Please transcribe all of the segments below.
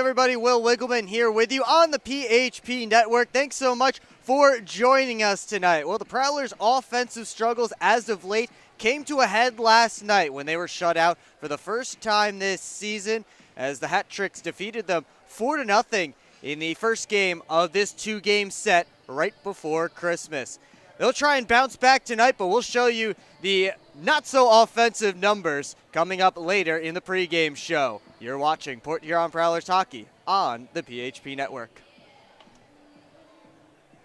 everybody. Will Wiggleman here with you on the PHP Network. Thanks so much for joining us tonight. Well, the Prowlers' offensive struggles as of late came to a head last night when they were shut out for the first time this season as the Hat Tricks defeated them 4-0 in the first game of this two-game set right before Christmas. They'll try and bounce back tonight, but we'll show you the not-so-offensive numbers coming up later in the pregame show. You're watching Port Huron Prowlers Hockey on the PHP Network.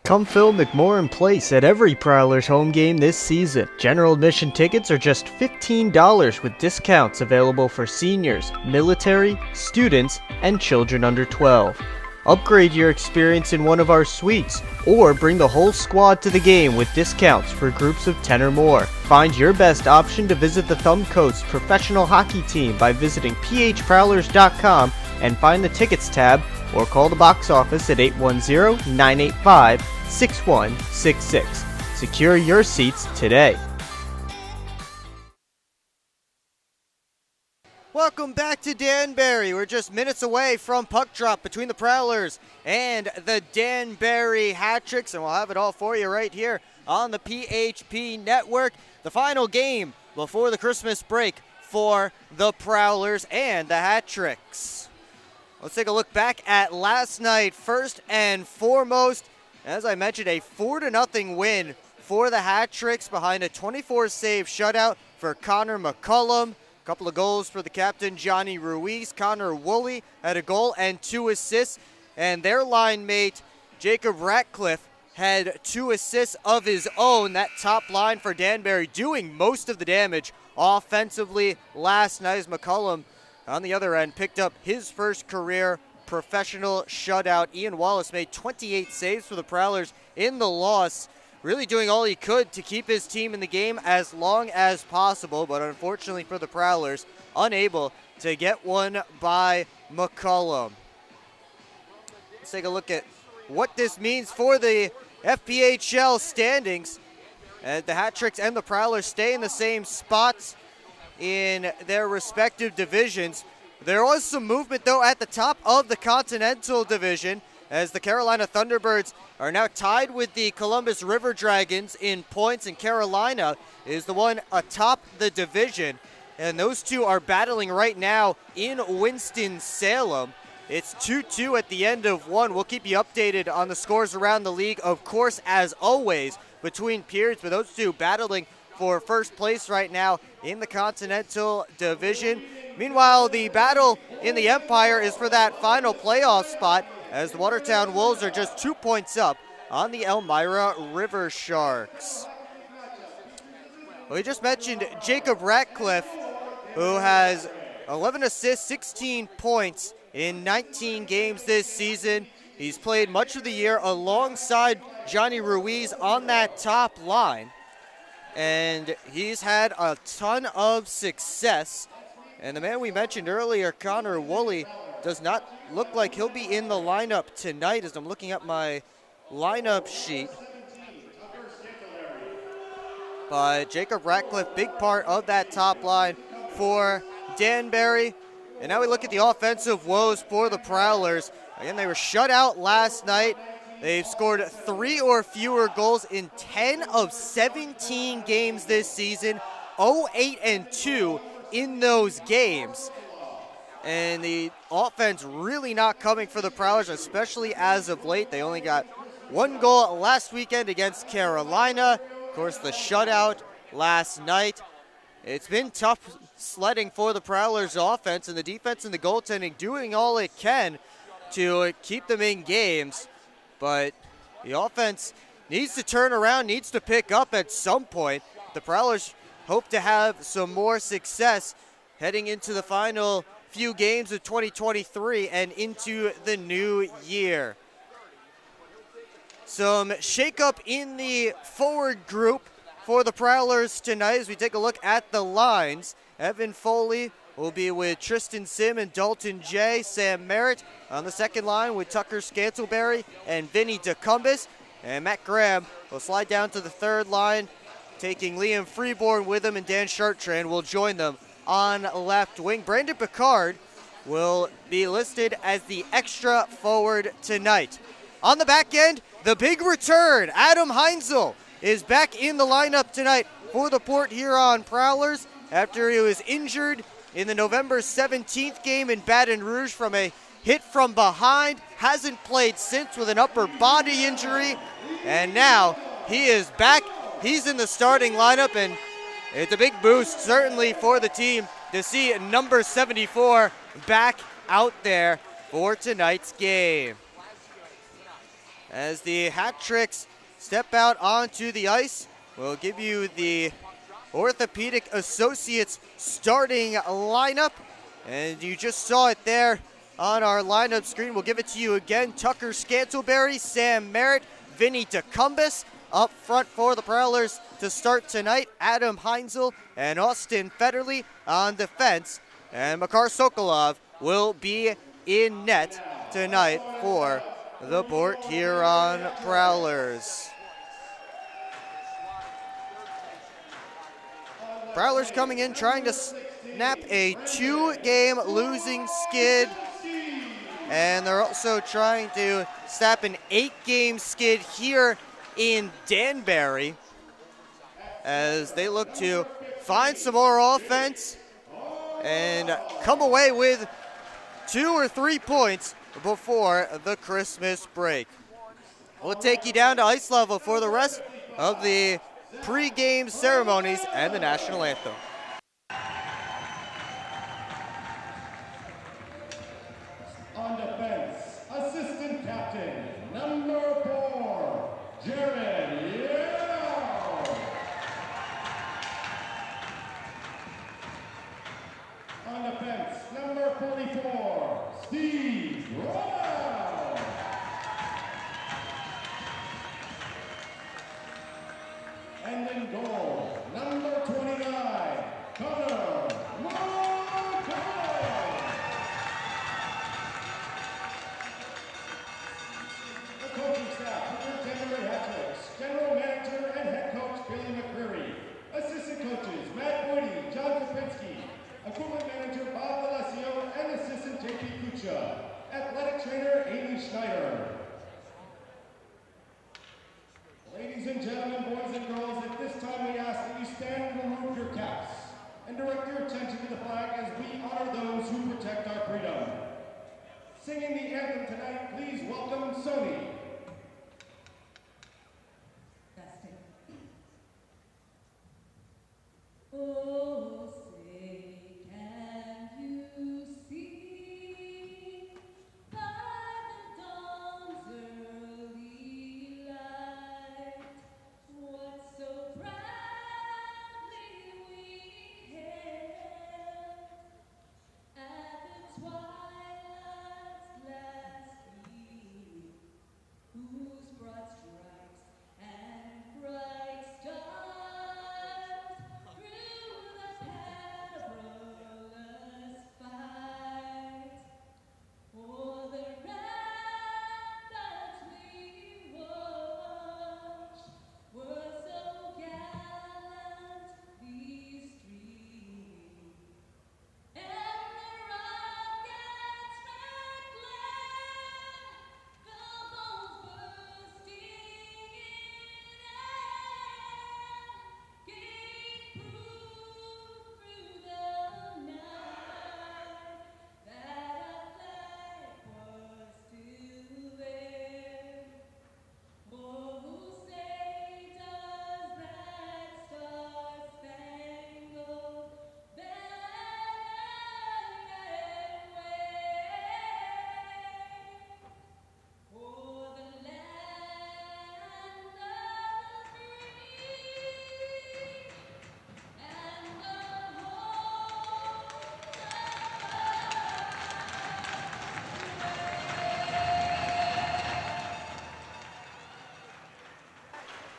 Come fill McMorran Place at every Prowlers home game this season. General admission tickets are just $15 with discounts available for seniors, military, students, and children under 12. Upgrade your experience in one of our suites, or bring the whole squad to the game with discounts for groups of 10 or more. Find your best option to visit the Thumb Coast professional hockey team by visiting phprowlers.com and find the tickets tab, or call the box office at 810-985-6166. Secure your seats today. Welcome back to Danbury. We're just minutes away from puck drop between the Prowlers and the Danbury Hat Tricks, and we'll have it all for you right here on the PHP Network. The final game before the Christmas break for the Prowlers and the Hat Tricks. Let's take a look back at last night. First and foremost, as I mentioned, a 4-0 win for the Hat Tricks behind a 24-save shutout for Connor McCullum. Couple of goals for the captain, Johnny Ruiz. Connor Woolley had a goal and 2 assists. And their line mate, Jacob Ratcliffe, had 2 assists of his own. That top line for Danbury doing most of the damage offensively last night as McCullum, on the other end, picked up his first career professional shutout. Ian Wallace made 28 saves for the Prowlers in the loss, really doing all he could to keep his team in the game as long as possible, but unfortunately for the Prowlers, unable to get one by McCullum. Let's take a look at what this means for the FPHL standings. The Hat Tricks and the Prowlers stay in the same spots in their respective divisions. There was some movement, though, at the top of the Continental Division, as the Carolina Thunderbirds are now tied with the Columbus River Dragons in points, and Carolina is the one atop the division. And those two are battling right now in Winston-Salem. It's 2-2 at the end of one. We'll keep you updated on the scores around the league, of course, as always, between periods, but those two battling for first place right now in the Continental Division. Meanwhile, the battle in the Empire is for that final playoff spot, as the Watertown Wolves are just 2 points up on the Elmira River Sharks. Well, we just mentioned Jacob Ratcliffe, who has 11 assists, 16 points in 19 games this season. He's played much of the year alongside Johnny Ruiz on that top line, and he's had a ton of success. And the man we mentioned earlier, Connor Woolley, does not look like he'll be in the lineup tonight as I'm looking at my lineup sheet. But Jacob Ratcliffe, big part of that top line for Danbury. And now we look at the offensive woes for the Prowlers. Again, they were shut out last night. They've scored 3 or fewer goals in 10 of 17 games this season, 0-8-2 in those games. And the offense really not coming for the Prowlers, especially as of late. They only got 1 goal last weekend against Carolina. Of course, the shutout last night. It's been tough sledding for the Prowlers offense, and the defense and the goaltending doing all it can to keep them in games. But the offense needs to turn around, needs to pick up at some point. The Prowlers hope to have some more success heading into the final few games of 2023 and into the new year. Some shakeup in the forward group for the Prowlers tonight as we take a look at the lines. Evan Foley will be with Tristan Sim and Dalton J. Sam Merritt on the second line with Tucker Scantleberry and Vinny DeCumbus. And Matt Graham will slide down to the third line, taking Liam Freeborn with him, and Dan Chartrand will join them on left wing. Brandon Picard will be listed as the extra forward tonight. On the back end, the big return. Adam Heinzel is back in the lineup tonight for the Port Huron Prowlers after he was injured in the November 17th game in Baton Rouge from a hit from behind. Hasn't played since with an upper body injury, and now he is back. He's in the starting lineup, and it's a big boost certainly for the team to see number 74 back out there for tonight's game. As the Hat Tricks step out onto the ice, we'll give you the Orthopedic Associates starting lineup, and you just saw it there on our lineup screen. We'll give it to you again. Tucker Scantleberry, Sam Merritt, Vinny DeCumbus up front for the Prowlers to start tonight. Adam Heinzel and Austin Federley on defense, and Makar Sokolov will be in net tonight for the Port Huron Prowlers. Prowlers coming in trying to snap a 2-game losing skid, and they're also trying to snap an 8-game skid here in Danbury as they look to find some more offense and come away with 2 or 3 points before the Christmas break. We'll take you down to ice level for the rest of the pre-game ceremonies and the national anthem. On defense, assistant captain, number 4, Jared Yeo. On defense, number 44, Steve Brown. And in goal, number 29, Connor Montgomery. The coaching staff, Superintendent Hat Tricks, General Manager and Head Coach Billy McCreary, Assistant Coaches Matt Woody, John Kopinski, Equipment Manager Bob Alessio, and Assistant JP Kucha, Athletic Trainer Amy Schneider. Ladies and gentlemen, boys and girls, at this time we ask that you stand and remove your caps and direct your attention to the flag as we honor those who protect our freedom. Singing the anthem tonight, please welcome Sony. Oh, say, can you see by the dawn's early light what so proudly we hailed at the twilight's last eve, whose broad stripes and bright stars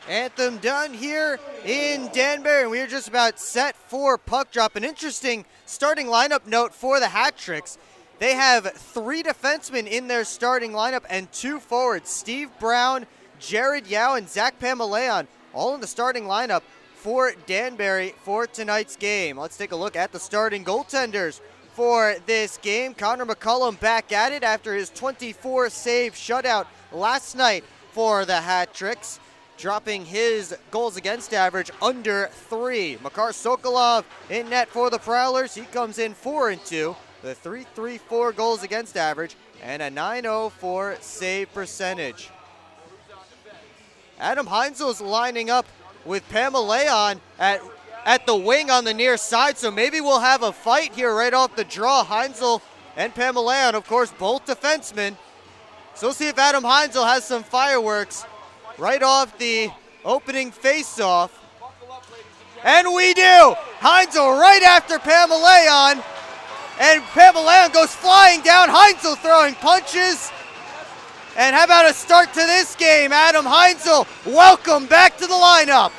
Anthem done here in Danbury, and we are just about set for puck drop. An interesting starting lineup note for the Hat Tricks. They have 3 defensemen in their starting lineup and 2 forwards. Steve Brown, Jared Yao, and Zach Pamaleon, all in the starting lineup for Danbury for tonight's game. Let's take a look at the starting goaltenders for this game. Connor McCullum back at it after his 24-save shutout last night for the Hat-Tricks, dropping his goals against average under 3. Makar Sokolov in net for the Prowlers. He comes in 4-2, the .334 goals against average and a .904 save percentage. Adam Heinzel's lining up with Pamaleon at the wing on the near side, so maybe we'll have a fight here right off the draw. Heinzel and Pamaleon, of course, both defensemen. So we'll see if Adam Heinzel has some fireworks right off the opening face-off. And we do! Heinzel right after Pamaleon, and Pamaleon goes flying down. Heinzel throwing punches. And how about a start to this game? Adam Heinzel, welcome back to the lineup.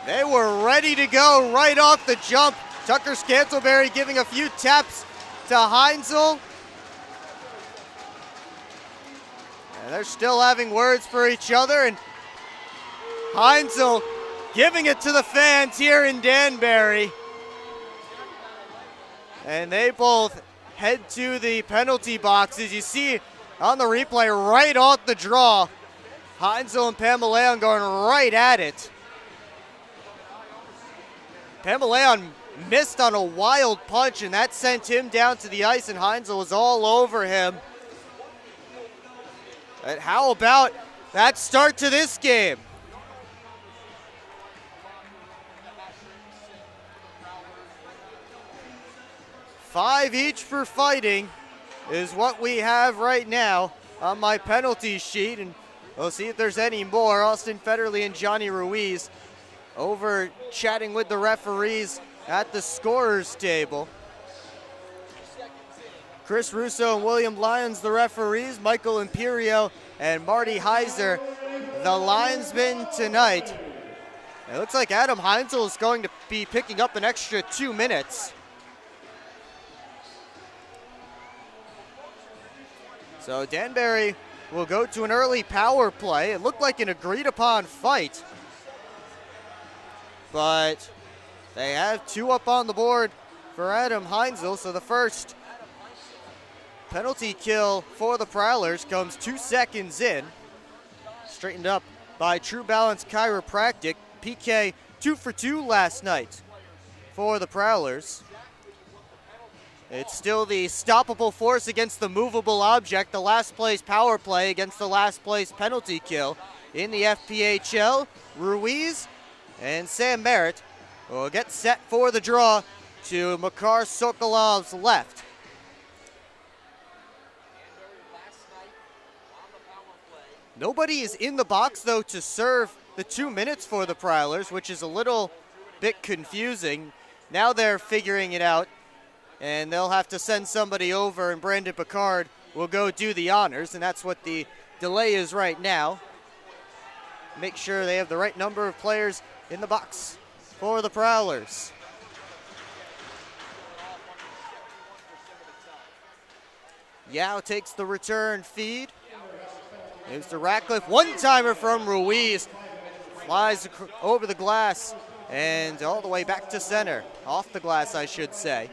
They were ready to go right off the jump. Tucker Scantleberry giving a few taps to Heinzel. And they're still having words for each other, and Heinzel giving it to the fans here in Danbury. And they both head to the penalty boxes. You see on the replay right off the draw, Heinzel and Pamaleon going right at it. Pamaleon missed on a wild punch, and that sent him down to the ice, and Heinzel was all over him. And how about that start to this game? Five each for fighting is what we have right now on my penalty sheet, and we'll see if there's any more. Austin Federley and Johnny Ruiz over chatting with the referees at the scorer's table. Chris Russo and William Lyons, the referees. Michael Imperio and Marty Heiser, the linesmen tonight. It looks like Adam Heinzel is going to be picking up an extra 2 minutes. So Danbury will go to an early power play. It looked like an agreed upon fight, but they have 2 up on the board for Adam Heinzel. So the first penalty kill for the Prowlers comes 2 seconds in. Straightened up by True Balance Chiropractic. PK 2 for 2 last night for the Prowlers. It's still the stoppable force against the movable object, the last place power play against the last place penalty kill in the FPHL. Ruiz and Sam Merritt will get set for the draw to Makar Sokolov's left. Nobody is in the box, though, to serve the 2 minutes for the Prowlers, which is a little bit confusing. Now they're figuring it out, and they'll have to send somebody over, and Brandon Picard will go do the honors, and that's what the delay is right now. Make sure they have the right number of players in the box for the Prowlers. Yao takes the return feed. Moves to Ratcliffe. One-timer from Ruiz. Flies over the glass and all the way back to center. Off the glass, I should say.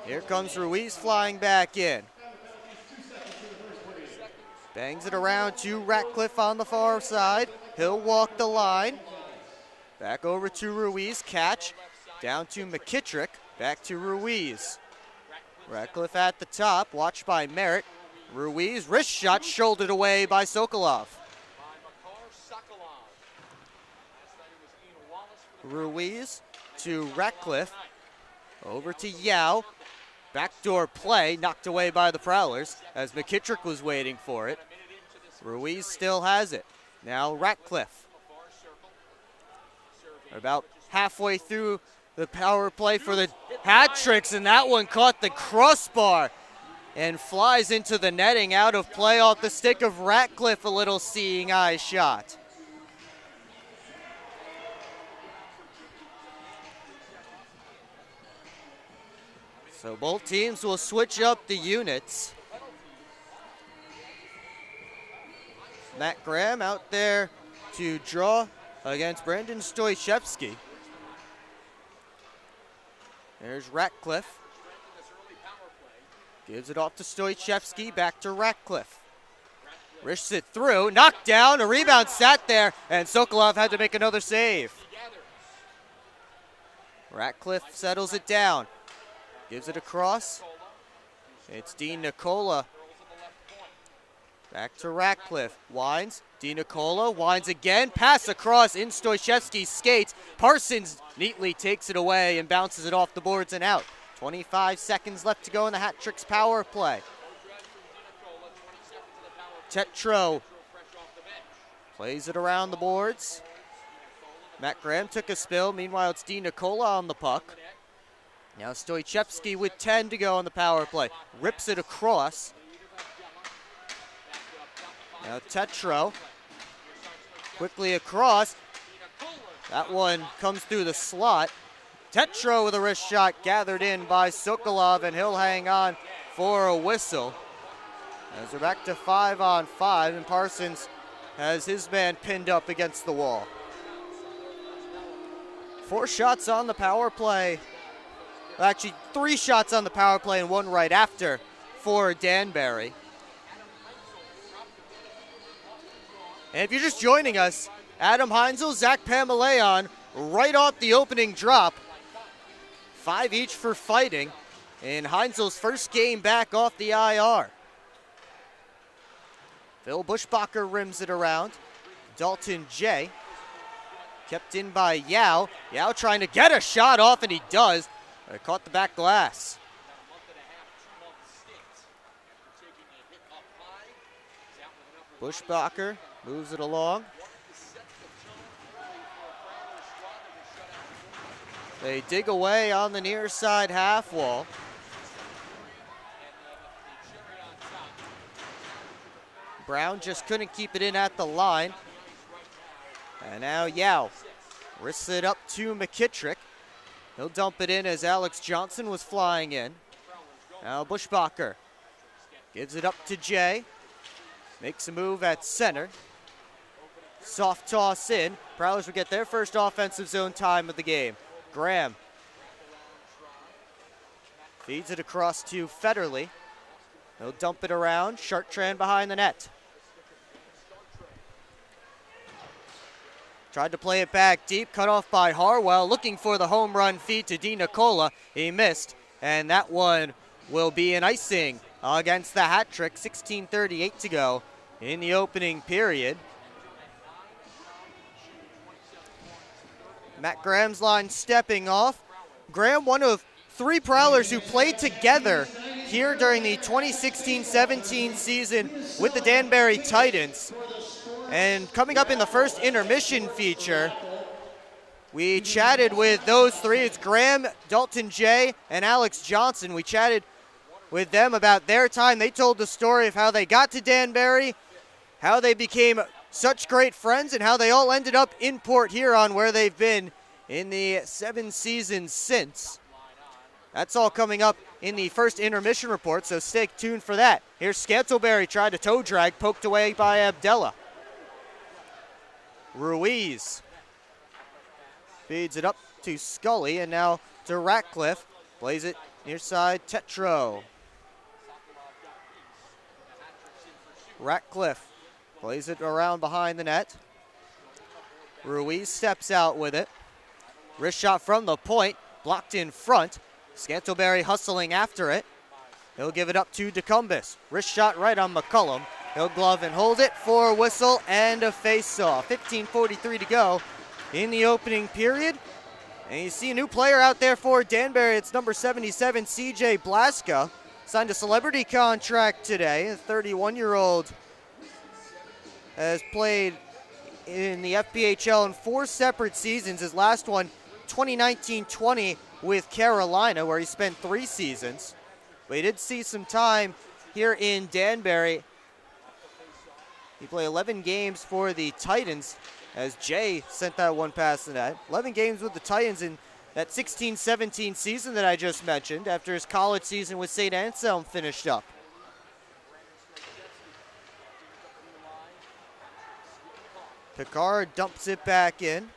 Here comes Ruiz flying back in. Bangs it around to Ratcliffe on the far side. He'll walk the line. Back over to Ruiz. Catch. Down to McKittrick. Back to Ruiz. Ratcliffe at the top. Watched by Merritt. Ruiz, wrist shot, shouldered away by Sokolov. Ruiz to Ratcliffe. Over to Yao. Backdoor play, knocked away by the Prowlers as McKittrick was waiting for it. Ruiz still has it. Now Ratcliffe. About halfway through the power play for the Hat-Tricks, and that one caught the crossbar and flies into the netting, out of play off the stick of Ratcliffe. A little seeing eye shot. So both teams will switch up the units. Matt Graham out there to draw against Brandon Stoychevsky. There's Ratcliffe. Gives it off to Stoychevsky, back to Ratcliffe. Risks it through, knocked down, a rebound sat there, and Sokolov had to make another save. Ratcliffe settles it down, gives it across. It's Dean Nicola. Back to Ratcliffe, winds, Dean Nicola winds again, pass across in Stoychevsky's skates. Parsons neatly takes it away and bounces it off the boards and out. 25 seconds left to go in the Hat Tricks power play. Tetro plays it around the boards. Matt Graham took a spill. Meanwhile, it's Dean Nicola on the puck. Now Stoychevsky with 10 to go on the power play. Rips it across. Now Tetro quickly across. That one comes through the slot. Tetro with a wrist shot gathered in by Sokolov, and he'll hang on for a whistle. As we're back to 5-on-5, and Parsons has his man pinned up against the wall. 4 shots on the power play. Well, actually, 3 shots on the power play and 1 right after for Danbury. And if you're just joining us, Adam Heinzel, Zach Pamaleon, right off the opening drop. 5 each for fighting in Heinzel's first game back off the IR. Phil Bushbacher rims it around. Dalton J. Kept in by Yao. Yao trying to get a shot off, and he does. But it caught the back glass. Bushbacher moves it along. They dig away on the near side half wall. Brown just couldn't keep it in at the line. And now Yao risks it up to McKittrick. He'll dump it in as Alex Johnson was flying in. Now Bushbacher gives it up to Jay. Makes a move at center. Soft toss in. Prowlers will get their first offensive zone time of the game. Graham feeds it across to Federley. He'll dump it around. Chartrand behind the net. Tried to play it back deep, cut off by Harwell, looking for the home run feed to Dean Nicola. He missed, and that one will be an icing against the Hat Trick. 16:38 to go in the opening period. Matt Graham's line stepping off. Graham, one of 3 Prowlers who played together here during the 2016-17 season with the Danbury Titans. And coming up in the first intermission feature, we chatted with those 3. It's Graham, Dalton J, and Alex Johnson. We chatted with them about their time. They told the story of how they got to Danbury, how they became such great friends, and how they all ended up in Port Huron, where they've been in the 7 seasons since. That's all coming up in the first intermission report, so stay tuned for that. Here's Scantleberry, tried to toe drag, poked away by Abdella. Ruiz feeds it up to Scully, and now to Ratcliffe. Plays it near side, Tetro. Ratcliffe plays it around behind the net. Ruiz steps out with it. Wrist shot from the point, blocked in front. Scantleberry hustling after it. He'll give it up to DeCumbus. Wrist shot right on McCullum. He'll glove and hold it for a whistle and a face-off. 15:43 to go in the opening period. And you see a new player out there for Danbury. It's number 77, CJ Blaska. Signed a celebrity contract today. The 31-year-old has played in the FPHL in 4 separate seasons. His last one, 2019-20 with Carolina, where he spent 3 seasons. But he did see some time here in Danbury. He played 11 games for the Titans as Jay sent that one past the net. 11 games with the Titans in that 16-17 season that I just mentioned after his college season with St. Anselm finished up. Picard dumps it back in.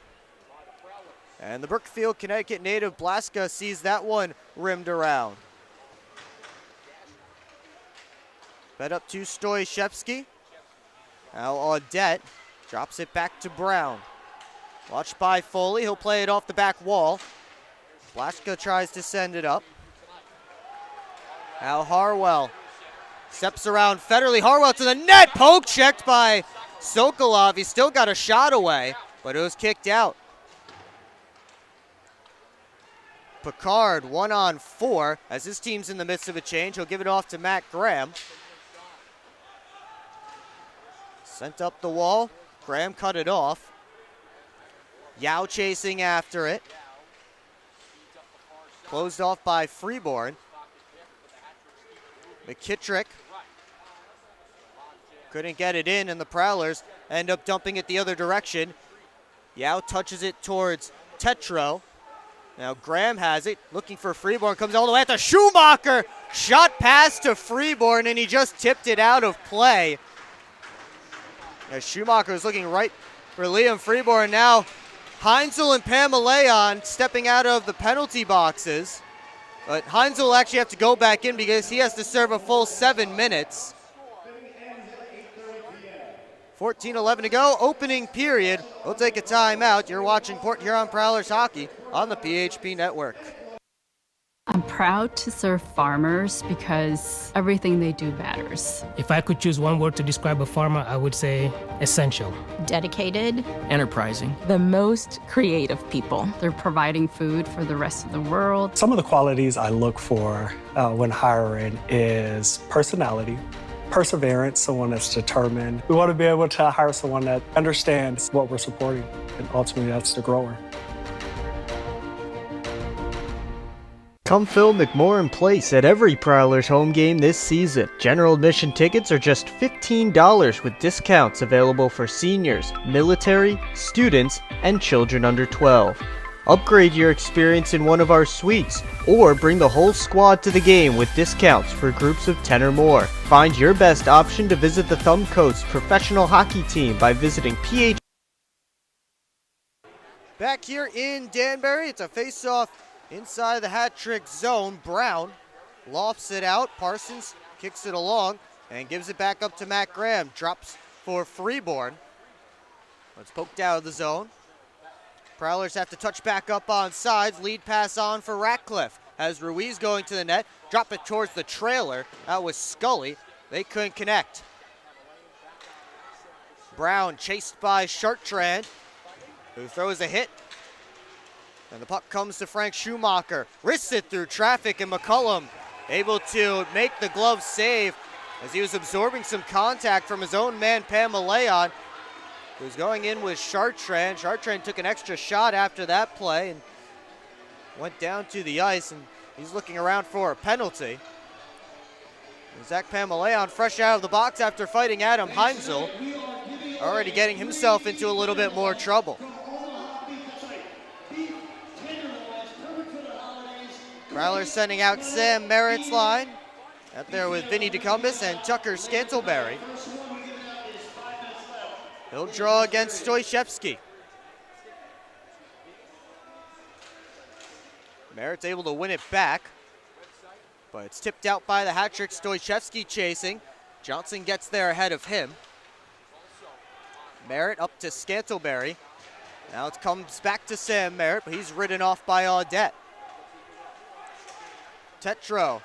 And the Brookfield, Connecticut native Blaska sees that one rimmed around. Fed up to Stoyshevsky. Now Audette drops it back to Brown. Watched by Foley, he'll play it off the back wall. Blaska tries to send it up. Now Harwell steps around Federley. Harwell to the net, poke checked by Sokolov. He still got a shot away, but it was kicked out. Picard 1-on-4 as his team's in the midst of a change. He'll give it off to Matt Graham. Sent up the wall. Graham cut it off. Yao chasing after it. Closed off by Freeborn. McKittrick couldn't get it in, and the Prowlers end up dumping it the other direction. Yao touches it towards Tetro. Now Graham has it, looking for Freeborn, comes all the way at the Schumacher. Shot pass to Freeborn, and he just tipped it out of play. As Schumacher is looking right for Liam Freeborn. Now Heinzel and Pamaleon stepping out of the penalty boxes. But Heinzel will actually have to go back in because he has to serve a full 7 minutes. 14:11 to go, opening period. We'll take a timeout. You're watching Port Huron Prowlers hockey on the PHP Network. I'm proud to serve farmers because everything they do matters. If I could choose one word to describe a farmer, I would say essential. Dedicated. Enterprising. The most creative people. They're providing food for the rest of the world. Some of the qualities I look for when hiring is personality, perseverance, someone that's determined. We want to be able to hire someone that understands what we're supporting, and ultimately that's the grower. Come fill McMorran Place at every Prowlers home game this season. General admission tickets are just $15 with discounts available for seniors, military, students, and children under 12. Upgrade your experience in one of our suites, or bring the whole squad to the game with discounts for groups of 10 or more. Find your best option to visit the Thumbcoats professional hockey team by visiting PH. Back here in Danbury, it's a face-off inside the hat-trick zone. Brown lofts it out. Parsons kicks it along and gives it back up to Matt Graham. Drops for Freeborn. It's poked out of the zone. Prowlers have to touch back up on sides. Lead pass on for Ratcliffe. As Ruiz going to the net. Drop it towards the trailer. That was Scully. They couldn't connect. Brown chased by Chartrand, who throws a hit. And the puck comes to Frank Schumacher. Wrists it through traffic, and McCullum able to make the glove save as he was absorbing some contact from his own man, Pamaleon, who's going in with Chartrand. Chartrand took an extra shot after that play and went down to the ice, and he's looking around for a penalty. And Zach Pamaleon fresh out of the box after fighting Adam Heinzel, already getting himself into a little bit more trouble. Prowlers sending out Sam Merritt's line. Out there with Vinny DeCumbus and Tucker Scantleberry. He'll draw against Stoyshevsky. Merritt's able to win it back, but it's tipped out by the hat trick. Stoyshevsky chasing. Johnson gets there ahead of him. Merritt up to Scantleberry. Now it comes back to Sam Merritt, but he's ridden off by Audette. Tetro,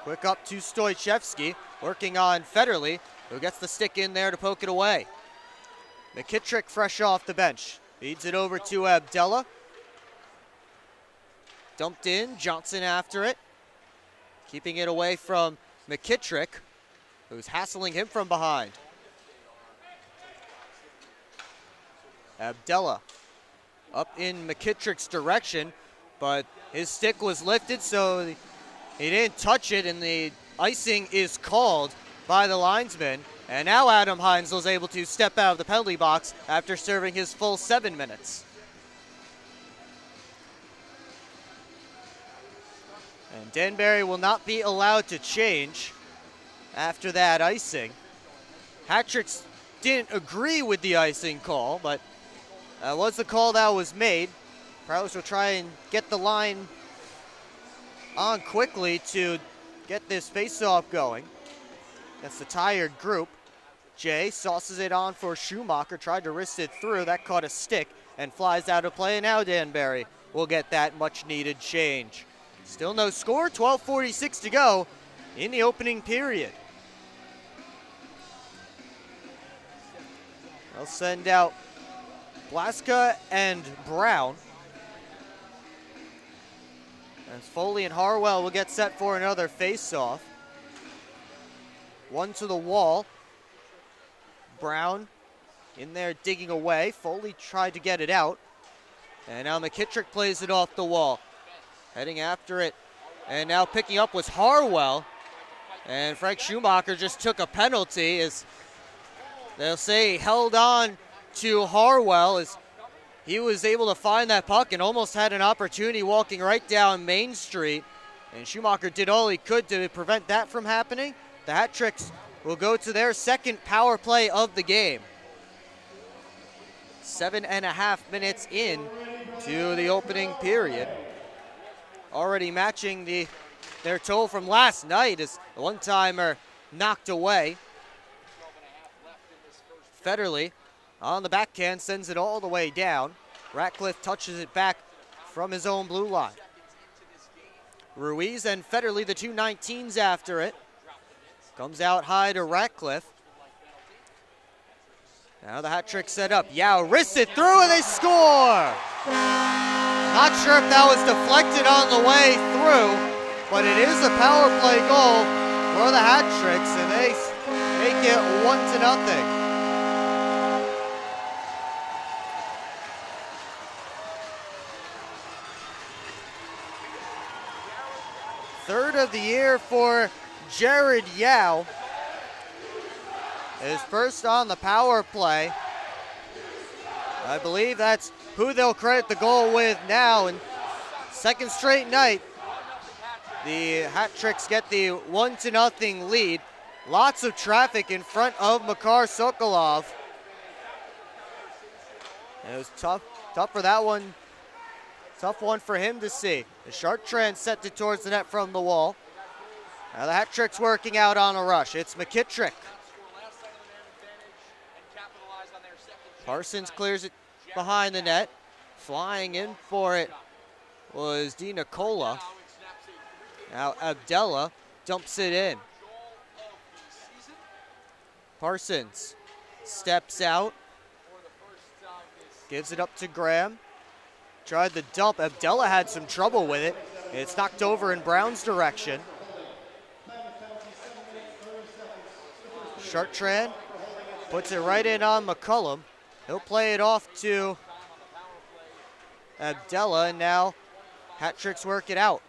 quick up to Stoyshevsky, working on Federley, who gets the stick in there to poke it away. McKittrick fresh off the bench, feeds it over to Abdella. Dumped in, Johnson after it, keeping it away from McKittrick, who's hassling him from behind. Abdella up in McKittrick's direction, but his stick was lifted, so he didn't touch it, and the icing is called by the linesman. And now Adam Heinzel is able to step out of the penalty box after serving his full 7 minutes. And Danbury will not be allowed to change after that icing. Hat-trick's didn't agree with the icing call, but that was the call that was made. Prowlers will try and get the line on quickly to get this face-off going. That's the tired group. Jay sauces it on for Schumacher, tried to wrist it through. That caught a stick and flies out of play. Now Danbury will get that much-needed change. Still no score, 12:46 to go in the opening period. They'll send out Blaska and Brown. As Foley and Harwell will get set for another face-off. One to the wall. Brown in there digging away. Foley tried to get it out. And now McKittrick plays it off the wall. Heading after it. And now picking up was Harwell. And Frank Schumacher just took a penalty as they'll say he held on to Harwell as he was able to find that puck and almost had an opportunity walking right down Main Street. And Schumacher did all he could to prevent that from happening. The Hat Tricks will go to their second power play of the game. 7.5 minutes in to the opening period. Already matching their total from last night as the one-timer knocked away. Federley on the backhand sends it all the way down. Ratcliffe touches it back from his own blue line. Ruiz and Federley, the two 19s after it. Comes out high to Ratcliffe. Now the Hat Trick set up. Yao wrists it through and they score! Not sure if that was deflected on the way through, but it is a power play goal for the Hat Tricks, and they make it 1-0. Third of the year for Jared Yao. His first on the power play. I believe that's who they'll credit the goal with now. And second straight night, the Hat Tricks get the 1-0 lead. Lots of traffic in front of Makar Sokolov. It was tough for that one. Tough one for him to see. The Chartrand sent it towards the net from the wall. Now the Hat Tricks working out on a rush. It's McKittrick. Parsons clears it behind the net. Flying in for it was Di Nicola. Now Abdella dumps it in. Parsons steps out. Gives it up to Graham. Tried the dump. Abdella had some trouble with it. It's knocked over in Brown's direction. Chartrand puts it right in on McCullum. He'll play it off to Abdella, and now Hat Tricks work it out.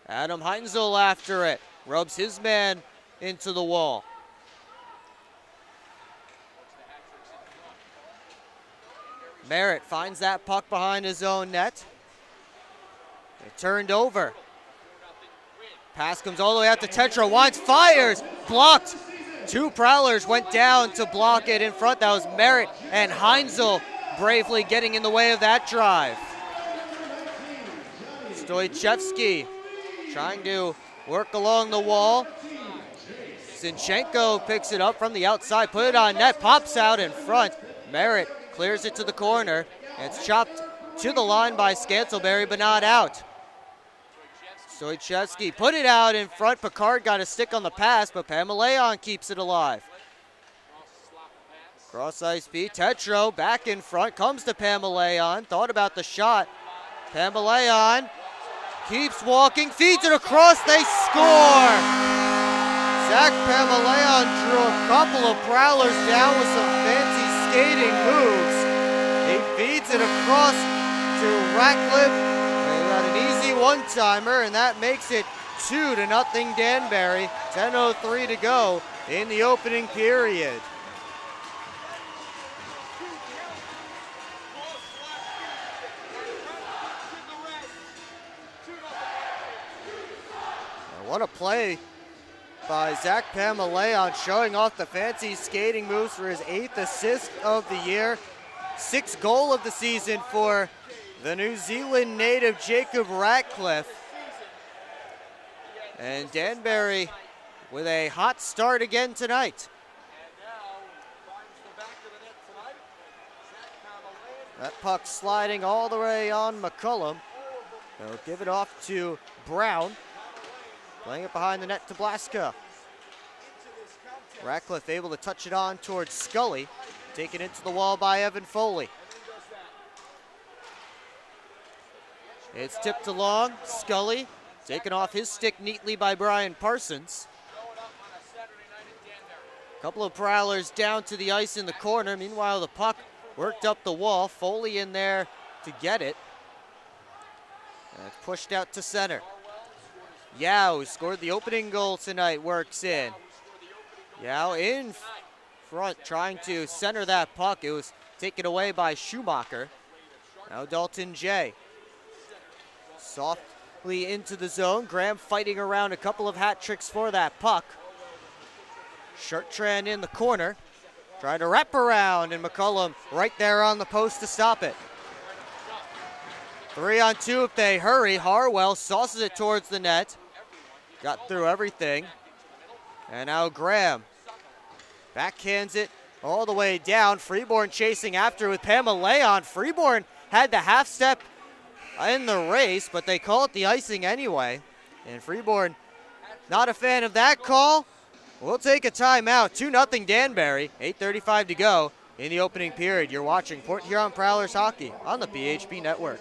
Adam Heinzel after it. Rubs his man into the wall. Merritt finds that puck behind his own net. It turned over. Pass comes all the way out to Tetra. Winds, fires, blocked. Two Prowlers went down to block it in front. That was Merritt and Heinzel bravely getting in the way of that drive. Stoichevsky trying to work along the wall. Zinchenko picks it up from the outside, put it on net, pops out in front. Merritt clears it to the corner. It's chopped to the line by Scantleberry, but not out. Stoichevsky put it out in front. Picard got a stick on the pass, but Pamaleon keeps it alive. Cross ice feed. Tetro back in front. Comes to Pamaleon. Thought about the shot. Pamaleon keeps walking. Feeds it across. They score! Zach Pamaleon drew a couple of Prowlers down with some fancy skating moves. He feeds it across to Ratcliffe. Got an easy one-timer, and that makes it 2-0 Danbury. 10:03 to go in the opening period. And what a play by Zach Pamaleon, showing off the fancy skating moves for his 8th assist of the year. 6th goal of the season for the New Zealand native Jacob Ratcliffe. And Danbury with a hot start again tonight. That puck sliding all the way on McCullum. They'll give it off to Brown. Playing it behind the net to Blaska. Ratcliffe able to touch it on towards Scully. Taken into the wall by Evan Foley. It's tipped along. Scully taken off his stick neatly by Brian Parsons. A couple of Prowlers down to the ice in the corner. Meanwhile, the puck worked up the wall. Foley in there to get it. And it's pushed out to center. Yao, who scored the opening goal tonight, works in. Yao in front, trying to center that puck. It was taken away by Schumacher. Now Dalton J. Softly into the zone. Graham fighting around a couple of hat tricks for that puck. Shartran in the corner. Trying to wrap around, and McCullum right there on the post to stop it. 3-on-2 if they hurry. Harwell sauces it towards the net. Got through everything. And now Graham backhands it all the way down. Freeborn chasing after with Pamaleon. Freeborn had the half step in the race, but they call it the icing anyway. And Freeborn not a fan of that call. We'll take a timeout. 2-0 Danbury. 8:35 to go in the opening period. You're watching Port Huron Prowlers hockey on the PHP Network.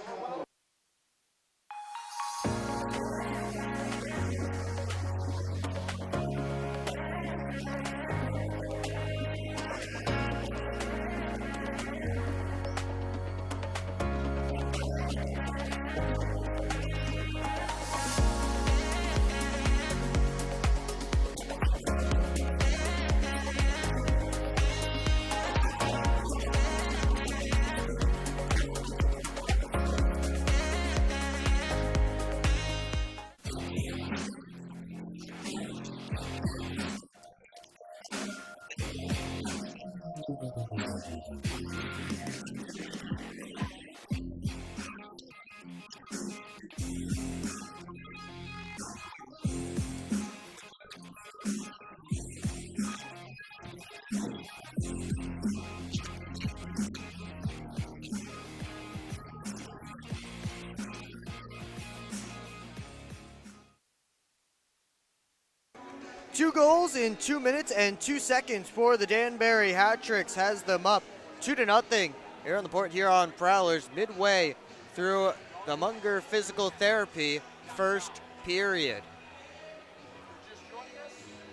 Two goals in 2 minutes and 2 seconds for the Danbury Hat-Tricks, has them up 2-0 here on the Port Huron Prowlers midway through the Munger Physical Therapy first period.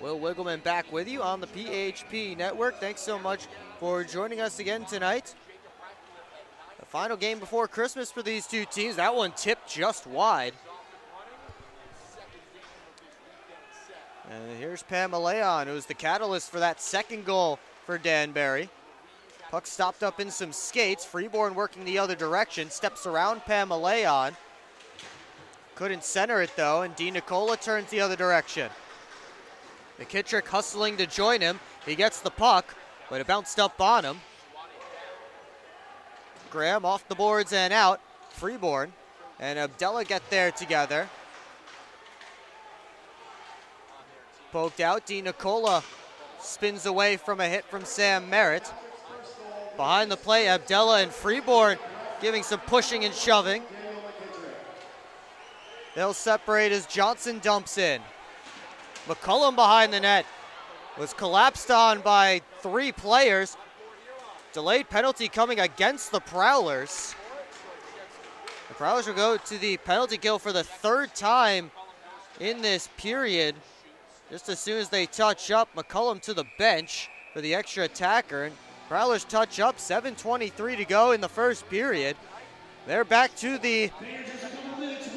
Will Wiggleman back with you on the PHP Network. Thanks so much for joining us again tonight. The final game before Christmas for these two teams. That one tipped just wide. And here's Pamaleon, who's the catalyst for that second goal for Danbury. Puck stopped up in some skates. Freeborn working the other direction. Steps around Pamaleon. Couldn't center it though, and Dean Nicola turns the other direction. McKittrick hustling to join him. He gets the puck, but it bounced up on him. Graham off the boards and out. Freeborn and Abdella get there together. Poked out. Dean Nicola spins away from a hit from Sam Merritt. Behind the play, Abdella and Freeborn giving some pushing and shoving. They'll separate as Johnson dumps in. McCullum behind the net was collapsed on by three players. Delayed penalty coming against the Prowlers. The Prowlers will go to the penalty kill for the third time in this period. Just as soon as they touch up, McCullum to the bench for the extra attacker. And Prowlers touch up, 7:23 to go in the first period. They're back to the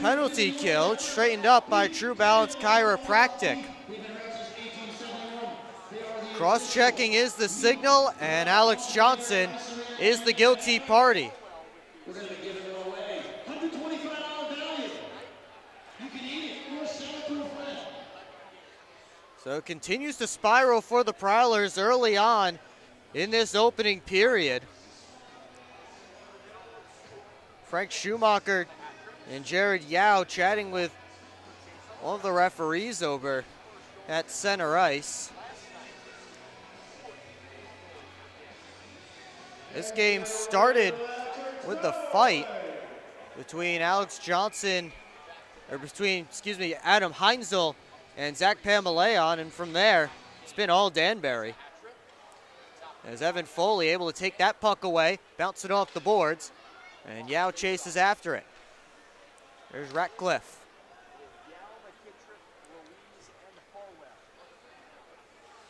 penalty kill, straightened up by True Balance Chiropractic. Cross-checking is the signal, and Alex Johnson is the guilty party. So it continues to spiral for the Prowlers early on in this opening period. Frank Schumacher and Jared Yao chatting with one of the referees over at center ice. This game started with the fight between Adam Heinzel and Zach Pamaleon, and from there, it's been all Danbury. As Evan Foley able to take that puck away, bounce it off the boards, and Yao chases after it. There's Ratcliffe.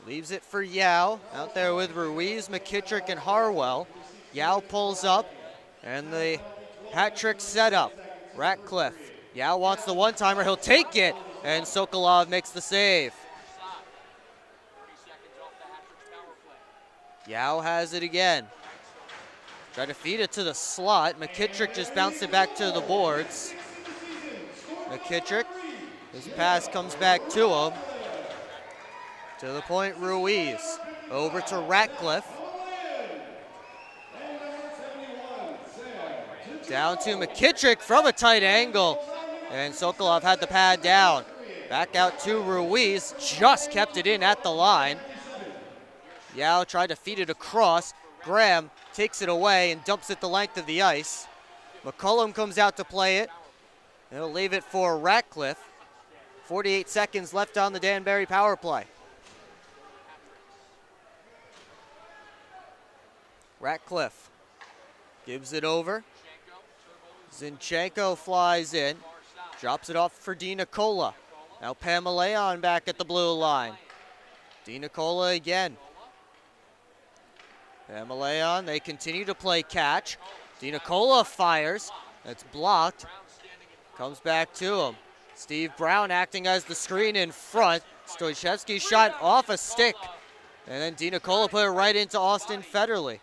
Leaves it for Yao, out there with Ruiz, McKittrick, and Harwell. Yao pulls up, and the hat trick set up. Ratcliffe. Yao wants the one-timer, he'll take it, and Sokolov makes the save. Yao has it again. Try to feed it to the slot. McKittrick just bounced it back to the boards. McKittrick, his pass comes back to him. To the point, Ruiz. Over to Ratcliffe. Down to McKittrick from a tight angle. And Sokolov had the pad down. Back out to Ruiz. Just kept it in at the line. Yao tried to feed it across. Graham takes it away and dumps it the length of the ice. McCullum comes out to play it. He'll leave it for Ratcliffe. 48 seconds left on the Danbury power play. Ratcliffe gives it over. Zinchenko flies in, drops it off for Di Nicola. Now Pamaleon back at the blue line. Di Nicola again. Pamaleon, they continue to play catch. Di Nicola fires, that's blocked. Comes back to him. Steve Brown acting as the screen in front. Stoychevsky shot off a stick. And then Di Nicola put it right into Austin Federley.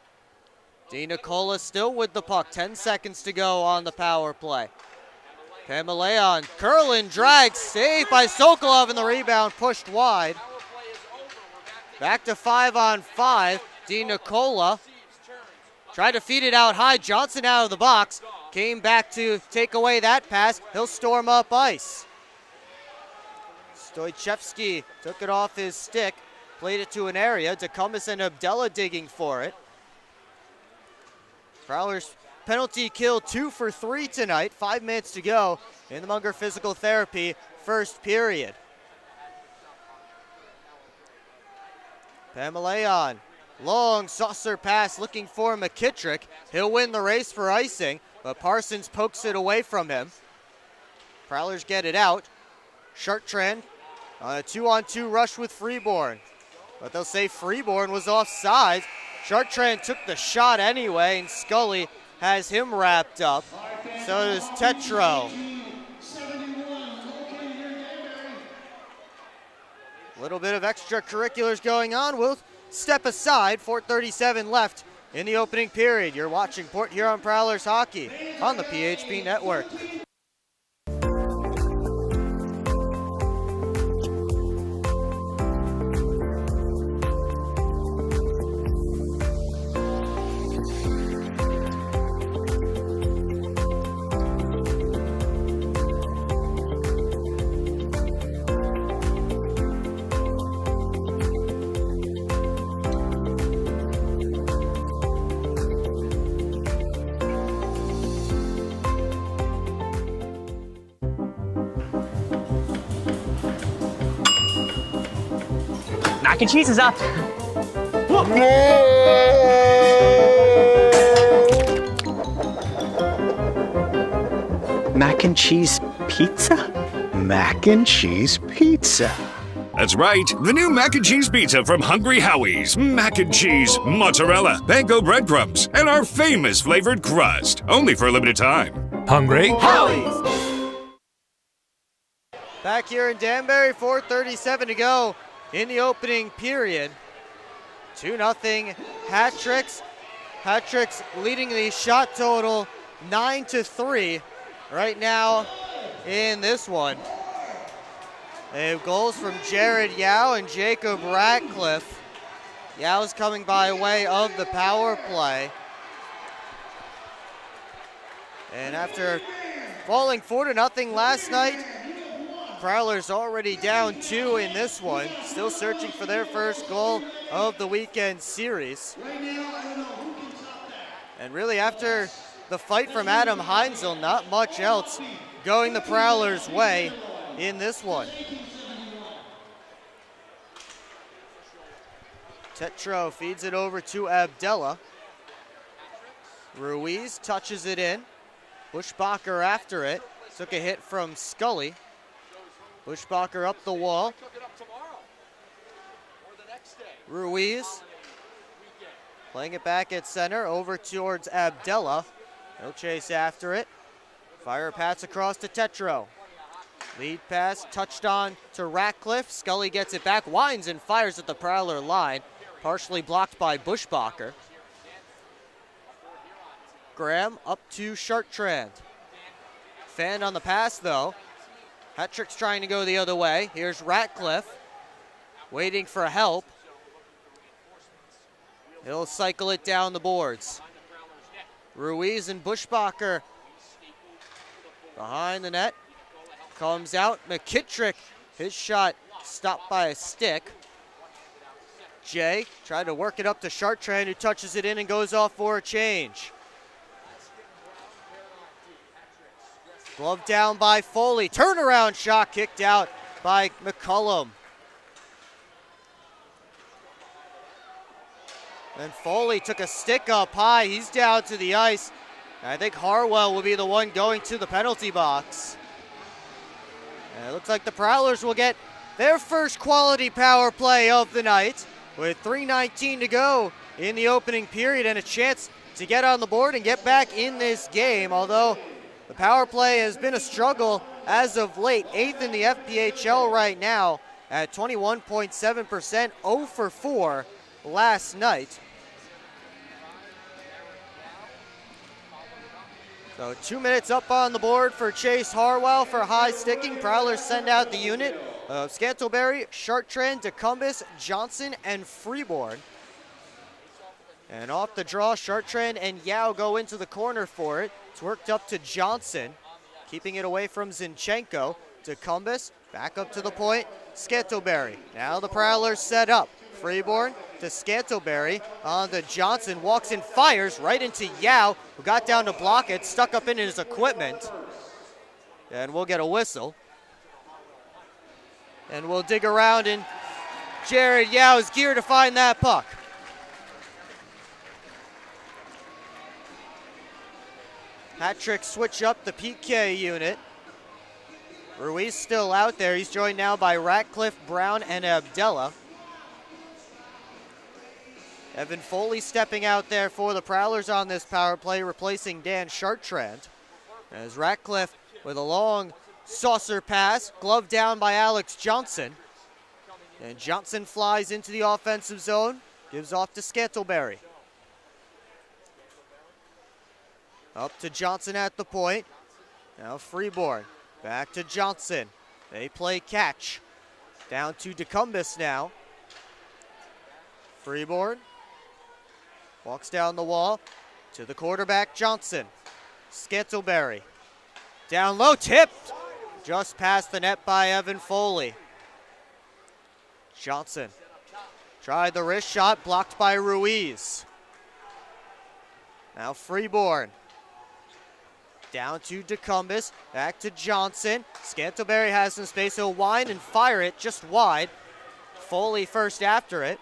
Di Nicola still with the puck. 10 seconds to go on the power play. Pamaleon, curling, drag, saved by Sokolov, and the rebound pushed wide. Back to 5-on-5. Di Nicola tried to feed it out high. Johnson out of the box. Came back to take away that pass. He'll storm up ice. Stoychevsky took it off his stick, played it to an area. DeCumbus and Abdella digging for it. Prowlers penalty kill 2 for 3 tonight. 5 minutes to go in the Munger Physical Therapy first period. Pamaleon, long saucer pass looking for McKittrick. He'll win the race for icing, but Parsons pokes it away from him. Prowlers get it out. Chartrand on a 2-on-2 rush with Freeborn, but they'll say Freeborn was offside. Chartrand took the shot anyway, and Scully has him wrapped up. So does Tetro. Little bit of extracurriculars going on. We'll step aside. 4:37 left in the opening period. You're watching Port Huron Prowlers hockey on the PHP Network. Mac and cheese is up. Mac and cheese pizza? Mac and cheese pizza. That's right, the new mac and cheese pizza from Hungry Howie's. Mac and cheese, mozzarella, panko breadcrumbs, and our famous flavored crust. Only for a limited time. Hungry Howie's! Back here in Danbury, 4:37 to go in the opening period. 2-0 hat tricks. Hat tricks leading the shot total 9-3 right now in this one. They have goals from Jared Yao and Jacob Ratcliffe. Yao's coming by way of the power play. And after falling 4-0 last night, Prowlers already down 2 in this one. Still searching for their first goal of the weekend series. And really after the fight from Adam Heinzel, not much else going the Prowlers' way in this one. Tetro feeds it over to Abdella. Ruiz touches it in. Bushbacher after it. Took a hit from Scully. Bushbacher up the wall. Ruiz playing it back at center over towards Abdella. No chase after it. Fire pass across to Tetro. Lead pass touched on to Ratcliffe. Scully gets it back, winds and fires at the Prowler line. Partially blocked by Bushbacher. Graham up to Chartrand. Fan on the pass though. Hattrick's trying to go the other way. Here's Ratcliffe waiting for help. He'll cycle it down the boards. Ruiz and Bushbacher behind the net. Comes out. McKittrick, his shot stopped by a stick. Jay tried to work it up to Chartrand, who touches it in and goes off for a change. Glove down by Foley. Turnaround shot kicked out by McCullum. And Foley took a stick up high. He's down to the ice. And I think Harwell will be the one going to the penalty box. And it looks like the Prowlers will get their first quality power play of the night with 3:19 to go in the opening period and a chance to get on the board and get back in this game. Although the power play has been a struggle as of late. 8th in the FPHL right now at 21.7%, 0 for 4 last night. So 2 minutes up on the board for Chase Harwell for high sticking. Prowlers send out the unit of Scantlebury, Chartrand, DeCumbus, Johnson, and Freeborn. And off the draw, Chartrand and Yao go into the corner for it. It's worked up to Johnson, keeping it away from Zinchenko. DeCumbus back up to the point. Scantlebury. Now the Prowlers set up. Freeborn to Scantlebury on the Johnson. Walks and fires right into Yao, who got down to block it, stuck up in his equipment. And we'll get a whistle. And we'll dig around in Jared Yao's gear to find that puck. Hat-trick switch up the PK unit. Ruiz still out there. He's joined now by Ratcliffe, Brown, and Abdella. Evan Foley stepping out there for the Prowlers on this power play, replacing Dan Chartrand. As Ratcliffe with a long saucer pass, gloved down by Alex Johnson. And Johnson flies into the offensive zone, gives off to Scantlebury. Up to Johnson at the point. Now Freeborn, back to Johnson. They play catch. Down to DeCumbus now. Freeborn walks down the wall to the quarterback, Johnson. Scantlebury. Down low, tipped. Just past the net by Evan Foley. Johnson tried the wrist shot, blocked by Ruiz. Now Freeborn. Down to DeCumbus, back to Johnson. Scantlebury has some space, he'll wind and fire it just wide. Foley first after it.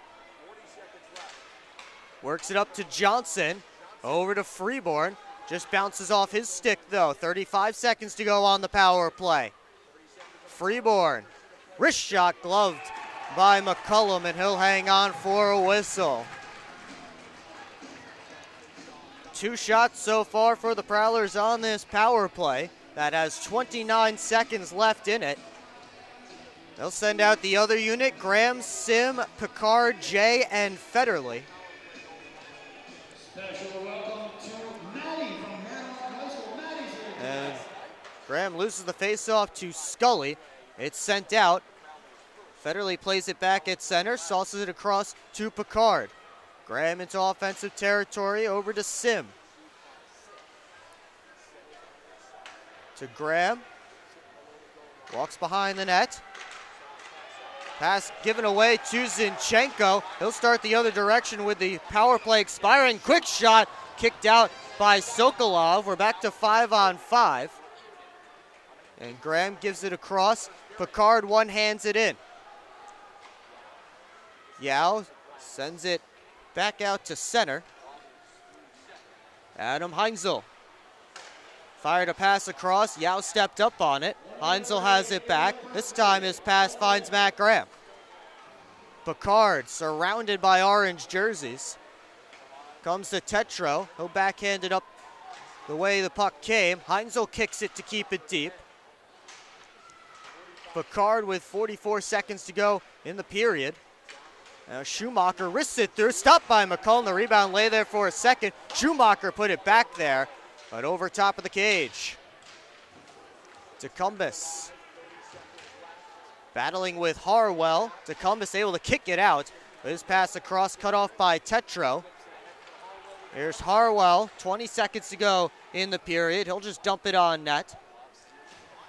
Works it up to Johnson, over to Freeborn. Just bounces off his stick though. 35 seconds to go on the power play. Freeborn, wrist shot gloved by McCullum, and he'll hang on for a whistle. 2 shots so far for the Prowlers on this power play. That has 29 seconds left in it. They'll send out the other unit, Graham, Sim, Picard, Jay, and Federley. And Graham loses the faceoff to Scully. It's sent out Federley plays it back at center, sauces it across to Picard. Graham into offensive territory, over to Sim. To Graham. Walks behind the net. Pass given away to Zinchenko. He'll start the other direction with the power play expiring. Quick shot kicked out by Sokolov. We're back to 5-on-5. And Graham gives it across. Picard one-hands it in. Yao sends it back out to center. Adam Heinzel fired a pass across. Yao stepped up on it. Heinzel has it back. This time his pass finds Matt Graham. Picard surrounded by orange jerseys. Comes to Tetro. He'll backhand it up the way the puck came. Heinzel kicks it to keep it deep. Picard with 44 seconds to go in the period. Now Schumacher wrists it through, stopped by McCullen. The rebound lay there for a second. Schumacher put it back there, but over top of the cage. Decumbus battling with Harwell. Decumbus able to kick it out. His pass across cut off by Tetro. Here's Harwell, 20 seconds to go in the period. He'll just dump it on net.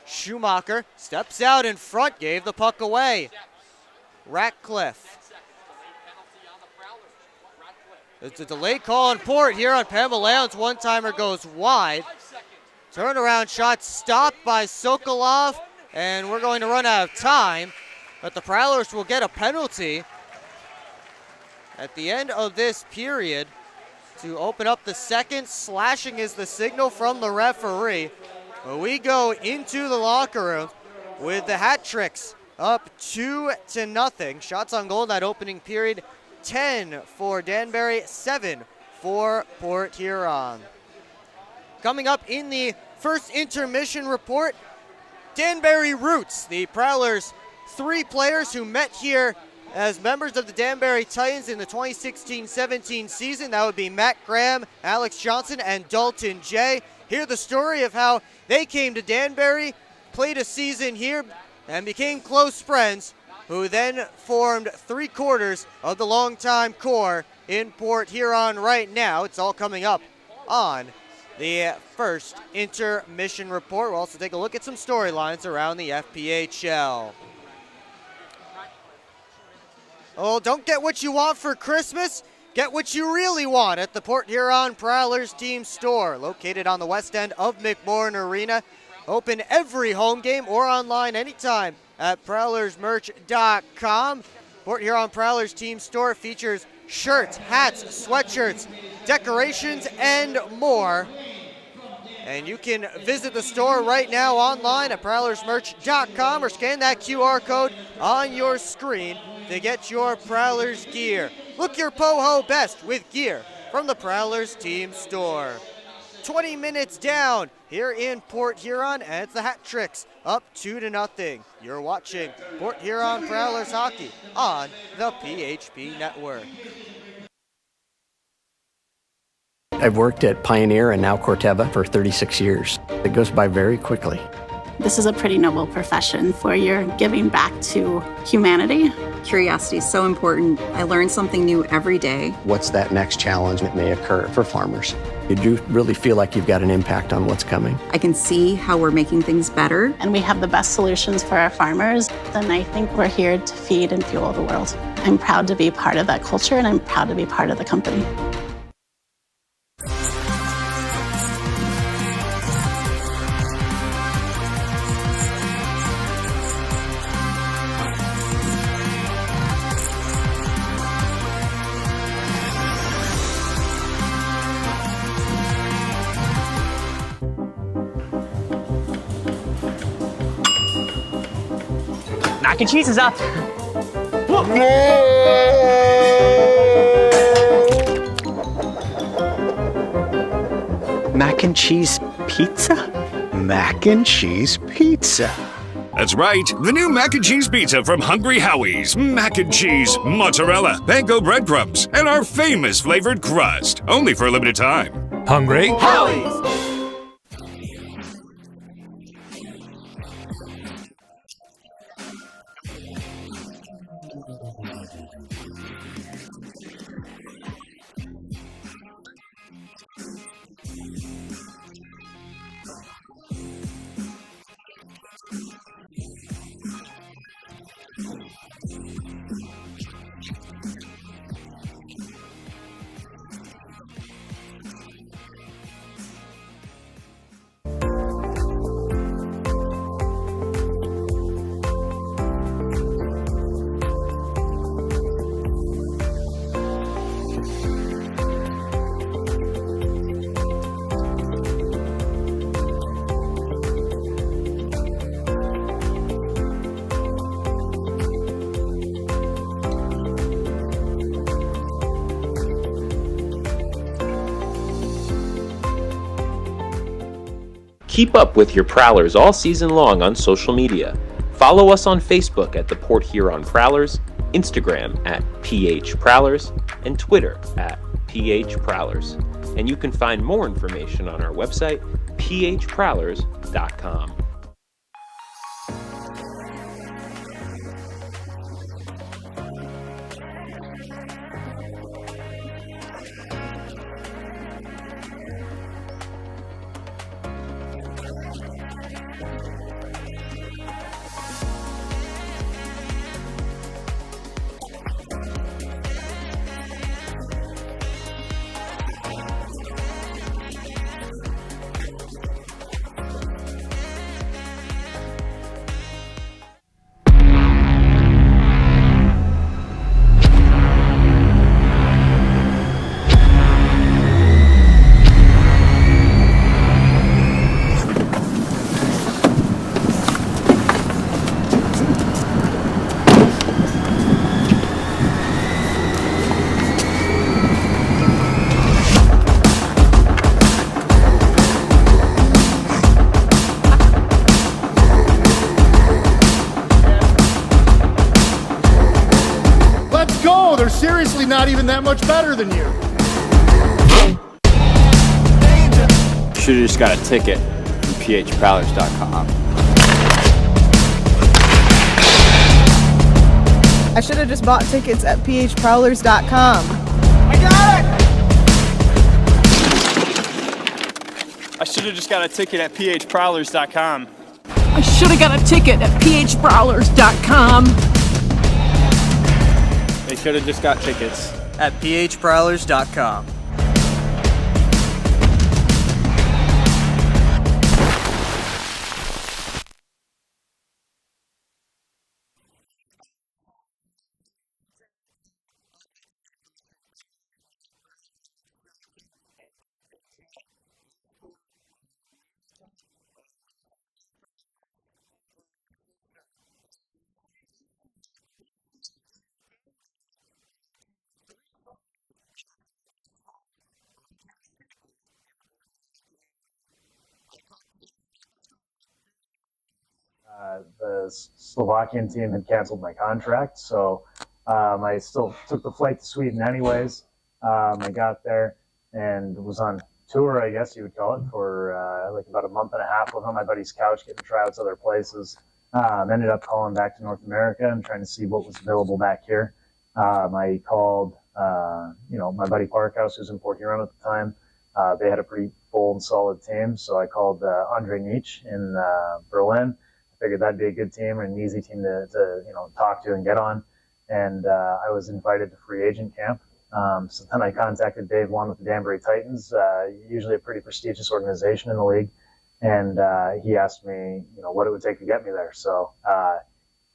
Schumacher steps out in front, gave the puck away. Ratcliffe. It's a delayed call on Port here on Pamelaon's one-timer goes wide. Turnaround shot stopped by Sokolov, and we're going to run out of time. But the Prowlers will get a penalty at the end of this period to open up the second. Slashing is the signal from the referee. We go into the locker room with the hat tricks up 2-0. Shots on goal in that opening period. 10 for Danbury, 7 for Port Huron. Coming up in the first intermission report, Danbury Roots, the Prowlers' 3 players who met here as members of the Danbury Titans in the 2016-17 season. That would be Matt Graham, Alex Johnson, and Dalton Jay. Hear the story of how they came to Danbury, played a season here, and became close friends, who then formed 3/4 of the longtime core in Port Huron right now. It's all coming up on the first intermission report. We'll also take a look at some storylines around the FPHL. Oh, don't get what you want for Christmas. Get what you really want at the Port Huron Prowlers team store, located on the west end of McMorran Arena. Open every home game or online anytime at prowlersmerch.com. Port Huron Prowlers team store features shirts, hats, sweatshirts, decorations, and more. And you can visit the store right now online at prowlersmerch.com or scan that QR code on your screen to get your Prowlers gear. Look your po-ho best with gear from the Prowlers team store. 20 minutes down here in Port Huron, and it's the Hat Tricks up 2-0. You're watching Port Huron Prowlers hockey on the PHP Network. I've worked at Pioneer and now Corteva for 36 years. It goes by very quickly. This is a pretty noble profession where you're giving back to humanity. Curiosity is so important. I learn something new every day. What's that next challenge that may occur for farmers? You do really feel like you've got an impact on what's coming. I can see how we're making things better. And we have the best solutions for our farmers. And I think we're here to feed and fuel the world. I'm proud to be part of that culture, and I'm proud to be part of the company. Mac and cheese is up. Mac and cheese pizza? Mac and cheese pizza. That's right, the new mac and cheese pizza from Hungry Howie's. Mac and cheese, mozzarella, panko breadcrumbs, and our famous flavored crust. Only for a limited time. Hungry Howie's! Keep up with your Prowlers all season long on social media. Follow us on Facebook at the Port Huron Prowlers, Instagram at PH Prowlers, and Twitter at PH Prowlers. And you can find more information on our website, phprowlers.com. They're seriously not even that much better than you. Should have just got a ticket from phprowlers.com. I should have just bought tickets at phprowlers.com. I got it! I should have just got a ticket at phprowlers.com. I should have got a ticket at phprowlers.com. They should have just got tickets at phprowlers.com. The Slovakian team had canceled my contract, so I still took the flight to Sweden anyways. I got there and was on tour, I guess you would call it, for like about a month and a half. Living on my buddy's couch, getting tryouts other places. Ended up calling back to North America and trying to see what was available back here. I called, my buddy Parkhouse, who's in Port Huron at the time. They had a pretty full and solid team, so I called Andre Nietzsche in Berlin. Figured that'd be a good team and an easy team to talk to and get on. And I was invited to free agent camp. So then I contacted Dave One with the Danbury Titans, usually a pretty prestigious organization in the league. And he asked me, what it would take to get me there. So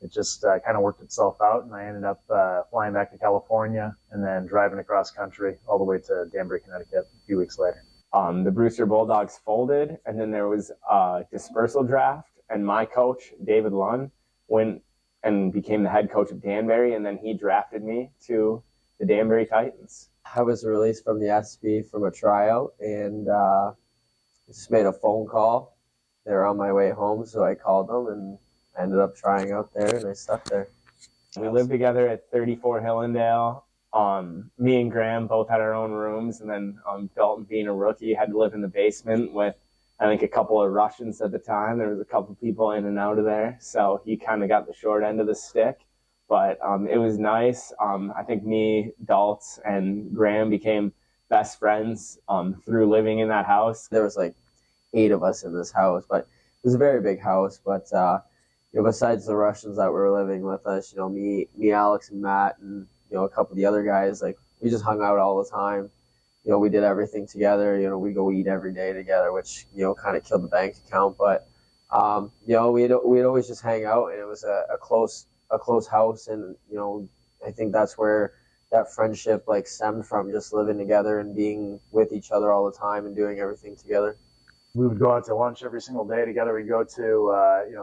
it just kind of worked itself out, and I ended up flying back to California and then driving across country all the way to Danbury, Connecticut a few weeks later. The Brewster Bulldogs folded, and then there was a dispersal draft. And my coach, David Lunn, went and became the head coach of Danbury, and then he drafted me to the Danbury Titans. I was released from the SB from a tryout, and just made a phone call. They were on my way home, so I called them and ended up trying out there, and I stuck there. We lived together at 34 Hillendale. Me and Graham both had our own rooms, and then Dalton, being a rookie, had to live in the basement with, I think, a couple of Russians at the time. There was a couple people in and out of there, so he kind of got the short end of the stick. But it was nice. I think me, Daltz, and Graham became best friends through living in that house. There was like 8 of us in this house, but it was a very big house. But besides the Russians that were living with us, me, Alex, and Matt, and a couple of the other guys, like we just hung out all the time. We did everything together. We go eat every day together, which kind of killed the bank account. But we'd always just hang out, and it was a close house, and I think that's where that friendship like stemmed from, just living together and being with each other all the time and doing everything together. We would go out to lunch every single day together. We'd go to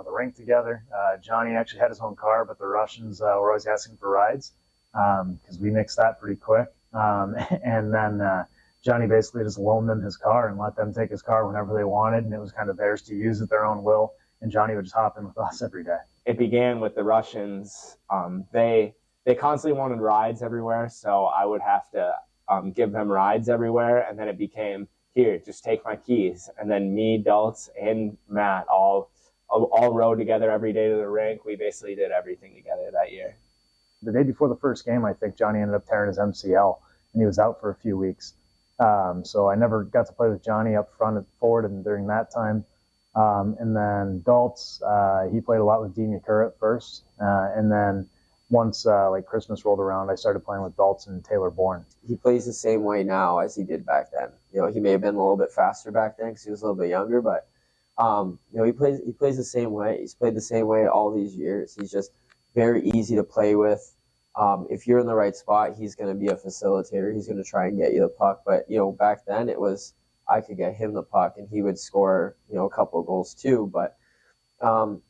the rink together. Johnny actually had his own car, but the Russians were always asking for rides because we nixed that pretty quick. And then Johnny basically just loaned them his car and let them take his car whenever they wanted, and it was kind of theirs to use at their own will. And Johnny would just hop in with us every day. It began with the Russians. They constantly wanted rides everywhere, so I would have to give them rides everywhere, and then it became, here, just take my keys. And then me, Daltz, and Matt all rode together every day to the rink. We basically did everything together that year. The day before the first game, I think Johnny ended up tearing his MCL, and he was out for a few weeks. So I never got to play with Johnny up front and forward and during that time. And then Daltz, he played a lot with Dean Yakura at first. And then once like Christmas rolled around, I started playing with Daltz and Taylor Bourne. He plays the same way now as he did back then. He may have been a little bit faster back then because he was a little bit younger, but he plays the same way. He's played the same way all these years. He's just very easy to play with. If you're in the right spot, he's going to be a facilitator. He's going to try and get you the puck. But back then it was I could get him the puck and he would score a couple of goals too. But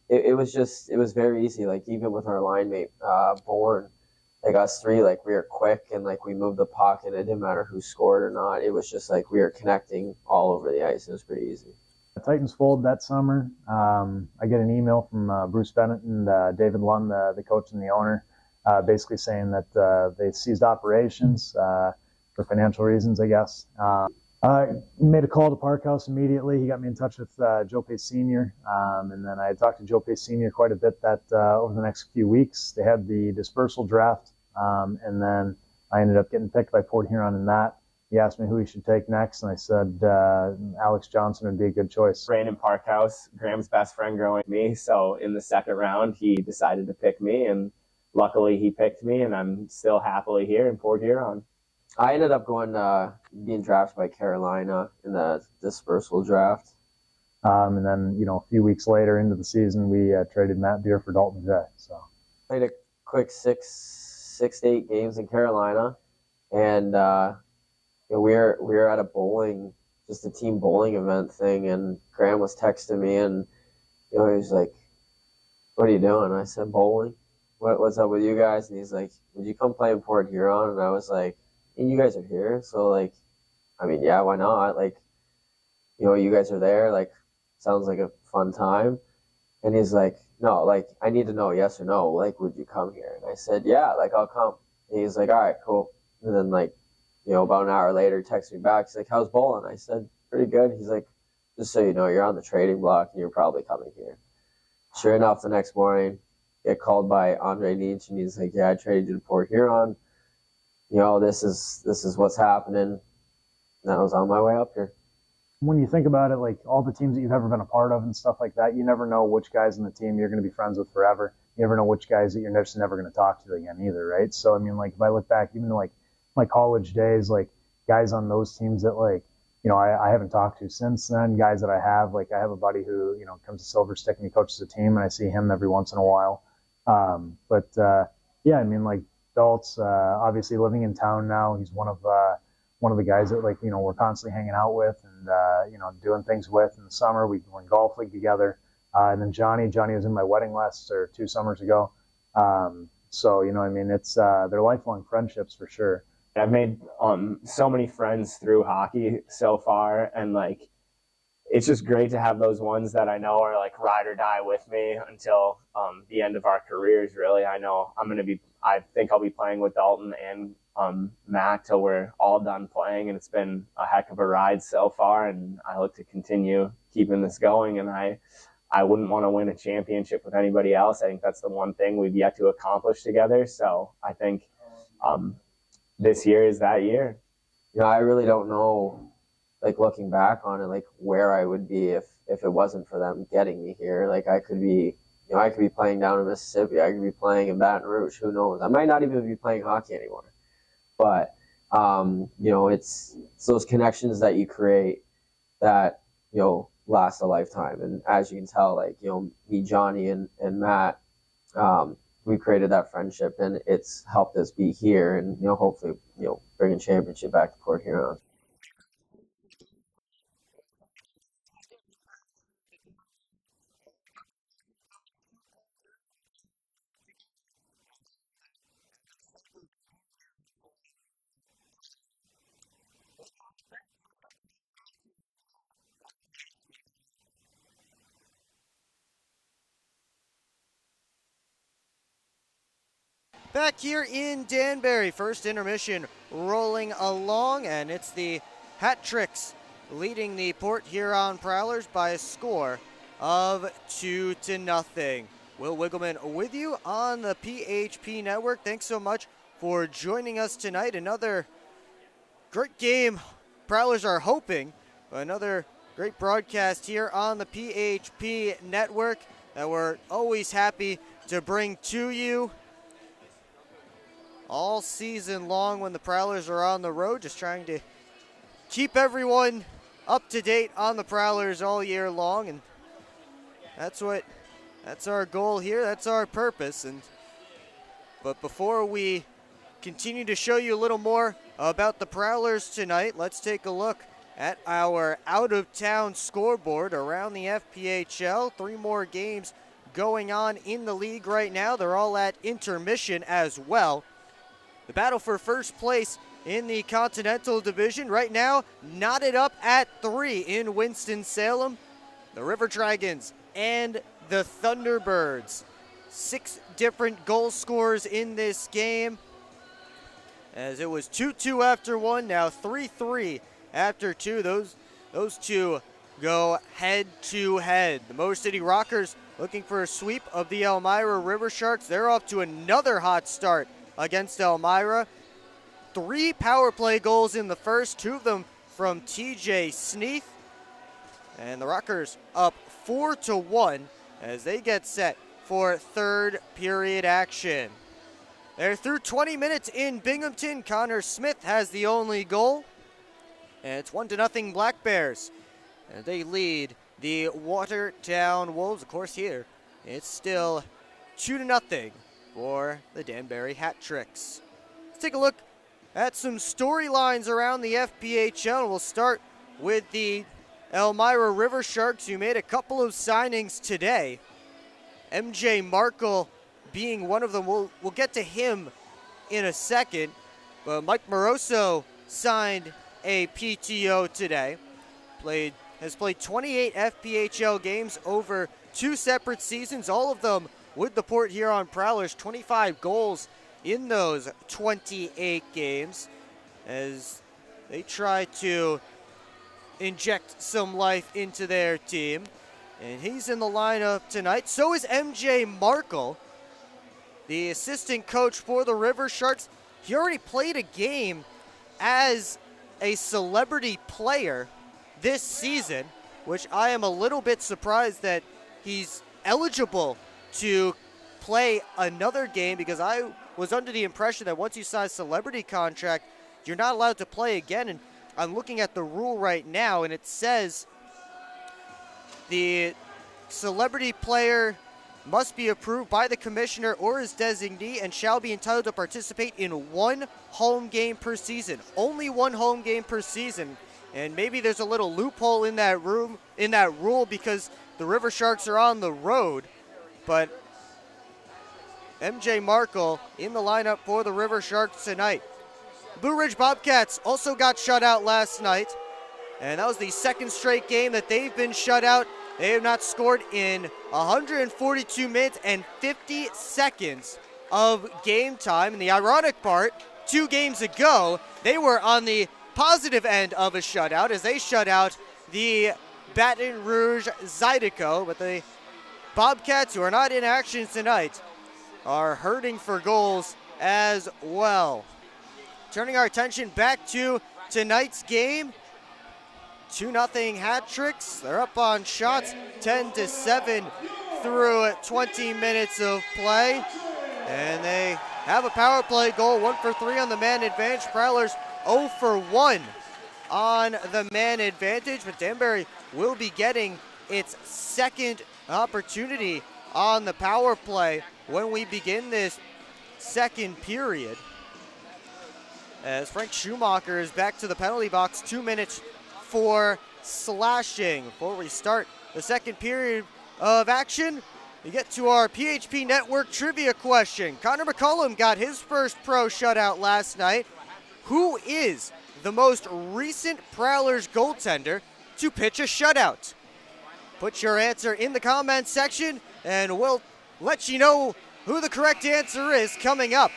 it was very easy. Like even with our line mate Bourne, like us three, like we were quick and like we moved the puck and it didn't matter who scored or not. It was just like we were connecting all over the ice. It was pretty easy. The Titans fold that summer. I get an email from Bruce Bennett and David Lund, the coach and the owner, basically saying that they ceased operations for financial reasons, I guess. I made a call to Parkhouse immediately. He got me in touch with Joe Pace Sr., and then I had talked to Joe Pace Sr. quite a bit that over the next few weeks. They had the dispersal draft, and then I ended up getting picked by Port Huron in that. He asked me who he should take next, and I said Alex Johnson would be a good choice. Brandon Parkhouse, Graham's best friend growing up, me. So in the second round, he decided to pick me, and luckily he picked me, and I'm still happily here in Port Huron. I ended up being drafted by Carolina in the dispersal draft. And then, a few weeks later into the season, we traded Matt Beer for Dalton Jay. So played a quick six to 8 games in Carolina, and we were at a bowling, just a team bowling event thing, and Graham was texting me, and he was like, "What are you doing?" I said, "Bowling. What's up with you guys?" And he's like, "Would you come play in Port Huron?" And I was like, "And you guys are here, so like, I mean, yeah, why not? Like, you guys are there. Like, sounds like a fun time." And he's like, "No, like, I need to know yes or no. Like, would you come here?" And I said, "Yeah, like, I'll come." And he's like, "All right, cool." And then like, about an hour later, he texted me back. He's like, "How's bowling?" I said, "Pretty good." He's like, "Just so you know, you're on the trading block and you're probably coming here." Sure enough, the next morning, get called by Andre Nietzsche, and he's like, "Yeah, I traded you to Port Huron. This is what's happening." And I was on my way up here. When you think about it, like all the teams that you've ever been a part of and stuff like that, you never know which guys in the team you're going to be friends with forever. You never know which guys that you're just never going to talk to again either, right? So, I mean, like if I look back, even like my college days, like guys on those teams that like, I haven't talked to since then, guys that I have, like I have a buddy who, comes to Silver Stick and he coaches a team and I see him every once in a while. Yeah, I mean, like Daltz, obviously living in town now, he's one of the guys that like, we're constantly hanging out with and, doing things with in the summer. We were in golf league together. And then Johnny was in my wedding last 2 summers ago. So, I mean, it's, they're lifelong friendships for sure. I've made so many friends through hockey so far, and like it's just great to have those ones that I know are like ride or die with me until the end of our careers. Really, I know I think I'll be playing with Dalton and Matt till we're all done playing, and it's been a heck of a ride so far, and I look to continue keeping this going. And I I wouldn't want to win a championship with anybody else. I think that's the one thing we've yet to accomplish together. So I think this year is that year. I really don't know, like, looking back on it, like, where I would be if it wasn't for them getting me here. Like, I could be playing down in Mississippi. I could be playing in Baton Rouge. Who knows? I might not even be playing hockey anymore. But, it's those connections that you create that, last a lifetime. And as you can tell, like, me, Johnny, and Matt, we created that friendship, and it's helped us be here and, hopefully, bring a championship back to Port Huron. Back here in Danbury, first intermission rolling along, and it's the Hat Tricks leading the Port Huron Prowlers by a score of 2-0. Will Wiggleman with you on the PHP Network. Thanks so much for joining us tonight. Another great game. Prowlers are hoping another great broadcast here on the PHP Network that we're always happy to bring to you all season long when the Prowlers are on the road, just trying to keep everyone up to date on the Prowlers all year long, and that's our goal here, that's our purpose. But before we continue to show you a little more about the Prowlers tonight, let's take a look at our out-of-town scoreboard around the FPHL. 3 more games going on in the league right now. They're all at intermission as well. The battle for first place in the Continental Division right now knotted up at 3 in Winston-Salem. The River Dragons and the Thunderbirds. 6 different goal scorers in this game, as it was 2-2 after 1, now 3-3 after 2. Those two go head-to-head. The Motor City Rockers looking for a sweep of the Elmira River Sharks. They're off to another hot start against Elmira. 3 power play goals in the first, 2 of them from TJ Sneath. And the Rockers up 4-1 as they get set for third period action. They're through 20 minutes in Binghamton. Connor Smith has the only goal. And it's 1-0 Black Bears. And they lead the Watertown Wolves. Of course, here it's still 2-0 for the Danbury Hat Tricks. Let's take a look at some storylines around the FPHL. We'll start with the Elmira River Sharks, who made a couple of signings today. MJ Markle being one of them. We'll get to him in a second. But Mike Moroso signed a PTO today. Has played 28 FPHL games over 2 separate seasons, all of them with the Port Huron Prowlers. 25 goals in those 28 games as they try to inject some life into their team. And he's in the lineup tonight. So is MJ Markle, the assistant coach for the River Sharks. He already played a game as a celebrity player this season, which I am a little bit surprised that he's eligible to play another game, because I was under the impression that once you sign a celebrity contract, you're not allowed to play again. And I'm looking at the rule right now, and it says the celebrity player must be approved by the commissioner or his designee and shall be entitled to participate in 1 home game per season. Only 1 home game per season. And maybe there's a little loophole in that rule because the River Sharks are on the road. But MJ Markle in the lineup for the River Sharks tonight. Blue Ridge Bobcats also got shut out last night, and that was the 2nd straight game that they've been shut out. They have not scored in 142 minutes and 50 seconds of game time. And the ironic part, 2 games ago, they were on the positive end of a shutout as they shut out the Baton Rouge Zydeco, but they Bobcats, who are not in action tonight, are hurting for goals as well. Turning our attention back to tonight's game, 2-0 hat tricks. They're up on shots 10-7 through 20 minutes of play. And they have a power play goal, 1 for 3 on the man advantage. Prowlers 0 for 1 on the man advantage, but Danbury will be getting its second opportunity on the power play when we begin this second period. As Frank Schumacher is back to the penalty box, 2 minutes for slashing. Before we start the second period of action, we get to our PHP Network trivia question. Connor McCollum got his first pro shutout last night. Who is the most recent Prowlers goaltender to pitch a shutout? Put your answer in the comments section, and we'll let you know who the correct answer is coming up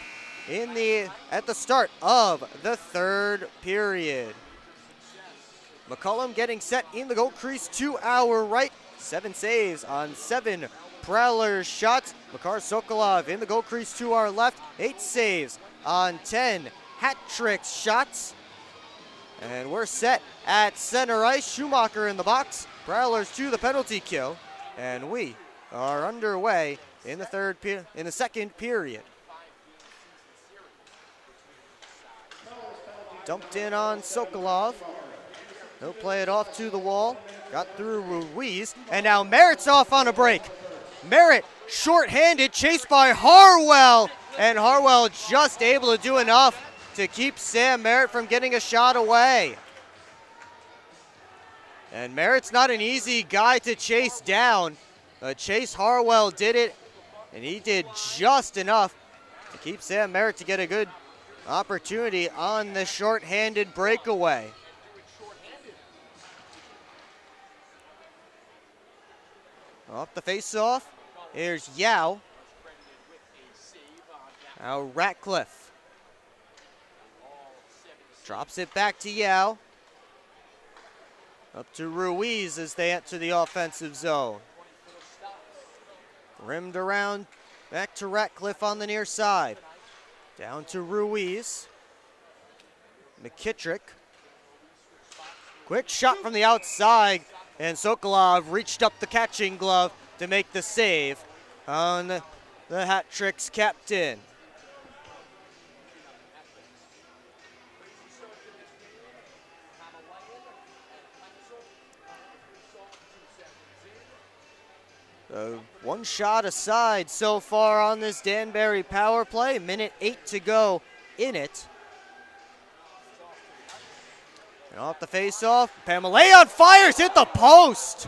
at the start of the third period. McCollum getting set in the goal crease to our right. 7 saves on 7 Prowlers shots. Makar Sokolov in the goal crease to our left. 8 saves on 10 hat trick shots. And we're set at center ice. Schumacher in the box. Prowlers to the penalty kill. And we are underway in the second period. Dumped in on Sokolov. He'll play it off to the wall. Got through Ruiz. And now Merritt's off on a break. Merritt short-handed, chased by Harwell. And Harwell just able to do enough to keep Sam Merritt from getting a shot away. And Merritt's not an easy guy to chase down. Chase Harwell did it, and he did just enough to keep Sam Merritt to get a good opportunity on the short-handed breakaway. Off the face-off, here's Yao. Now Ratcliffe. Drops it back to Yao. Up to Ruiz as they enter the offensive zone. Rimmed around, back to Ratcliffe on the near side. Down to Ruiz. McKittrick. Quick shot from the outside, and Sokolov reached up the catching glove to make the save on the hat trick's captain. One shot aside so far on this Danbury power play. Minute 8 to go in it. And off the face-off, Pamaleon fires, hit the post.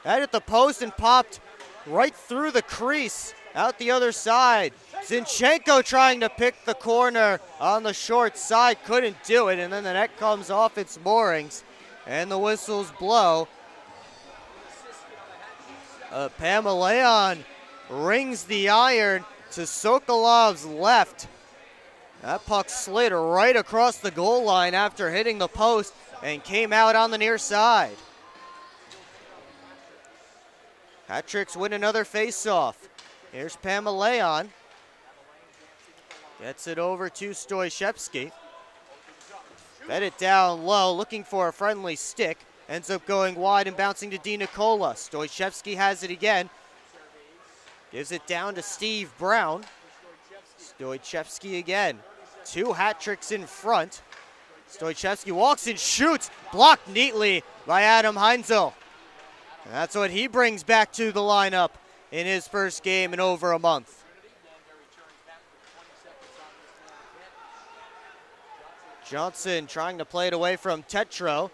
That hit the post and popped right through the crease, out the other side. Zinchenko trying to pick the corner on the short side, couldn't do it, and then the net comes off its moorings, and the whistles blow. Pamaleon rings the iron to Sokolov's left. That puck slid right across the goal line after hitting the post and came out on the near side. Hat tricks win another face-off. Here's Pamaleon. Gets it over to Stoyshevsky. Fed it down low, looking for a friendly stick. Ends up going wide and bouncing to Di Nicola. Stoyshevsky has it again. Gives it down to Steve Brown. Stoyshevsky again. 2 hat tricks in front. Stoyshevsky walks and shoots. Blocked neatly by Adam Heinzel. And that's what he brings back to the lineup in his first game in over a month. Johnson trying to play it away from Tetro.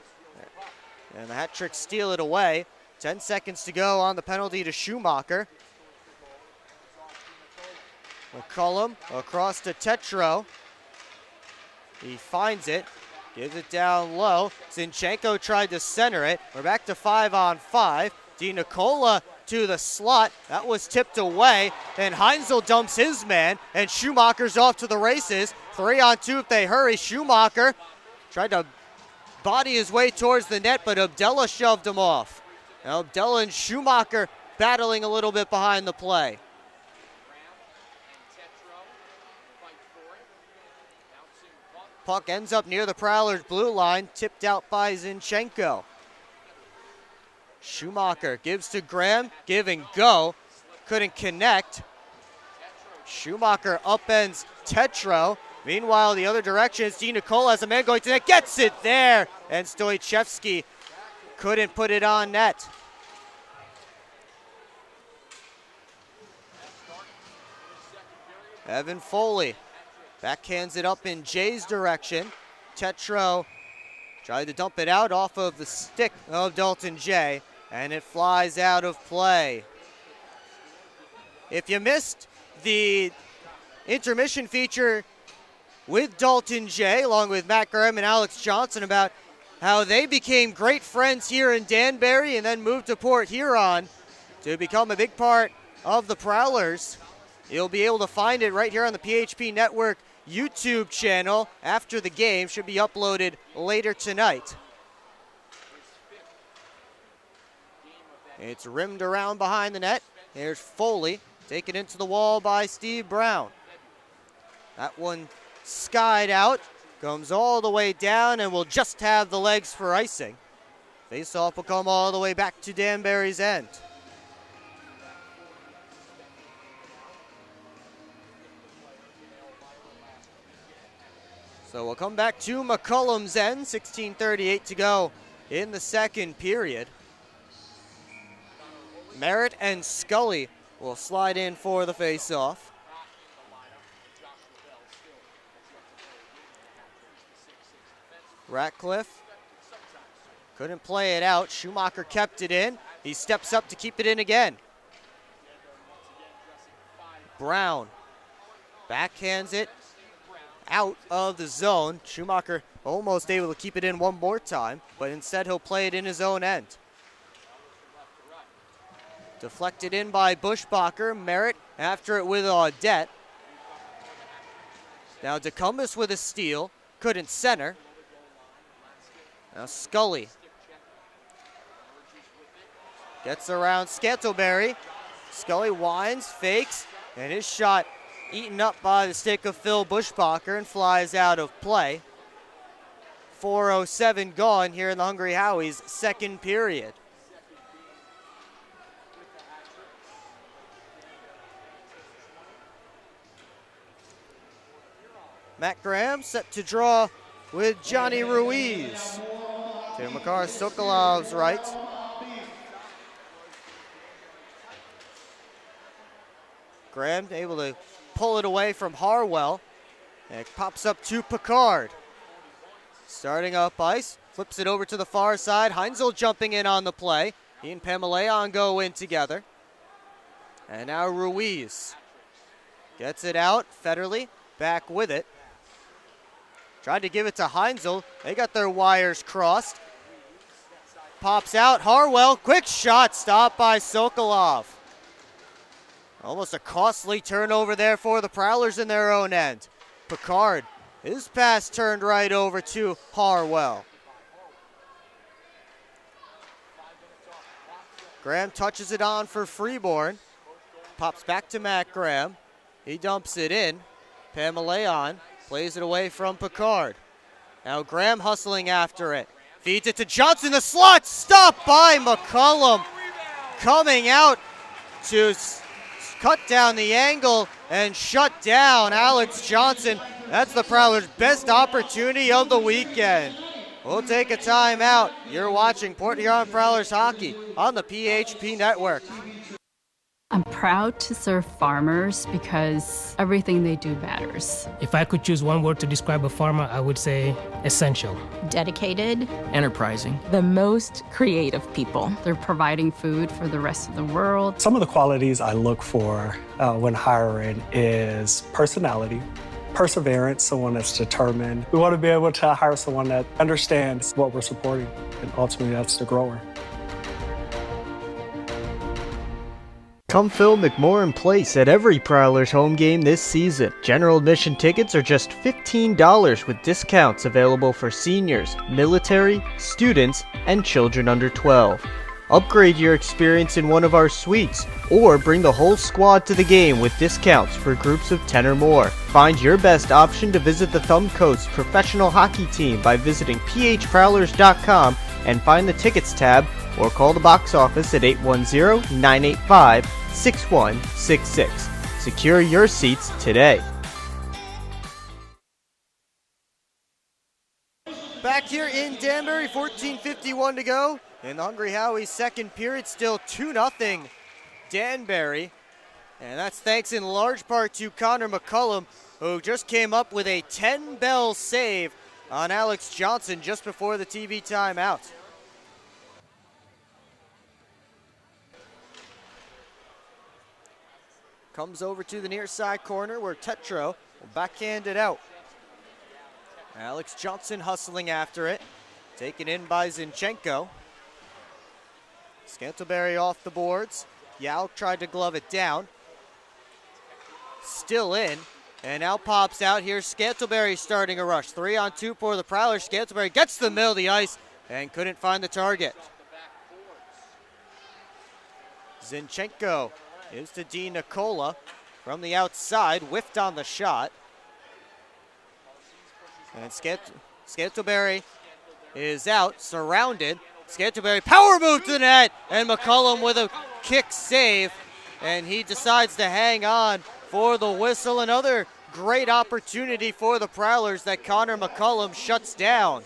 And the hat tricks steal it away. 10 seconds to go on the penalty to Schumacher. McCollum across to Tetro. He finds it, gives it down low. Zinchenko tried to center it. We're back to 5-on-5. Di Nicola to the slot. That was tipped away. Then Heinzel dumps his man, and Schumacher's off to the races. 3-on-2 if they hurry. Schumacher tried to body his way towards the net, but Abdella shoved him off. Now Abdella and Schumacher battling a little bit behind the play. Puck ends up near the Prowlers' blue line, tipped out by Zinchenko. Schumacher gives to Graham, give and go. Couldn't connect. Schumacher upends Tetro. Meanwhile, the other direction, Steve Nicole has a man going to net, gets it there, and Stoichevsky couldn't put it on net. Evan Foley backhands it up in Jay's direction. Tetro tried to dump it out off of the stick of Dalton Jay, and it flies out of play. If you missed the intermission feature with Dalton Jay, along with Matt Graham and Alex Johnson, about how they became great friends here in Danbury and then moved to Port Huron to become a big part of the Prowlers, you'll be able to find it right here on the PHP Network YouTube channel after the game. Should be uploaded later tonight. It's rimmed around behind the net. Here's Foley, taken into the wall by Steve Brown. That one skied out, comes all the way down, and will just have the legs for icing. Faceoff will come all the way back to Danbury's end. So we'll come back to McCullum's end, 16:38 to go in the second period. Merritt and Scully will slide in for the faceoff. Ratcliffe couldn't play it out. Schumacher kept it in. He steps up to keep it in again. Brown backhands it out of the zone. Schumacher almost able to keep it in one more time, but instead he'll play it in his own end. Deflected in by Bushbacher. Merritt after it with Audette. Now DeCumbus with a steal. Couldn't center. Now Scully gets around Scantleberry. Scully winds, fakes, and his shot eaten up by the stick of Phil Bushbacher and flies out of play. 4:07 gone here in the Hungry Howie's second period. Matt Graham set to draw with Johnny Ruiz. To Makar Sokolov's right. Graham able to pull it away from Harwell. And it pops up to Picard. Starting up ice, flips it over to the far side. Heinzel jumping in on the play. He and Pamaleon go in together. And now Ruiz gets it out. Federley back with it. Tried to give it to Heinzel. They got their wires crossed. Pops out. Harwell, quick shot, stopped by Sokolov. Almost a costly turnover there for the Prowlers in their own end. Picard, his pass turned right over to Harwell. Graham touches it on for Freeborn. Pops back to Matt Graham. He dumps it in. Pamaleon plays it away from Picard. Now Graham hustling after it. Feeds it to Johnson. The slot stopped by McCullum. Coming out to cut down the angle and shut down Alex Johnson. That's the Prowlers' best opportunity of the weekend. We'll take a timeout. You're watching Port Huron Prowlers hockey on the PHP Network. I'm proud to serve farmers because everything they do matters. If I could choose one word to describe a farmer, I would say essential. Dedicated. Enterprising. The most creative people. They're providing food for the rest of the world. Some of the qualities I look for when hiring is personality, perseverance, someone that's determined. We want to be able to hire someone that understands what we're supporting, and ultimately that's the grower. Come fill McMorran Place at every Prowlers home game this season. General admission tickets are just $15 with discounts available for seniors, military, students, and children under 12. Upgrade your experience in one of our suites, or bring the whole squad to the game with discounts for groups of 10 or more. Find your best option to visit the Thumb Coast professional hockey team by visiting phprowlers.com and find the tickets tab, or call the box office at 810-985-6166. Secure your seats today. Back here in Danbury, 14:51 to go. In the Hungry Howie's second period, still 2-0 Danbury. And that's thanks in large part to Connor McCullum, who just came up with a 10-bell save on Alex Johnson just before the TV timeout. Comes over to the near side corner where Tetro will backhand it out. Alex Johnson hustling after it. Taken in by Zinchenko. Scantlebury off the boards. Yao tried to glove it down. Still in. And now pops out. Here's Scantlebury starting a rush. 3-on-2 for the Prowlers. Scantlebury gets to the middle of the ice and couldn't find the target. Zinchenko is to Di Nicola from the outside. Whiffed on the shot. And Scantlebury is out, surrounded. Scantlebury power move to the net, and McCullum with a kick save, and he decides to hang on for the whistle. Another great opportunity for the Prowlers that Connor McCullum shuts down.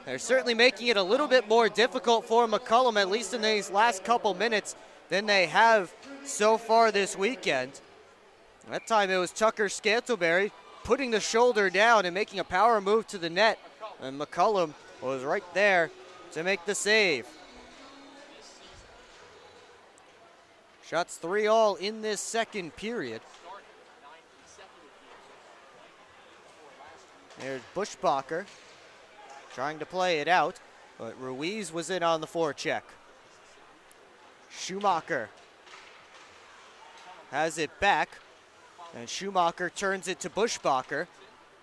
They're certainly making it a little bit more difficult for McCullum, at least in these last couple minutes, than they have so far this weekend. That time it was Tucker Scantlebury putting the shoulder down and making a power move to the net, and McCullum was right there to make the save. Shots 3-all in this second period. There's Buschbacher trying to play it out, but Ruiz was in on the forecheck. Schumacher has it back, and Schumacher turns it to Buschbacher.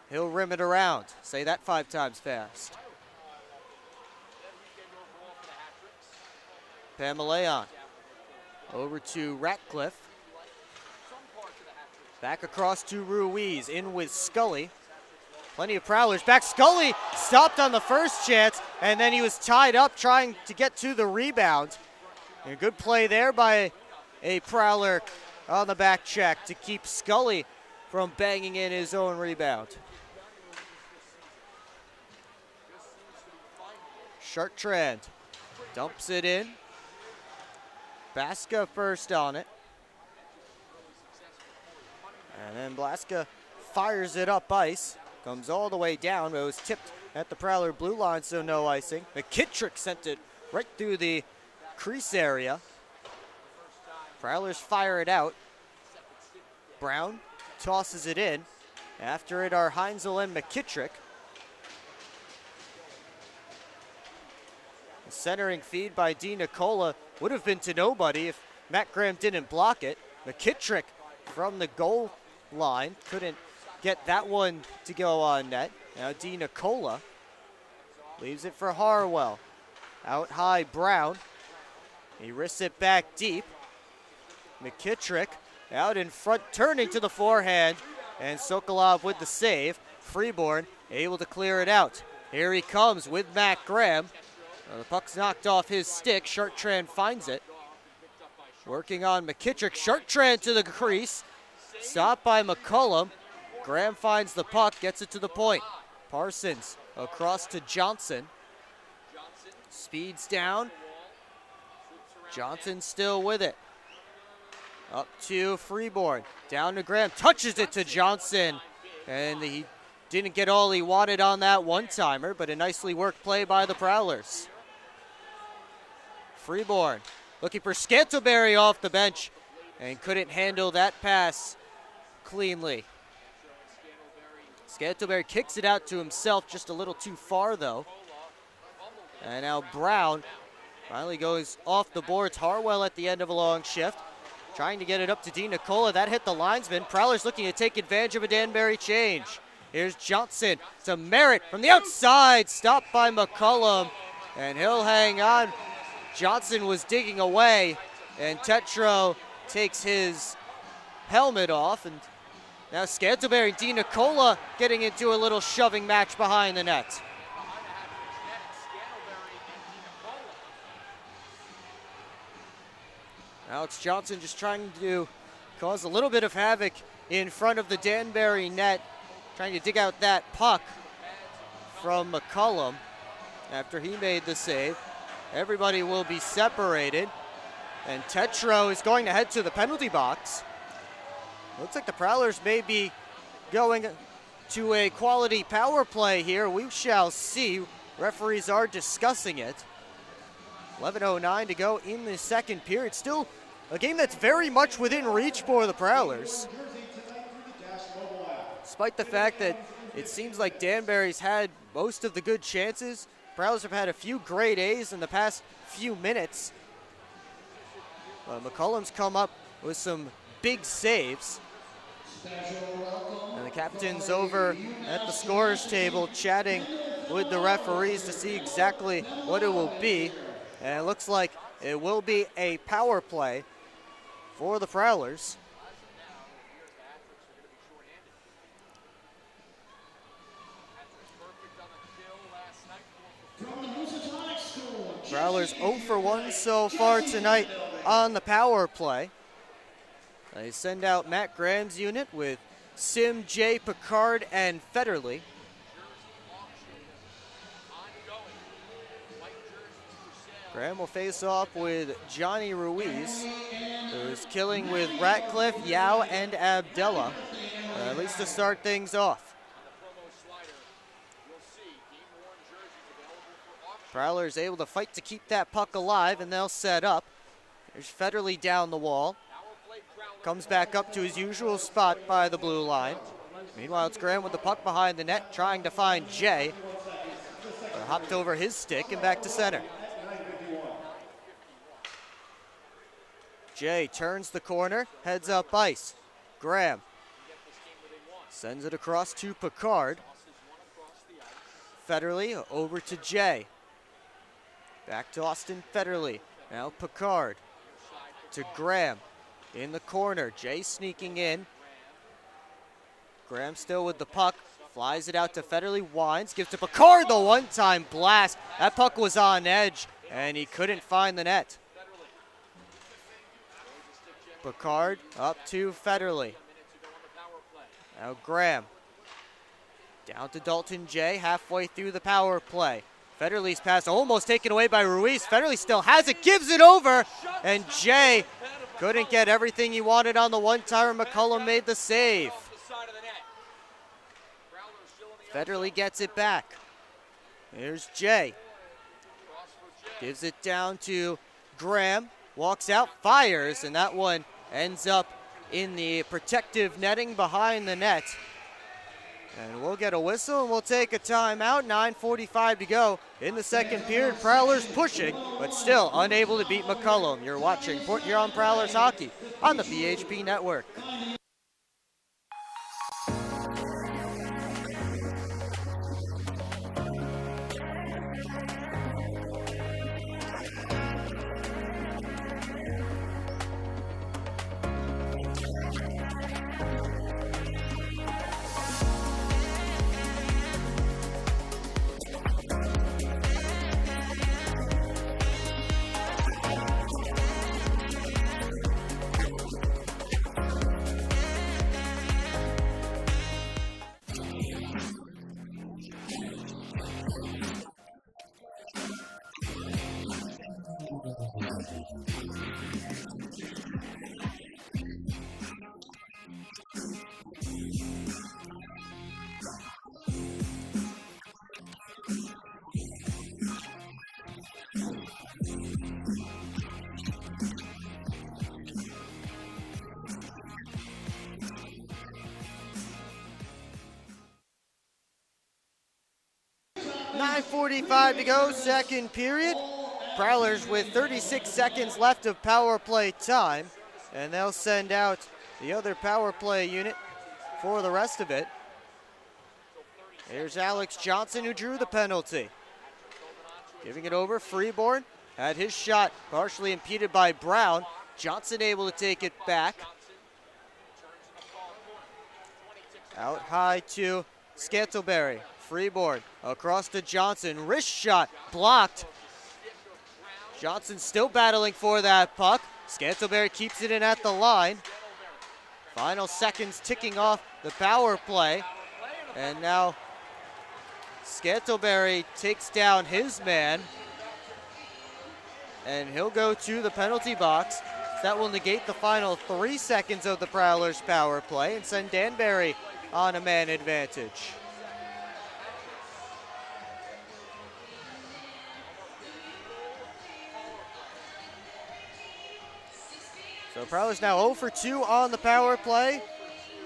He'll rim it around. Say that 5 times fast. Pameleon over to Ratcliffe. Back across to Ruiz, in with Scully. Plenty of Prowlers back. Scully stopped on the first chance, and then he was tied up trying to get to the rebound. And a good play there by a Prowler on the back check to keep Scully from banging in his own rebound. Chartrand dumps it in. Baska first on it. And then Blaska fires it up ice. Comes all the way down, but it was tipped at the Prowler blue line, so no icing. McKittrick sent it right through the crease area. Prowlers fire it out. Brown tosses it in. After it are Heinzel and McKittrick. The centering feed by Di Nicola would have been to nobody if Matt Graham didn't block it. McKittrick from the goal line couldn't get that one to go on net. Now Di Nicola leaves it for Harwell. Out high, Brown. He risks it back deep. McKittrick out in front, turning to the forehand, and Sokolov with the save. Freeborn able to clear it out. Here he comes with Matt Graham. The puck's knocked off his stick. Chartrand finds it. Working on McKittrick. Chartrand to the crease. Stopped by McCullum. Graham finds the puck, gets it to the point. Parsons across to Johnson. Speeds down. Johnson still with it. Up to Freeborn. Down to Graham. Touches it to Johnson. And he didn't get all he wanted on that one-timer, but a nicely worked play by the Prowlers. Freeborn looking for Scantlebury off the bench and couldn't handle that pass cleanly. Scantlebury kicks it out to himself, just a little too far though. And now Brown finally goes off the boards. Harwell at the end of a long shift, trying to get it up to Di Nicola. That hit the linesman. Prowlers looking to take advantage of a Danbury change. Here's Johnson to Merritt from the outside, stopped by McCullum, and he'll hang on Johnson was digging away, and Tetro takes his helmet off, and now Scantlebury and Di Nicola getting into a little shoving match behind the net. Alex Johnson just trying to cause a little bit of havoc in front of the Danbury net, trying to dig out that puck from McCullum after he made the save. Everybody will be separated, and Tetro is going to head to the penalty box. Looks like the Prowlers may be going to a quality power play here. We shall see. Referees are discussing it. 11:09 to go in the second period. Still a game that's very much within reach for the Prowlers. Despite the fact that it seems like Danbury's had most of the good chances, Prowlers have had a few great A's in the past few minutes. McCullum's come up with some big saves. And the captain's over at the scorer's table chatting with the referees to see exactly what it will be. And it looks like it will be a power play for the Prowlers. Prowlers 0 for 1 so far tonight on the power play. They send out Matt Graham's unit with Sim, Jay, Picard, and Federley. Graham will face off with Johnny Ruiz, who's killing with Ratcliffe, Yao, and Abdella, at least to start things off. Prowlers able to fight to keep that puck alive, and they'll set up. There's Federley down the wall. Comes back up to his usual spot by the blue line. Meanwhile, it's Graham with the puck behind the net, trying to find Jay. Hopped over his stick and back to center. Jay turns the corner, heads up ice. Graham sends it across to Picard. Federley over to Jay. Back to Austin Federley. Now Picard to Graham. In the corner, Jay sneaking in. Graham still with the puck, flies it out to Federley, winds, gives to Picard the one-time blast. That puck was on edge, and he couldn't find the net. Picard up to Federley. Now Graham. Down to Dalton Jay, halfway through the power play. Federley's pass almost taken away by Ruiz. Federley still has it, gives it over, and Jay couldn't get everything he wanted on the one-timer. McCullum made the save. Federley gets it back. Here's Jay. Gives it down to Graham. Walks out, fires, and that one ends up in the protective netting behind the net. And we'll get a whistle and we'll take a timeout. 9:45 to go in the second period. Prowlers pushing, but still unable to beat McCullum. You're watching Port Huron Prowlers hockey on the PHP Network. .45 to go, second period. Prowlers with 36 seconds left of power play time, and they'll send out the other power play unit for the rest of it. Here's Alex Johnson, who drew the penalty. Giving it over, Freeborn had his shot partially impeded by Brown. Johnson able to take it back. Out high to Scantleberry. Freeboard across to Johnson. Wrist shot blocked. Johnson still battling for that puck. Scantleberry keeps it in at the line. Final seconds ticking off the power play. And now Scantleberry takes down his man. And he'll go to the penalty box. That will negate the final 3 seconds of the Prowlers power play and send Danbury on a man advantage. So Prowlers now 0 for 2 on the power play,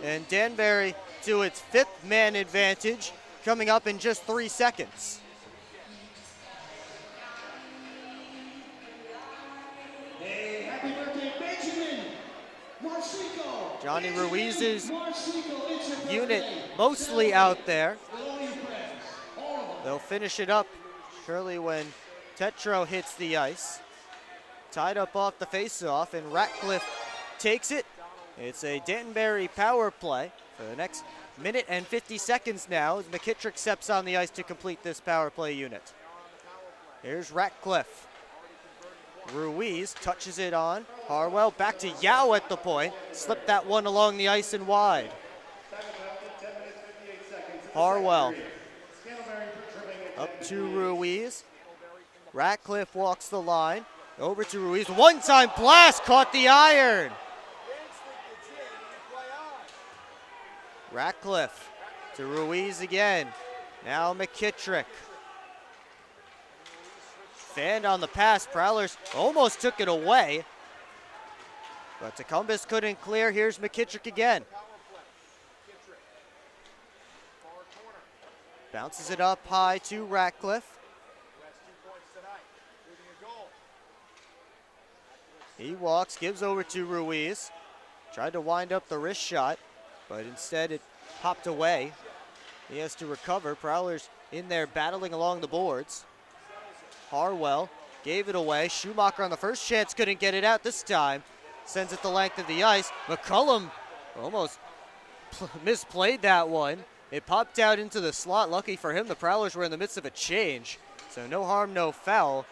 and Danbury to its 5th man advantage coming up in just 3 seconds. Hey, happy birthday, Benjamin Marcico. Johnny Ruiz's unit mostly out there. They'll finish it up surely when Tetro hits the ice. Tied up off the faceoff, and Ratcliffe takes it. It's a Danbury power play for the next minute and 50 seconds now as McKittrick steps on the ice to complete this power play unit. Here's Ratcliffe. Ruiz touches it on. Harwell back to Yao at the point. Slipped that one along the ice and wide. Harwell up to Ruiz. Ratcliffe walks the line. Over to Ruiz. One-time blast caught the iron. Ratcliffe to Ruiz again. Now McKittrick. Fanned on the pass. Prowlers almost took it away. But Tecumseh couldn't clear. Here's McKittrick again. Bounces it up high to Ratcliffe. He walks, gives over to Ruiz. Tried to wind up the wrist shot, but instead it popped away. He has to recover. Prowlers in there battling along the boards. Harwell gave it away. Schumacher on the first chance couldn't get it out this time. Sends it the length of the ice. McCullum almost misplayed that one. It popped out into the slot. Lucky for him, the Prowlers were in the midst of a change. So no harm, no foul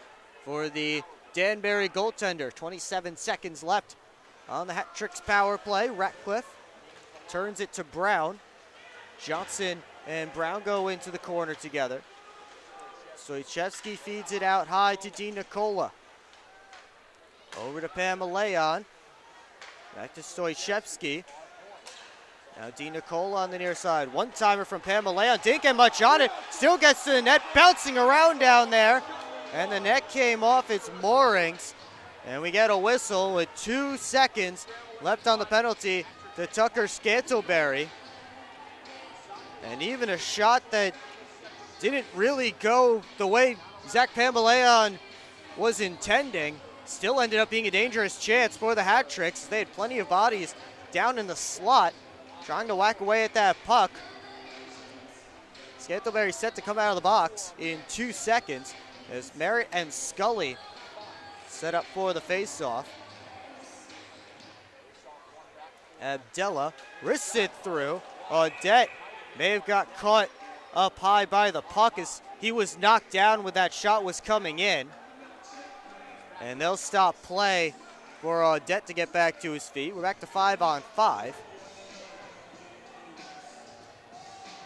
for the Danbury goaltender. 27 seconds left on the Hat Tricks power play. Ratcliffe turns it to Brown. Johnson and Brown go into the corner together. Stoichevsky feeds it out high to Dean Nicola. Over to Pamaleon. Back to Stoichevsky. Now Dean Nicola on the near side. One-timer from Pamaleon. Didn't get much on it. Still gets to the net. Bouncing around down there. And the net came off its moorings. And we get a whistle with 2 seconds left on the penalty to Tucker Scantleberry. And even a shot that didn't really go the way Zach Pamaleon was intending still ended up being a dangerous chance for the Hat Tricks. They had plenty of bodies down in the slot trying to whack away at that puck. Scantleberry set to come out of the box in 2 seconds as Merritt and Scully set up for the faceoff. Abdella wrists it through. Audette may have got caught up high by the puck as he was knocked down when that shot was coming in. And they'll stop play for Audette to get back to his feet. We're back to 5-on-5.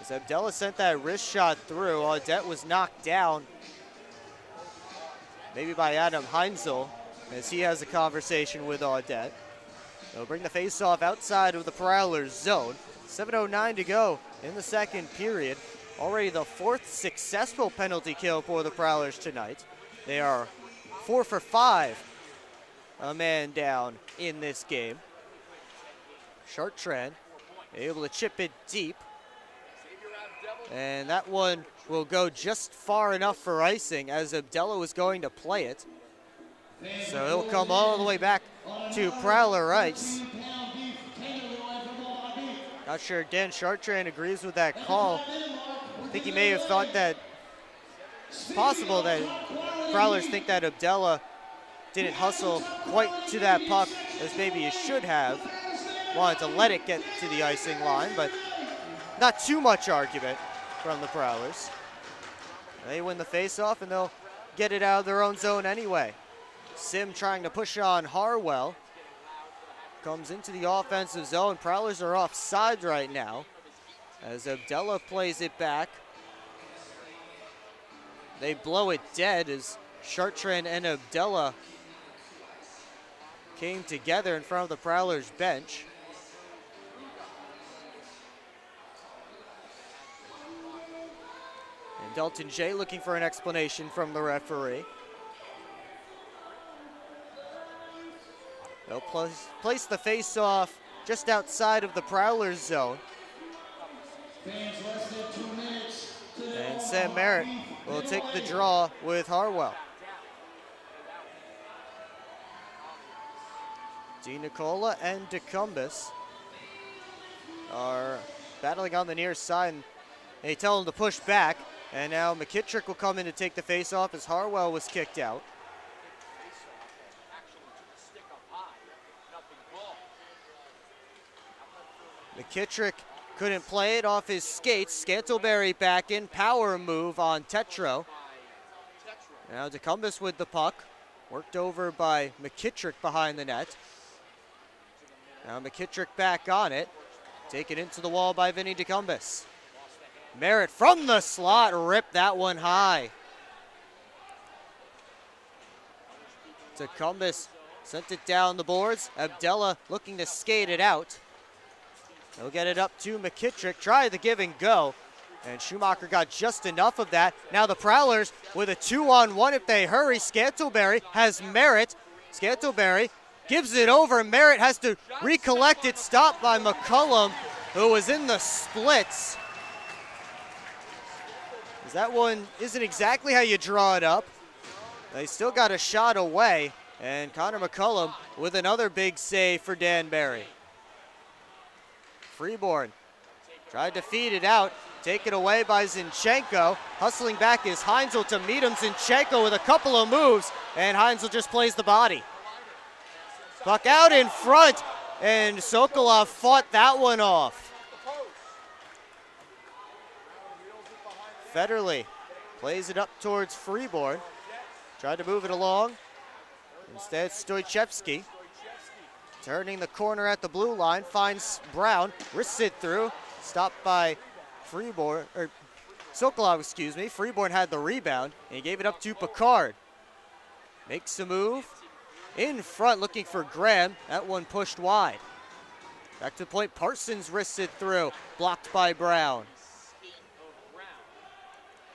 As Abdella sent that wrist shot through, Audette was knocked down, maybe by Adam Heinzel, as he has a conversation with Audette. They'll bring the faceoff outside of the Prowlers zone. 7:09 to go in the second period. Already the 4th successful penalty kill for the Prowlers tonight. They are 4 for 5, a man down in this game. Chartrand able to chip it deep. And that one will go just far enough for icing as Abdella was going to play it. So he'll come all the way back to Prowler ice. Not sure Dan Chartrand agrees with that call. I think he may have thought that it's possible that Prowlers think that Abdella didn't hustle quite to that puck as maybe he should have. Wanted to let it get to the icing line, but not too much argument from the Prowlers. They win the faceoff and they'll get it out of their own zone anyway. Sim trying to push on Harwell. Comes into the offensive zone. Prowlers are offside right now as Abdella plays it back. They blow it dead as Chartrand and Abdella came together in front of the Prowlers bench. And Dalton J looking for an explanation from the referee. They'll place the face-off just outside of the Prowlers zone. And Sam Merritt will take the draw with Harwell. DiNicola and DeCumbus are battling on the near side. And they tell him to push back. And now McKittrick will come in to take the face-off as Harwell was kicked out. McKittrick couldn't play it off his skates. Scantlebury back in, power move on Tetro. Now DeCumbus with the puck, worked over by McKittrick behind the net. Now McKittrick back on it, taken into the wall by Vinny DeCumbus. Merritt from the slot, ripped that one high. DeCumbus sent it down the boards. Abdella looking to skate it out. He'll get it up to McKittrick, try the give and go. And Schumacher got just enough of that. Now the Prowlers with a 2-on-1 if they hurry. Scantlebury has Merritt. Scantlebury gives it over. Merritt has to recollect it, stopped by McCullum, who was in the splits. That one isn't exactly how you draw it up. They still got a shot away. And Connor McCullum with another big save for Danbury. Freeborn tried to feed it out. Taken away by Zinchenko. Hustling back is Heinzel to meet him. Zinchenko with a couple of moves. And Heinzel just plays the body. Puck out in front. And Sokolov fought that one off. Federley plays it up towards Freeborn. Tried to move it along. Instead, Stoichevsky turning the corner at the blue line, finds Brown, wrists it through, stopped by Freeborn, or Sokolov, excuse me. Freeborn had the rebound, and he gave it up to Picard. Makes a move in front, looking for Graham. That one pushed wide. Back to the point, Parsons wrists it through, blocked by Brown.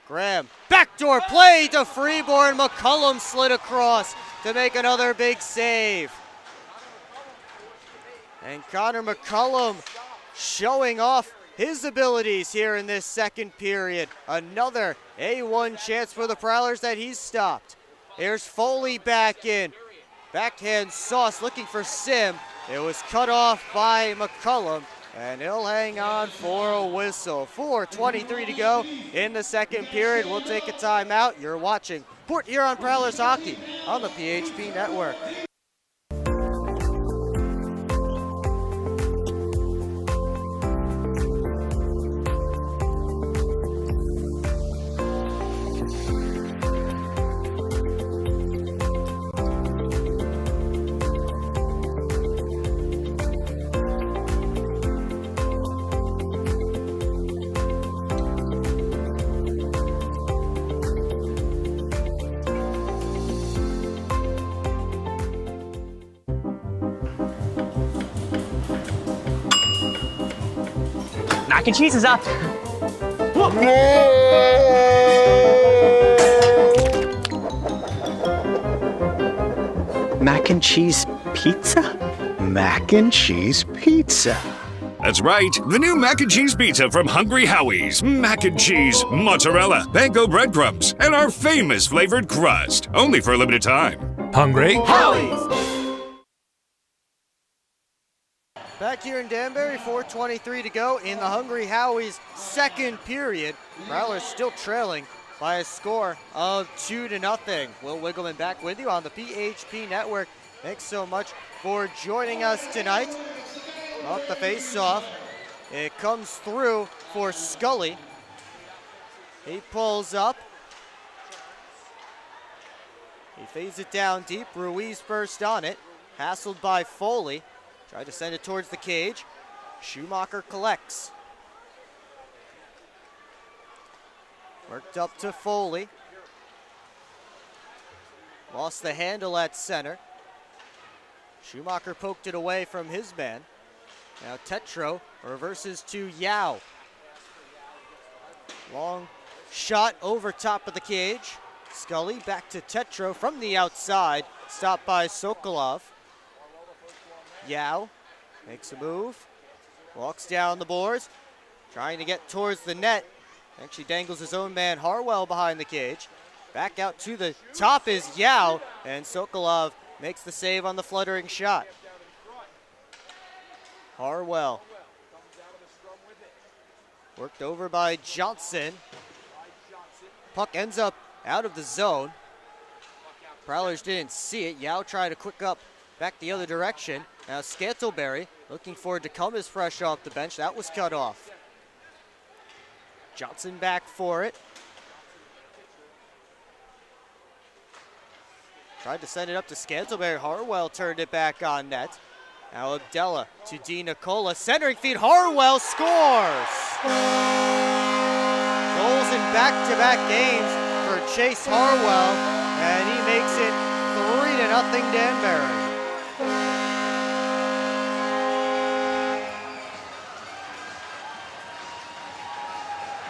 Graham, backdoor play to Freeborn. McCullum slid across to make another big save. And Connor McCullum showing off his abilities here in this second period. Another A1 chance for the Prowlers that he's stopped. Here's Foley back in. Backhand sauce looking for Sim. It was cut off by McCullum. And he'll hang on for a whistle. 4:23 to go in the second period. We'll take a timeout. You're watching Port Huron Prowlers Hockey on the PHP Network. Mac and cheese is up. Mac and cheese pizza? Mac and cheese pizza. That's right, the new mac and cheese pizza from Hungry Howie's. Mac and cheese, mozzarella, panko breadcrumbs, and our famous flavored crust. Only for a limited time. Hungry Howie's! Back here in Danbury, 4:23 to go in the Hungry Howie's second period. Prowlers still trailing by a score of 2-0. Will Wiggleman back with you on the PHP Network. Thanks so much for joining us tonight. Off the face-off, it comes through for Scully. He pulls up. He fades it down deep. Ruiz first on it. Hassled by Foley. Tried to send it towards the cage. Schumacher collects. Worked up to Foley. Lost the handle at center. Schumacher poked it away from his man. Now Tetro reverses to Yao. Long shot over top of the cage. Scully back to Tetro from the outside. Stopped by Sokolov. Yao makes a move. Walks down the boards. Trying to get towards the net. Actually dangles his own man Harwell behind the cage. Back out to the top is Yao. And Sokolov makes the save on the fluttering shot. Harwell. Worked over by Johnson. Puck ends up out of the zone. Prowlers didn't see it. Yao tried to quick up back the other direction. Now Scantleberry looking for DeCumbus fresh off the bench. That was cut off. Johnson back for it. Tried to send it up to Scantleberry. Harwell turned it back on net. Now Abdella to Di Nicola. Centering feed. Harwell scores! Goals in back-to-back games for Chase Harwell. And he makes it 3-0 Danbury.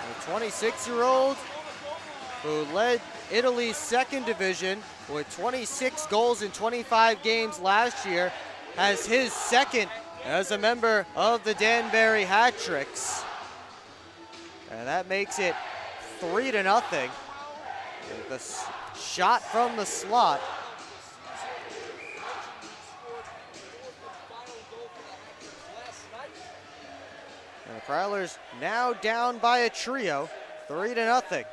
The 26-year-old who led Italy's second division with 26 goals in 25 games last year has his second as a member of the Danbury Hat-Tricks. And that makes it 3-0. The shot from the slot. And the Prowlers now down by a trio, 3-0.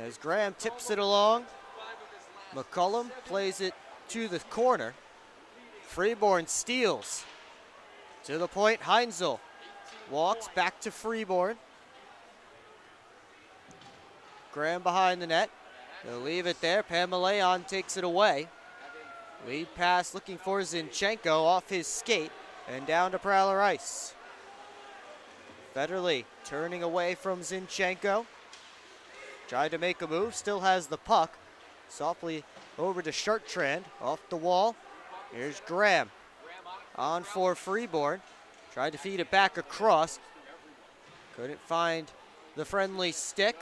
As Graham tips it along, McCullum plays it to the corner. Freeborn steals. To the point, Heinzel walks back to Freeborn. Graham behind the net. They'll leave it there. Pamaleon takes it away. Lead pass looking for Zinchenko off his skate and down to Prowler ice. Federley turning away from Zinchenko. Tried to make a move, still has the puck. Softly over to Chartrand, off the wall. Here's Graham. On for Freeborn. Tried to feed it back across. Couldn't find the friendly stick.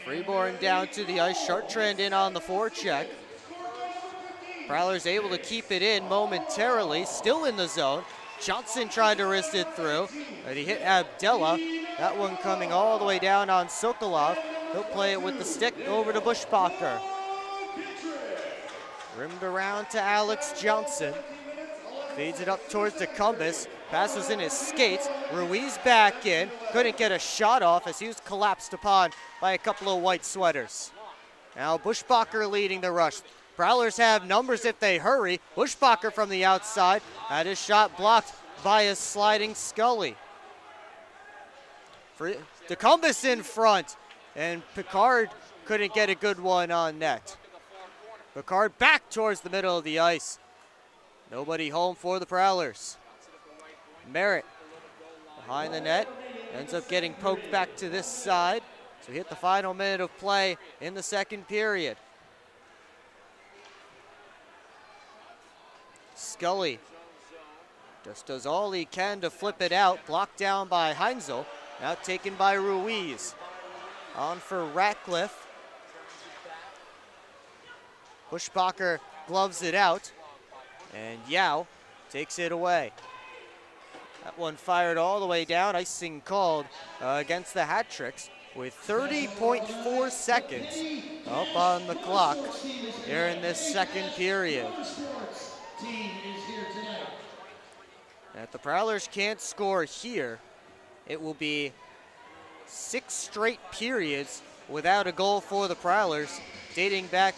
Freeborn down to the ice. Chartrand in on the forecheck. Prowler's able to keep it in momentarily. Still in the zone. Johnson tried to wrist it through, but he hit Abdella. That one coming all the way down on Sokolov. He'll play it with the stick over to Buschbacher. Rimmed around to Alex Johnson. Feeds it up towards DeCumbus. Pass was in his skates. Ruiz back in. Couldn't get a shot off as he was collapsed upon by a couple of white sweaters. Now Buschbacher leading the rush. Prowlers have numbers if they hurry. Buschbacher from the outside had his shot blocked by a sliding Scully. DeCumbus in front, and Picard couldn't get a good one on net. Picard back towards the middle of the ice. Nobody home for the Prowlers. Merritt behind the net, ends up getting poked back to this side. So hit the final minute of play in the second period. Scully just does all he can to flip it out, blocked down by Heinzel, now taken by Ruiz. On for Ratcliffe. Buschbacher gloves it out, and Yao takes it away. That one fired all the way down, icing called against the Hat-Tricks with 30.4 seconds up on the clock here in this second period. If the Prowlers can't score here, it will be 6 straight periods without a goal for the Prowlers, dating back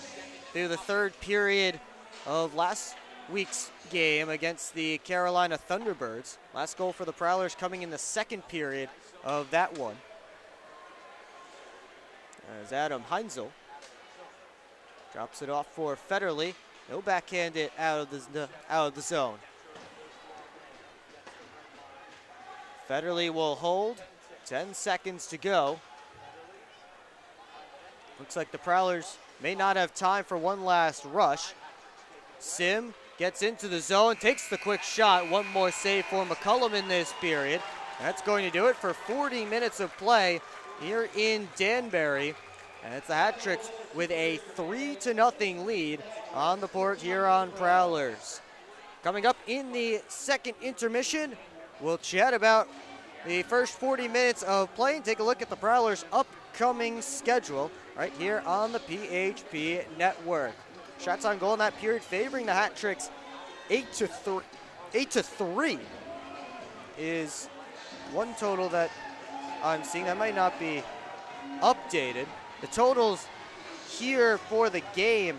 through the 3rd period of last week's game against the Carolina Thunderbirds. Last goal for the Prowlers coming in the 2nd period of that one. As Adam Heinzel drops it off for Federley. No backhand it out of the zone. Federley will hold. 10 seconds to go. Looks like the Prowlers may not have time for one last rush. Sim gets into the zone, takes the quick shot. One more save for McCullum in this period. That's going to do it for 40 minutes of play here in Danbury. And it's the Hat-Tricks with a 3-0 lead on the Port Huron Prowlers. Coming up in the second intermission, we'll chat about the first 40 minutes of play and take a look at the Prowlers' upcoming schedule right here on the PHP Network. Shots on goal in that period favoring the Hat-Tricks 8-3. 8-3 is one total that I'm seeing. That might not be updated. The totals here for the game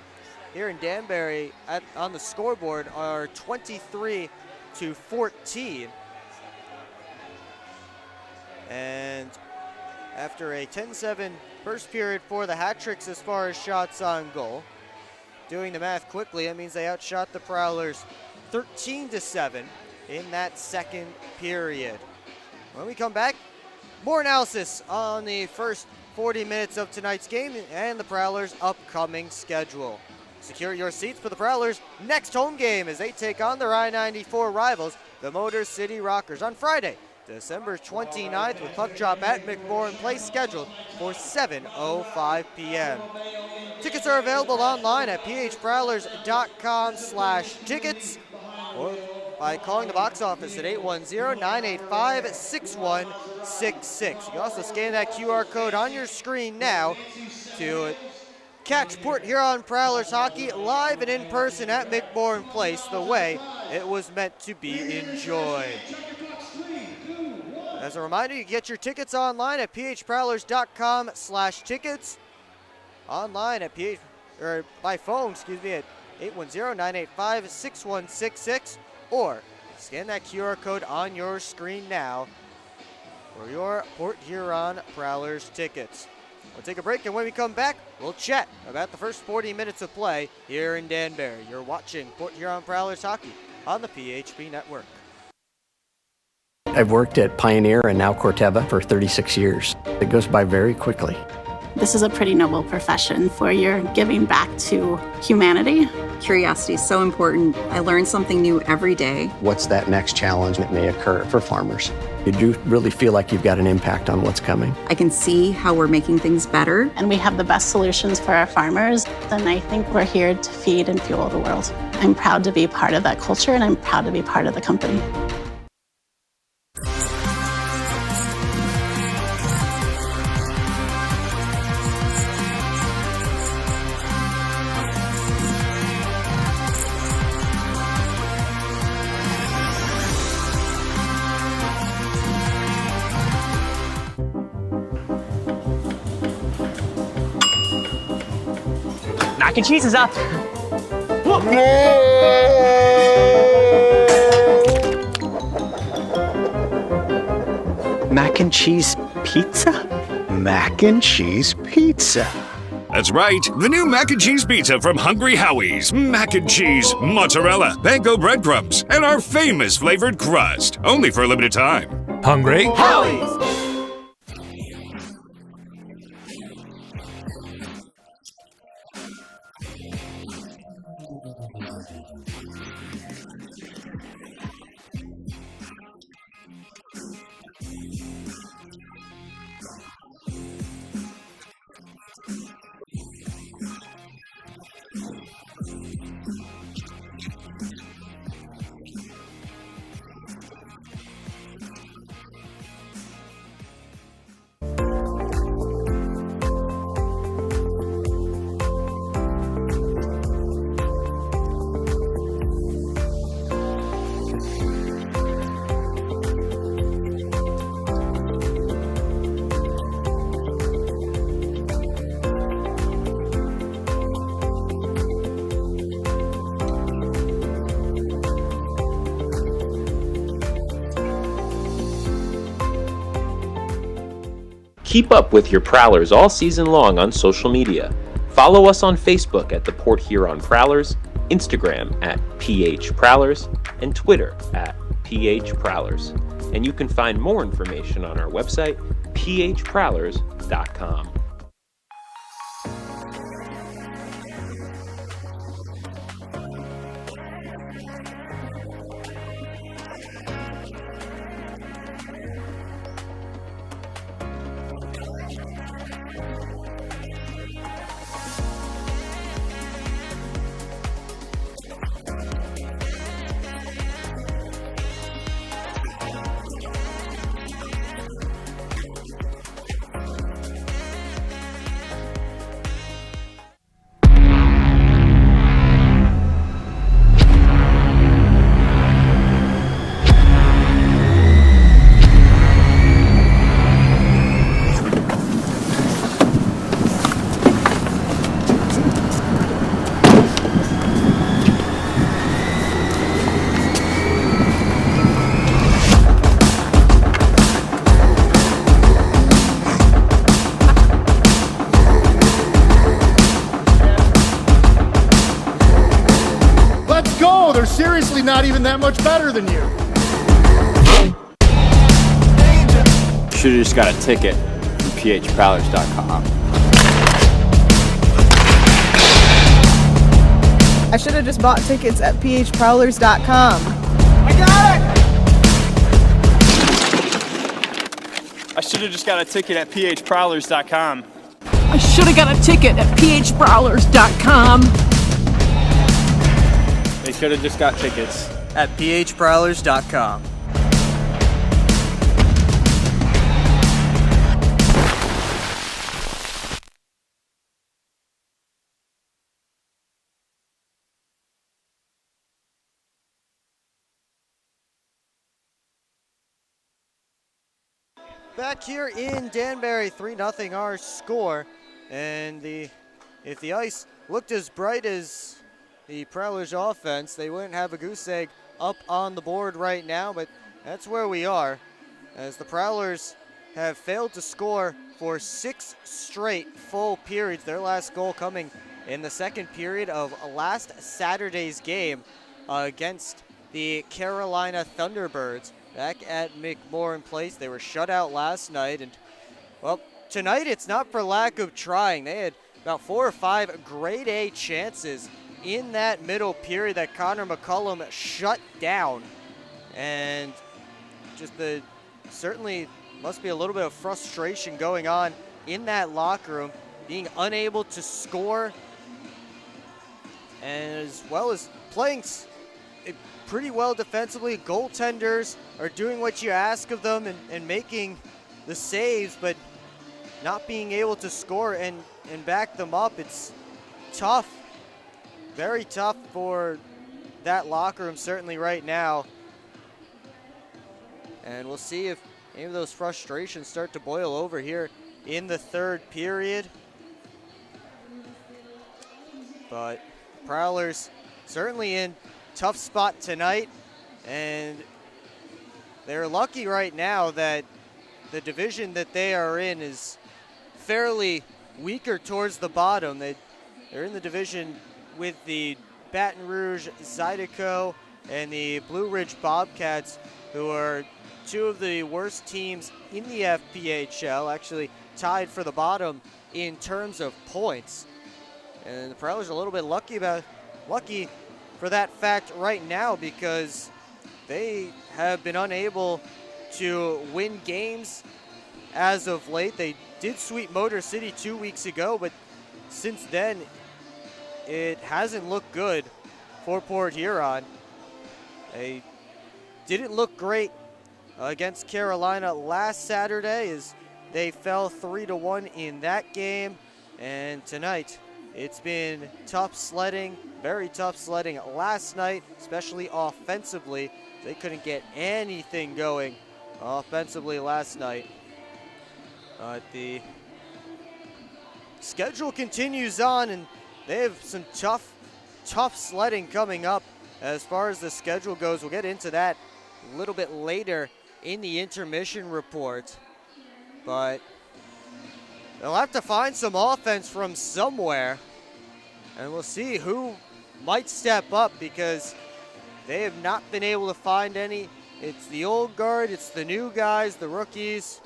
here in Danbury on the scoreboard are 23-14. And after a 10-7 first period for the Hat-Tricks as far as shots on goal, doing the math quickly, that means they outshot the Prowlers 13-7 in that second period. When we come back, more analysis on the first 40 minutes of tonight's game and the Prowlers' upcoming schedule. Secure your seats for the Prowlers' next home game as they take on their I-94 rivals, the Motor City Rockers, on Friday, December 29th, with puck drop at McMorran Place scheduled for 7:05 p.m. Tickets are available online at phprowlers.com/tickets or by calling the box office at 810-985-6166. You can also scan that QR code on your screen now to catch Port Huron Prowlers hockey live and in person at McMorran Place the way it was meant to be enjoyed. As a reminder, you can get your tickets online at phprowlers.com/tickets. Online at by phone, at 810-985-6166, or scan that QR code on your screen now for your Port Huron Prowlers tickets. We'll take a break, and when we come back, we'll chat about the first 40 minutes of play here in Danbury. You're watching Port Huron Prowlers hockey on the PHP Network. I've worked at Pioneer and now Corteva for 36 years. It goes by very quickly. This is a pretty noble profession where you're giving back to humanity. Curiosity is so important. I learn something new every day. What's that next challenge that may occur for farmers? You do really feel like you've got an impact on what's coming. I can see how we're making things better. And we have the best solutions for our farmers. And I think we're here to feed and fuel the world. I'm proud to be part of that culture, and I'm proud to be part of the company. Mac and cheese is up. Mac and cheese pizza? Mac and cheese pizza. That's right, the new mac and cheese pizza from Hungry Howie's. Mac and cheese, mozzarella, panko breadcrumbs, and our famous flavored crust. Only for a limited time. Hungry Howie's! Keep up with your Prowlers all season long on social media. Follow us on Facebook at the Port Huron Prowlers, Instagram at PH Prowlers, and Twitter at PH Prowlers. And you can find more information on our website, phprowlers.com. They're seriously not even that much better than you. Should've just got a ticket from phprowlers.com. I should have just bought tickets at phprowlers.com. I got it! I should've just got a ticket at phprowlers.com. I should have got a ticket at phprowlers.com. They should have just got tickets at phprowlers.com. Back here in Danbury, 3-0 our score, and if the ice looked as bright as the Prowlers offense, they wouldn't have a goose egg up on the board right now, but that's where we are, as the Prowlers have failed to score for 6 straight full periods, their last goal coming in the second period of last Saturday's game against the Carolina Thunderbirds back at McMorran Place. They were shut out last night, and well, tonight it's not for lack of trying. They had about 4 or 5 grade A chances in that middle period that Connor McCullum shut down, and just certainly must be a little bit of frustration going on in that locker room, being unable to score, and as well as playing pretty well defensively. Goaltenders are doing what you ask of them and making the saves, but not being able to score and back them up. It's tough. Very tough for that locker room, certainly right now. And we'll see if any of those frustrations start to boil over here in the third period. But Prowlers certainly in tough spot tonight, and they're lucky right now that the division that they are in is fairly weaker towards the bottom. They're in the division with the Baton Rouge Zydeco and the Blue Ridge Bobcats, who are 2 of the worst teams in the FPHL, actually tied for the bottom in terms of points. And the Prowlers are a little bit lucky for that fact right now, because they have been unable to win games as of late. They did sweep Motor City 2 weeks ago, but since then it hasn't looked good for Port Huron. They didn't look great against Carolina last Saturday, as they fell 3-1 in that game, and tonight it's been tough sledding, very tough sledding last night, especially offensively. They couldn't get anything going offensively last night. The schedule continues on, and they have some tough sledding coming up as far as the schedule goes. We'll get into that a little bit later in the intermission report. But they'll have to find some offense from somewhere. And we'll see who might step up because they have not been able to find any. It's the old guard, it's the new guys, the rookies,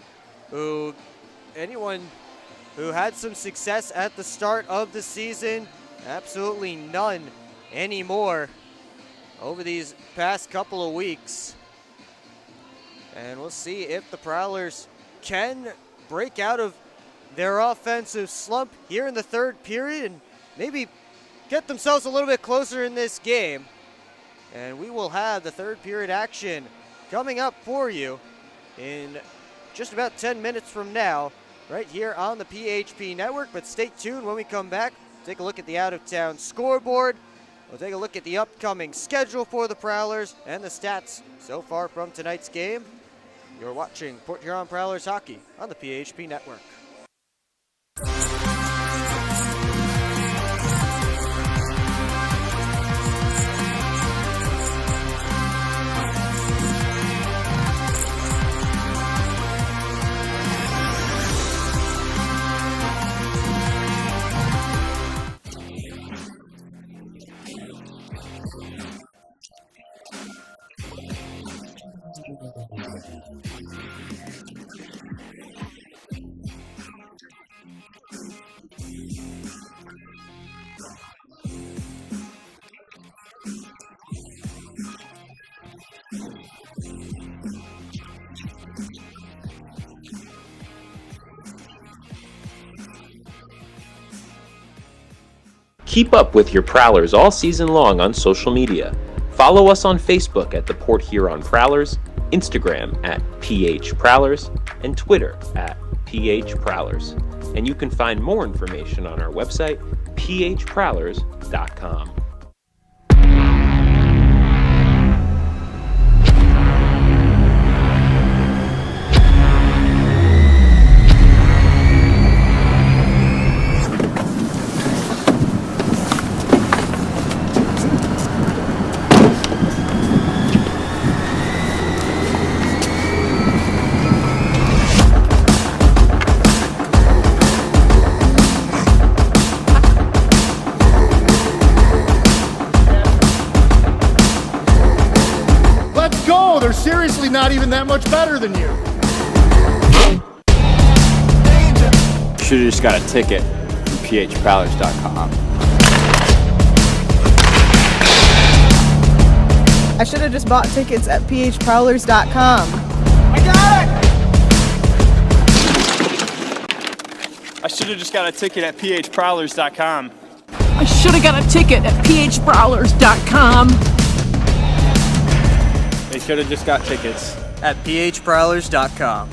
anyone who had some success at the start of the season, absolutely none anymore over these past couple of weeks. And we'll see if the Prowlers can break out of their offensive slump here in the third period and maybe get themselves a little bit closer in this game. And we will have the third period action coming up for you in just about 10 minutes from now, right here on the PHP Network. But stay tuned when we come back. Take a look at the out-of-town scoreboard. We'll take a look at the upcoming schedule for the Prowlers and the stats so far from tonight's game. You're watching Port Huron Prowlers hockey on the PHP Network. Keep up with your Prowlers all season long on social media. Follow us on Facebook at the Port Huron Prowlers, Instagram at PH Prowlers, and Twitter at PH Prowlers. And you can find more information on our website, phprowlers.com. They're seriously not even that much better than you. Should have just got a ticket from phprowlers.com. I should have just bought tickets at phprowlers.com. I got it! I should have just got a ticket at phprowlers.com. I should have got a ticket at phprowlers.com. They should have just got tickets at phprowlers.com.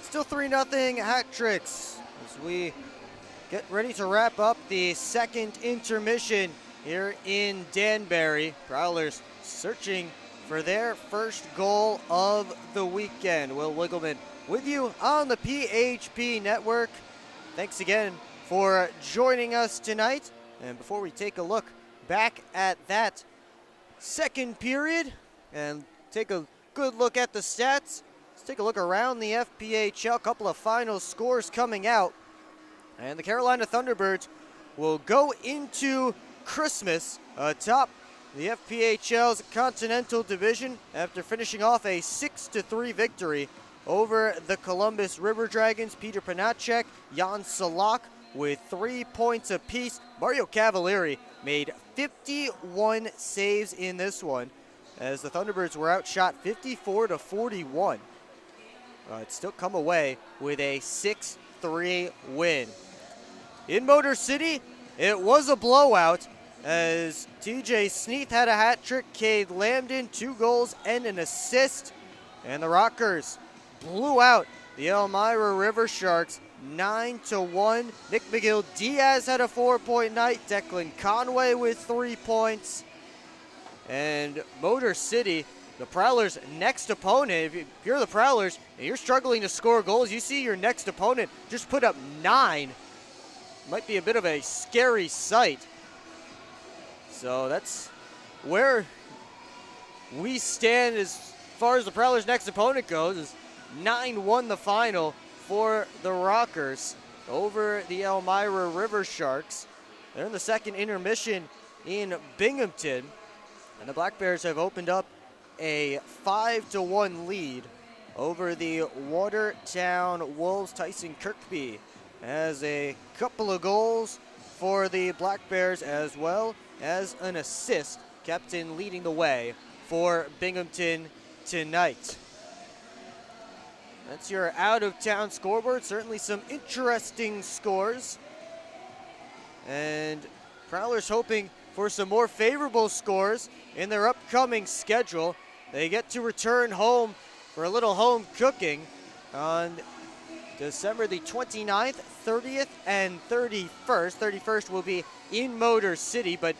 Still 3-0 hat tricks as we get ready to wrap up the second intermission here in Danbury. Prowlers searching for their first goal of the weekend. Will Wiggleman with you on the PHP Network. Thanks again for joining us tonight. And before we take a look back at that second period and take a good look at the stats, let's take a look around the FPHL. A couple of final scores coming out. And the Carolina Thunderbirds will go into Christmas atop the FPHL's Continental Division after finishing off a 6-3 victory over the Columbus River Dragons. Peter Panacek, Jan Salak with 3 points apiece. Mario Cavalieri made 51 saves in this one as the Thunderbirds were outshot 54-41. But still come away with a 6-3 win. In Motor City, it was a blowout as TJ Sneath had a hat trick, Cade Lambden 2 goals and an assist, and the Rockers blew out the Elmira River Sharks 9-1. Nick McGill-Diaz had a 4-point night, Declan Conway with 3 points, and Motor City, the Prowlers' next opponent, if you're the Prowlers and you're struggling to score goals, you see your next opponent just put up 9 might be a bit of a scary sight. So that's where we stand as far as the Prowlers' next opponent goes. Is 9-1 the final for the Rockers over the Elmira River Sharks. They're in the second intermission in Binghamton, and the Black Bears have opened up a 5-1 lead over the Watertown Wolves. Tyson Kirkby has a couple of goals for the Black Bears, as well as an assist. Captain leading the way for Binghamton tonight. That's your out-of-town scoreboard. Certainly some interesting scores. And Prowlers hoping for some more favorable scores in their upcoming schedule. They get to return home for a little home cooking on December the 29th, 30th, and 31st. 31st will be in Motor City, but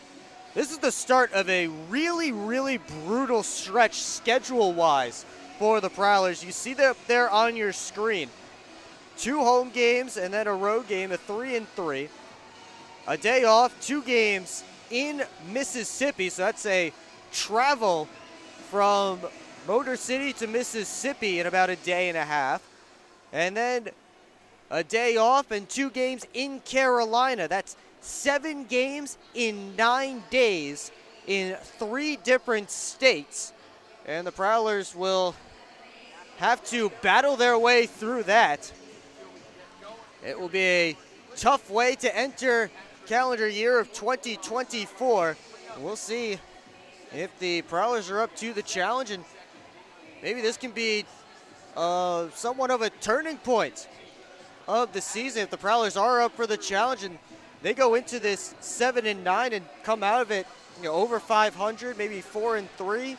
this is the start of a really, really brutal stretch schedule-wise for the Prowlers. You see that there on your screen. 2 home games and then a road game, a 3-3. A day off, 2 games in Mississippi, so that's a travel from Motor City to Mississippi in about a day and a half. And then a day off and 2 games in Carolina. That's 7 games in 9 days in 3 different states. And the Prowlers will have to battle their way through that. It will be a tough way to enter calendar year of 2024. We'll see if the Prowlers are up to the challenge, and maybe this can be somewhat of a turning point of the season if the Prowlers are up for the challenge and they go into this 7-9 and come out of it, over 500, maybe 4-3.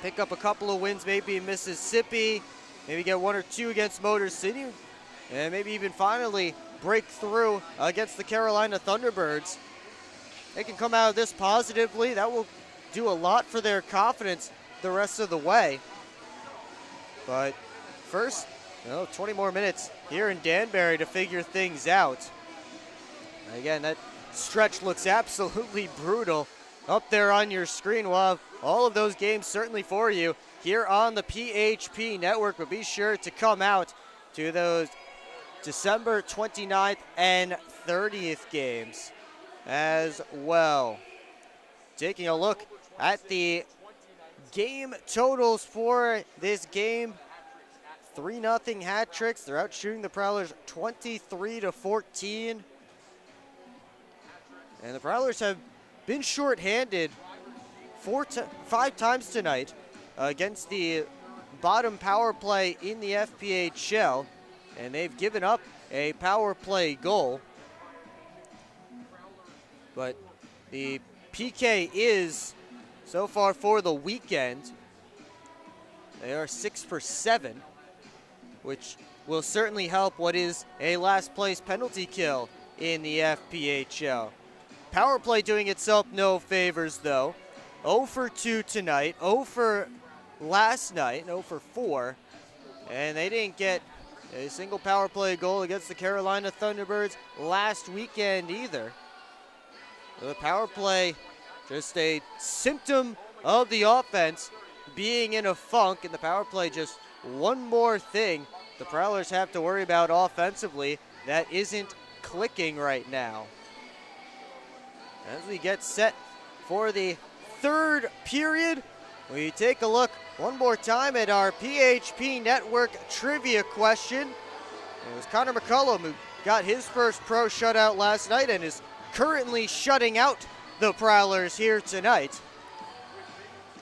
Pick up a couple of wins maybe in Mississippi, maybe get 1 or 2 against Motor City, and maybe even finally break through against the Carolina Thunderbirds. They can come out of this positively. That will do a lot for their confidence the rest of the way. But first, 20 more minutes here in Danbury to figure things out. Again, that stretch looks absolutely brutal up there on your screen. We'll have all of those games certainly for you here on the PHP Network, but be sure to come out to those December 29th and 30th games as well. Taking a look at the game totals for this game. 3-0 hat tricks. They're out shooting the Prowlers 23-14. And the Prowlers have been shorthanded 5 times tonight against the bottom power play in the FPHL. And they've given up a power play goal. But the PK is, so far for the weekend, they are 6 for 7, which will certainly help what is a last place penalty kill in the FPHL. Power play doing itself no favors though. 0 for 2 tonight, 0 for last night, 0 for 4. And they didn't get a single power play goal against the Carolina Thunderbirds last weekend either. The power play, just a symptom of the offense being in a funk, and the power play just one more thing the Prowlers have to worry about offensively that isn't clicking right now. As we get set for the 3rd period, we take a look one more time at our PHP Network trivia question. It was Connor McCullum who got his first pro shutout last night and is currently shutting out the Prowlers here tonight.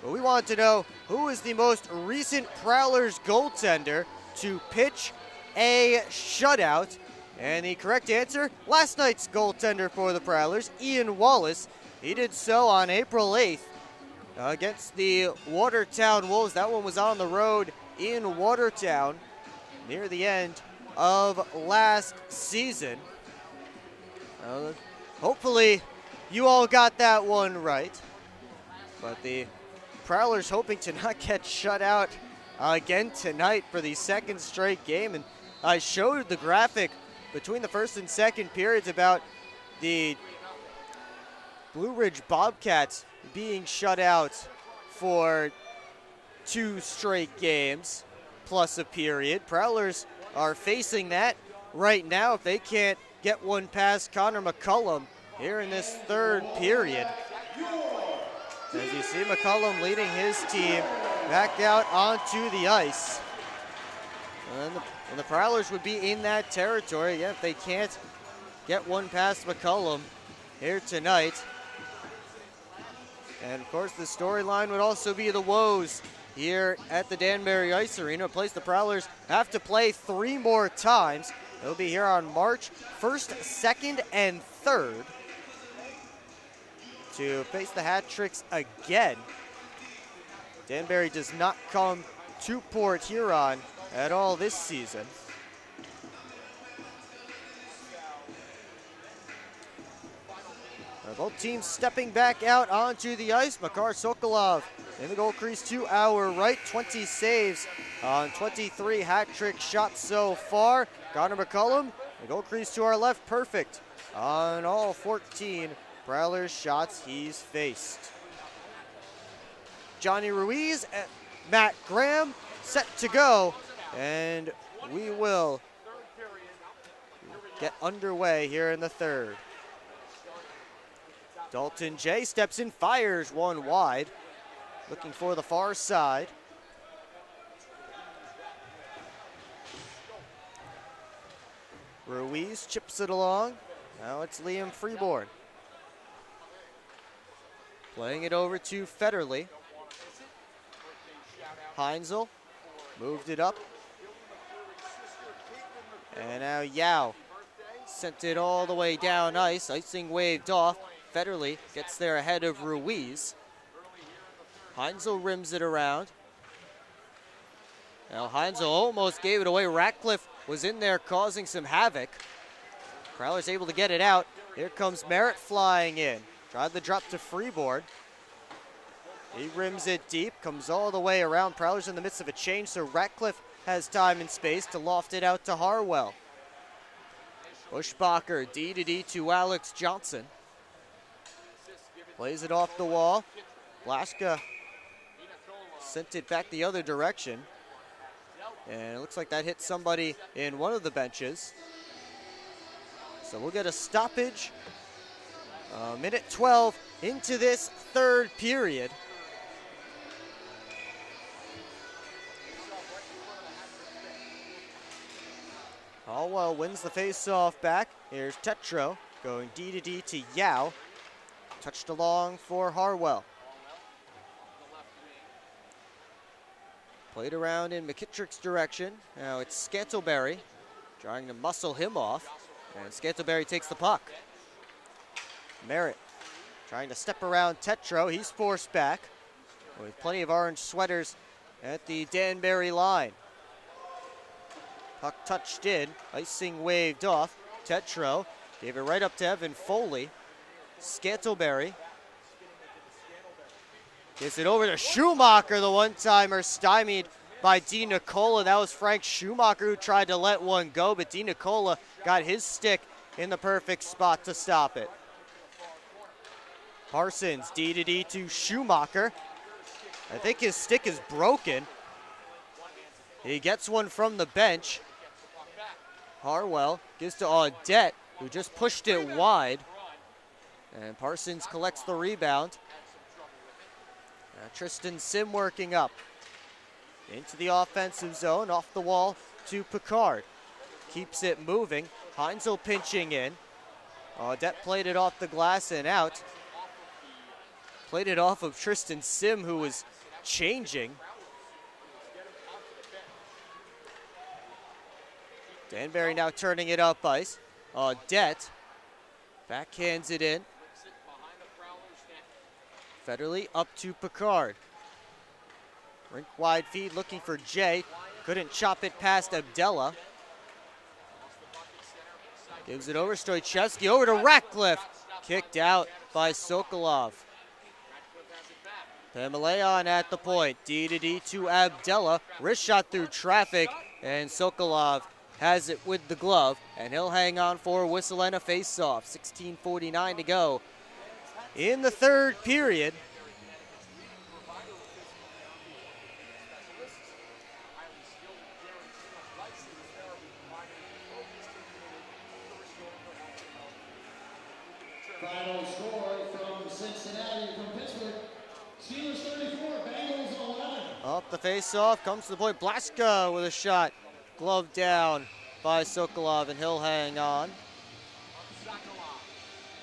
But we want to know who is the most recent Prowlers goaltender to pitch a shutout. And the correct answer, last night's goaltender for the Prowlers, Ian Wallace. He did so on April 8th against the Watertown Wolves. That one was on the road in Watertown near the end of last season. Hopefully you all got that one right. But the Prowlers hoping to not get shut out again tonight for the 2nd straight game. And I showed the graphic between the first and second periods about the Blue Ridge Bobcats being shut out for 2 straight games plus a period. Prowlers are facing that right now if they can't get one past Connor McCullum here in this third period. As you see McCullum leading his team back out onto the ice. And the Prowlers would be in that territory if they can't get one past McCullum here tonight. And of course the storyline would also be the woes here at the Danbury Ice Arena, a place the Prowlers have to play 3 more times. They'll be here on March 1st, 2nd, and 3rd to face the Hat Tricks again. Danbury does not come to Port Huron at all this season. Both teams stepping back out onto the ice. Makar Sokolov in the goal crease to our right. 20 saves on 23 hat trick shots so far. Connor McCullum, the goal crease to our left, perfect on all 14 Prowlers shots he's faced. Johnny Ruiz and Matt Graham set to go, and we will get underway here in the third. Dalton J steps in, fires one wide, looking for the far side. Ruiz chips it along. Now it's Liam Freeborn. Playing it over to Federley. Heinzel moved it up. And now Yao sent it all the way down ice. Icing waved off. Federley gets there ahead of Ruiz. Heinzel rims it around. Now Heinzel almost gave it away. Ratcliffe was in there causing some havoc. Prowlers able to get it out. Here comes Merritt flying in. Tried the drop to Freeborn. He rims it deep, comes all the way around. Prowlers in the midst of a change, so Ratcliffe has time and space to loft it out to Harwell. Bushbacher, D to Alex Johnson. Plays it off the wall. Blaschka sent it back the other direction. And it looks like that hit somebody in one of the benches. So we'll get a stoppage. Minute 12 into this third period. Hallwell wins the face-off back. Here's Tetro going D to Yao. Touched along for Harwell. Played around in McKittrick's direction. Now it's Scantleberry trying to muscle him off. And Scantleberry takes the puck. Merritt trying to step around Tetro. He's forced back with plenty of orange sweaters at the Danbury line. Puck touched in. Icing waved off. Tetro gave it right up to Evan Foley. Scantleberry gives it over to Schumacher, the one-timer stymied by D. Nicola. That was Frank Schumacher who tried to let one go, but D. Nicola got his stick in the perfect spot to stop it. Parsons, D to Schumacher. I think his stick is broken. He gets one from the bench. Harwell gives to Audette, who just pushed it wide. And Parsons collects the rebound. Tristan Sim working up into the offensive zone, off the wall to Picard. Keeps it moving. Heinzel pinching in. Audette played it off the glass and out. Played it off of Tristan Sim, who was changing. Danbury now turning it up ice. Audette backhands it in. Federley up to Picard. Rink wide feed looking for Jay. Couldn't chop it past Abdella. Gives it over Stoichevsky, over to Ratcliffe. Kicked out by Sokolov. Pamelayan at the point. D to Abdella. Wrist shot through traffic, and Sokolov has it with the glove, and he'll hang on for a whistle and a face-off. 16:49 to go in the third period. Final score from Cincinnati, from Pittsburgh. Steelers 34, Bengals 11. Up the face-off comes to the point. Blaska with a shot. Glove down by Sokolov, and he'll hang on.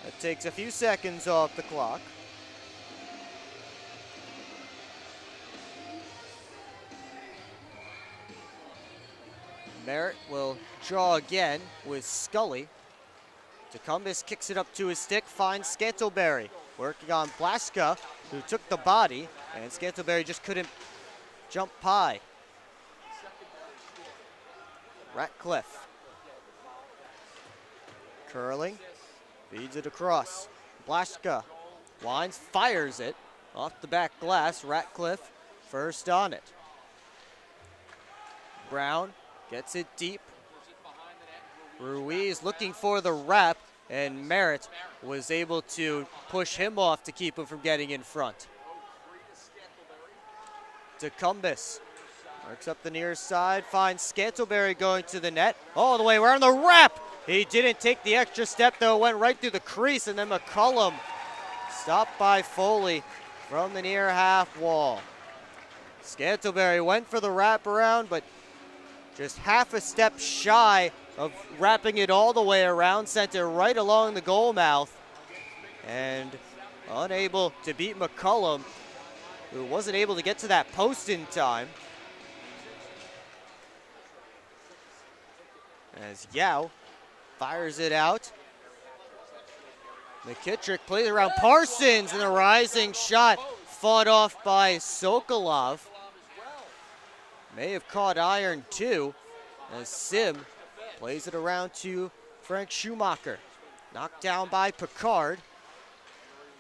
That takes a few seconds off the clock. Merritt will draw again with Scully. Tecumseh kicks it up to his stick, finds Scantleberry. Working on Blaska, who took the body, and Scantleberry just couldn't jump high. Ratcliffe. Curling, feeds it across. Blaska winds, fires it off the back glass. Ratcliffe first on it. Brown gets it deep. Ruiz looking for the wrap, and Merritt was able to push him off to keep him from getting in front. Decumbus works up the near side, finds Scantleberry going to the net. All the way around the wrap. He didn't take the extra step, though. Went right through the crease, and then McCullum stopped by Foley from the near half wall. Scantleberry went for the wraparound, but just half a step shy of wrapping it all the way around, sent it right along the goal mouth, and unable to beat McCullum, who wasn't able to get to that post in time. As Yao fires it out. McKittrick plays around Parsons, and a rising shot fought off by Sokolov. May have caught iron too, as Sim plays it around to Frank Schumacher. Knocked down by Picard.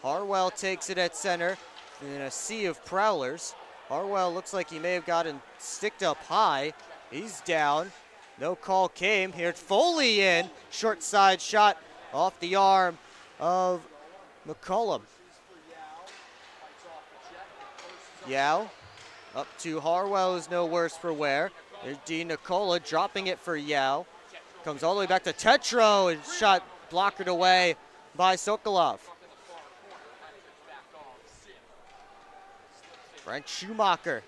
Harwell takes it at center in a sea of Prowlers. Harwell looks like he may have gotten sticked up high. He's down. No call came. Here's Foley in. Short side shot off the arm of McCullum. Yao up to Harwell, who's no worse for wear. There's Dean Nicola dropping it for Yao. Comes all the way back to Tetro, and shot blockered away by Sokolov. Frank Schumacher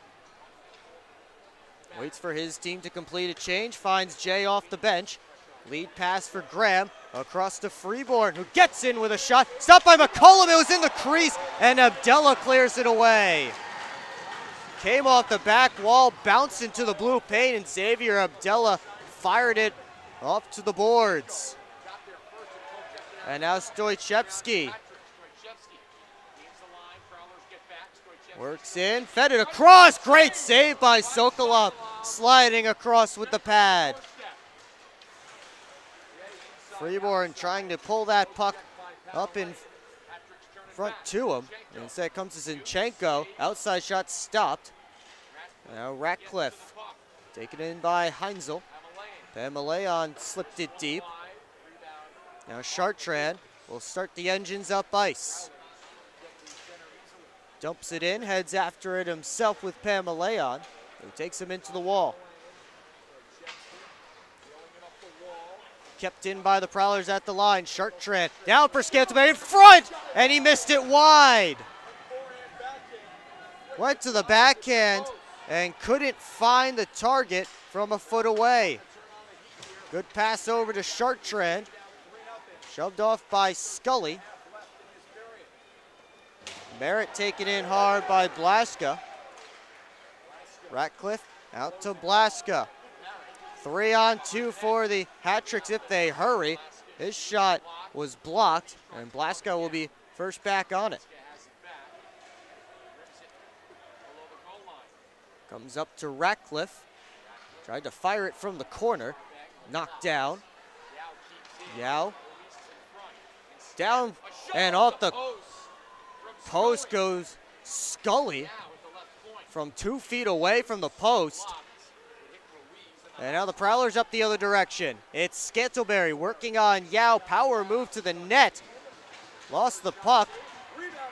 waits for his team to complete a change, finds Jay off the bench. Lead pass for Graham across to Freeborn, who gets in with a shot. Stopped by McCullum, it was in the crease, and Abdella clears it away. Came off the back wall, bounced into the blue paint, and Xavier Abdella fired it off to the boards. And now Stoichevsky works in, fed it across. Great save by Sokolov, sliding across with the pad. Freeborn trying to pull that puck up in front to him. Instead it comes to Zinchenko. Outside shot stopped. Now Ratcliffe taken in by Heinzel. Pamaleon slipped it deep. Now Chartrand will start the engines up ice. Dumps it in, heads after it himself with Pamaleon, who takes him into the wall. Kept in by the Prowlers at the line. Chartrand down for Scantleberry in front, and he missed it wide. Went to the backhand and couldn't find the target from a foot away. Good pass over to Chartrand. Shoved off by Scully. Merritt taken in hard by Blaska. Ratcliffe out to Blaska. 3-on-2 for the hat-tricks if they hurry. His shot was blocked, and Blaska will be first back on it. Comes up to Ratcliffe. Tried to fire it from the corner. Knocked down. Yao. Down and off the post goes Scully from 2 feet away from the post. And now the Prowlers up the other direction. It's Scantleberry working on Yao. Power move to the net. Lost the puck.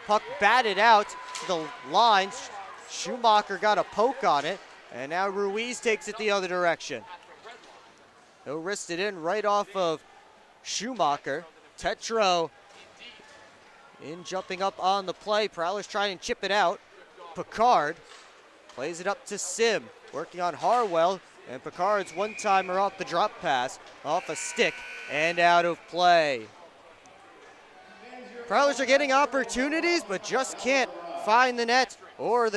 Puck batted out to the lines. Schumacher got a poke on it. And now Ruiz takes it the other direction. He'll wrist it in right off of Schumacher. Tetro in jumping up on the play. Prowlers trying to chip it out. Picard plays it up to Sim. Working on Harwell. And Picard's one-timer off the drop pass. Off a stick and out of play. Prowlers are getting opportunities, but just can't find the net or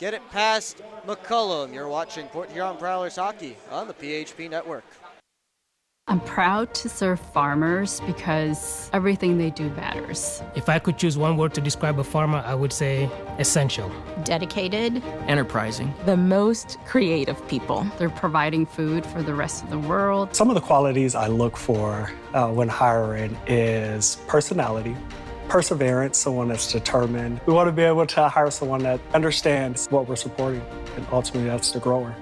get it past McCullum. You're watching Port Huron Prowlers hockey on the PHP Network. I'm proud to serve farmers because everything they do matters. If I could choose one word to describe a farmer, I would say essential. Dedicated. Enterprising. The most creative people. They're providing food for the rest of the world. Some of the qualities I look for when hiring is personality, perseverance, someone that's determined. We want to be able to hire someone that understands what we're supporting, and ultimately that's the grower.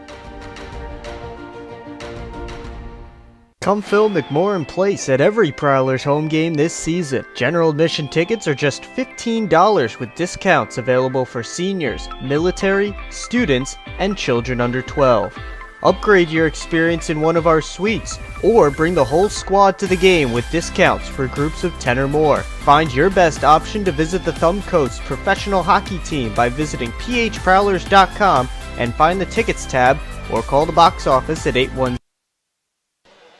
Come fill McMorran Place at every Prowlers home game this season. General admission tickets are just $15 with discounts available for seniors, military, students, and children under 12. Upgrade your experience in one of our suites, or bring the whole squad to the game with discounts for groups of 10 or more. Find your best option to visit the Thumb Coast professional hockey team by visiting phprowlers.com and find the tickets tab, or call the box office at 810.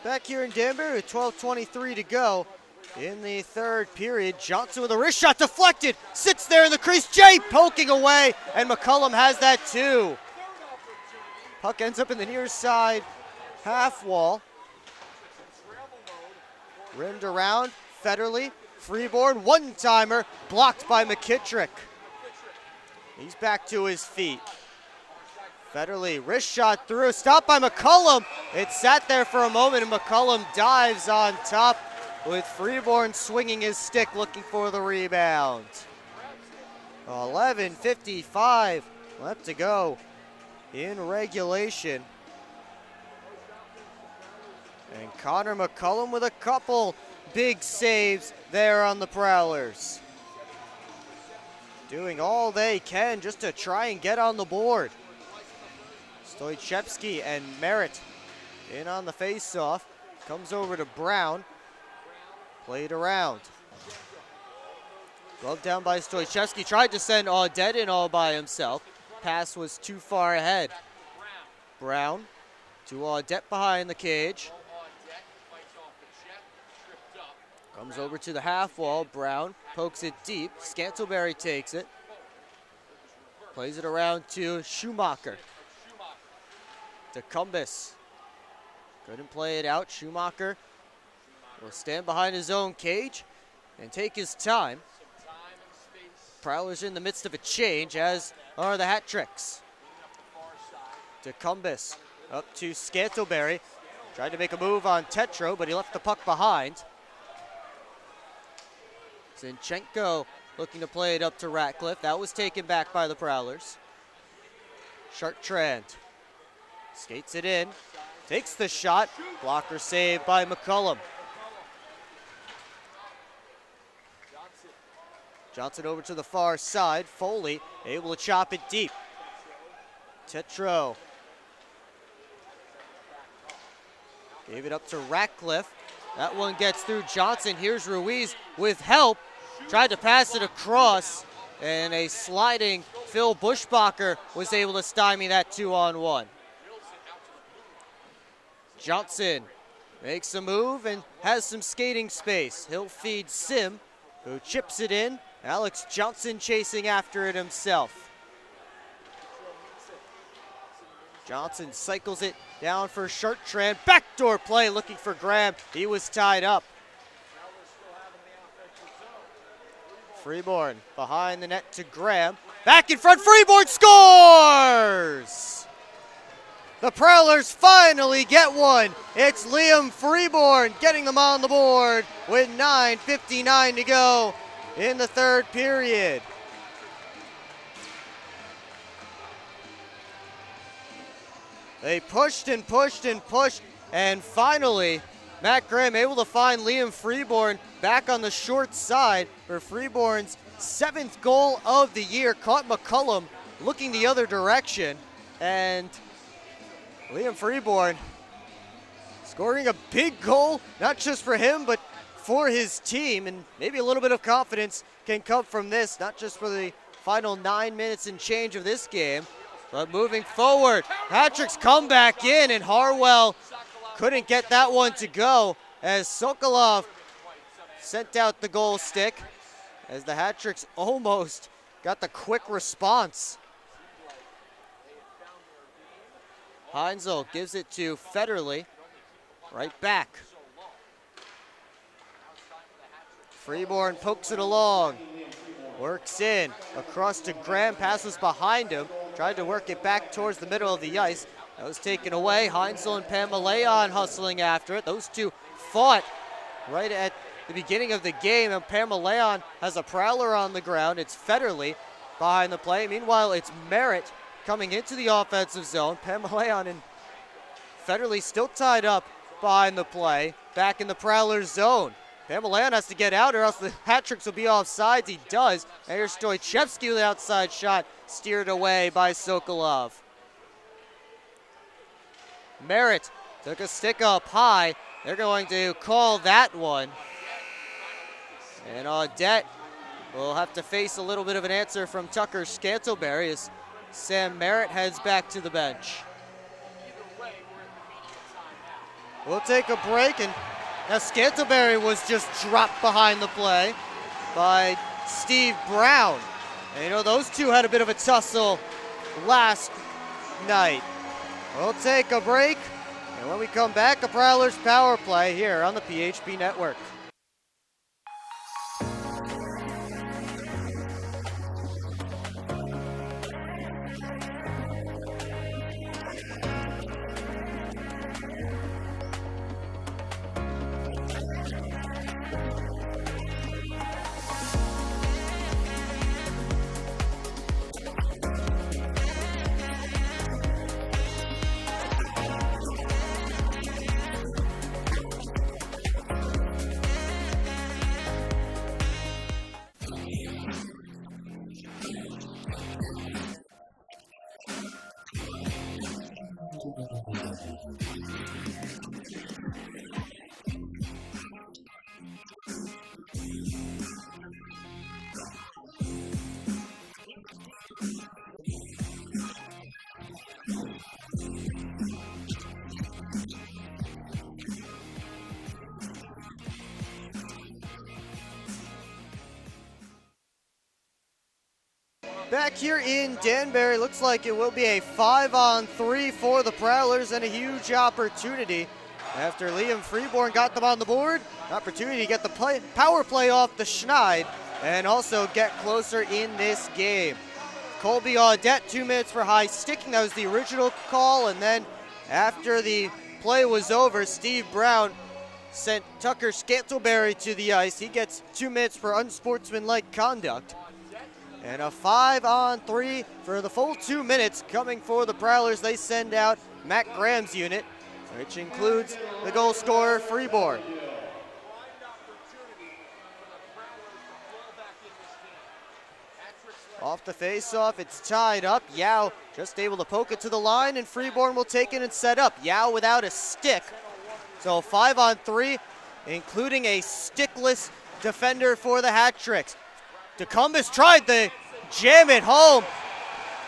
Back here in Danbury with 12:23 to go in the third period. Johnson with a wrist shot deflected. Sits there in the crease. Jay poking away, and McCullum has that too. Puck ends up in the near side half wall. Rimmed around. Federley. Freeborn. One-timer. Blocked by McKittrick. He's back to his feet. Federley, wrist shot through, stopped by McCullum. It sat there for a moment, and McCullum dives on top with Freeborn swinging his stick, looking for the rebound. 11:55 left to go in regulation. And Connor McCullum with a couple big saves there on the Prowlers. Doing all they can just to try and get on the board. Stoichevsky and Merritt in on the face-off. Comes over to Brown. Played around. Glove down by Stoichevsky. Tried to send Audette in all by himself. Pass was too far ahead. Brown to Audette behind the cage. Comes over to the half wall. Brown pokes it deep. Scantleberry takes it. Plays it around to Schumacher. To Cumbus. Couldn't play it out. Schumacher will stand behind his own cage and take his time. Prowlers in the midst of a change, as are the hat tricks. To Cumbus. Up to Scantleberry. Tried to make a move on Tetro, but he left the puck behind. Zinchenko looking to play it up to Ratcliffe. That was taken back by the Prowlers. Chartrand skates it in, takes the shot. Blocker saved by McCullum. Johnson over to the far side. Foley able to chop it deep. Tetro gave it up to Ratcliffe. That one gets through Johnson. Here's Ruiz with help. Tried to pass it across, and a sliding Phil Buschbacher was able to stymie that 2-on-1. Johnson makes a move and has some skating space. He'll feed Sim, who chips it in. Alex Johnson chasing after it himself. Johnson cycles it down for Chartrand. Backdoor play looking for Graham. He was tied up. Freeborn behind the net to Graham. Back in front, Freeborn scores! The Prowlers finally get one. It's Liam Freeborn getting them on the board with 9:59 to go in the third period. They pushed and pushed and pushed, and finally, Matt Graham able to find Liam Freeborn back on the short side for Freeborn's 7th goal of the year. Caught McCullum looking the other direction, and Liam Freeborn scoring a big goal, not just for him, but for his team, and maybe a little bit of confidence can come from this, not just for the final 9 minutes and change of this game, but moving forward. Hat-tricks come back in, and Harwell couldn't get that one to go as Sokolov sent out the goal stick, as the Hat-tricks almost got the quick response. Heinzel gives it to Federley, right back. Freeborn pokes it along, works in, across to Graham, passes behind him, tried to work it back towards the middle of the ice. That was taken away. Heinzel and Pamaleon hustling after it. Those two fought right at the beginning of the game, and Pamaleon has a prowler on the ground. It's Federley behind the play. Meanwhile, it's Merritt coming into the offensive zone. Pamaleon and Federley still tied up behind the play, back in the Prowlers zone. Pamaleon has to get out or else the Hat-tricks will be offsides. He does. And here's Stoichevsky with the outside shot, steered away by Sokolov. Merritt took a stick up high. They're going to call that one. And Audette will have to face a little bit of an answer from Tucker Scantlebury as Sam Merritt heads back to the bench. We'll take a break, and now Scantlebury was just dropped behind the play by Steve Brown. And you know, those two had a bit of a tussle last night. We'll take a break, and when we come back, a Prowlers power play here on the PHP Network. Back here in Danbury, looks like it will be a 5-on-3 for the Prowlers, and a huge opportunity after Liam Freeborn got them on the board. An opportunity to get the power play off the Schneid and also get closer in this game. Colby Audette, 2 minutes for high sticking. That was the original call, and then after the play was over, Steve Brown sent Tucker Scantlebury to the ice. He gets 2 minutes for unsportsmanlike conduct. And a 5-on-3 for the full 2 minutes coming for the Prowlers. They send out Matt Graham's unit, which includes the goal scorer, Freeborn. Off the face-off, it's tied up. Yao just able to poke it to the line, and Freeborn will take it and set up. Yao without a stick. So 5-on-3, including a stickless defender for the Hat-tricks. DeCumbis tried to jam it home,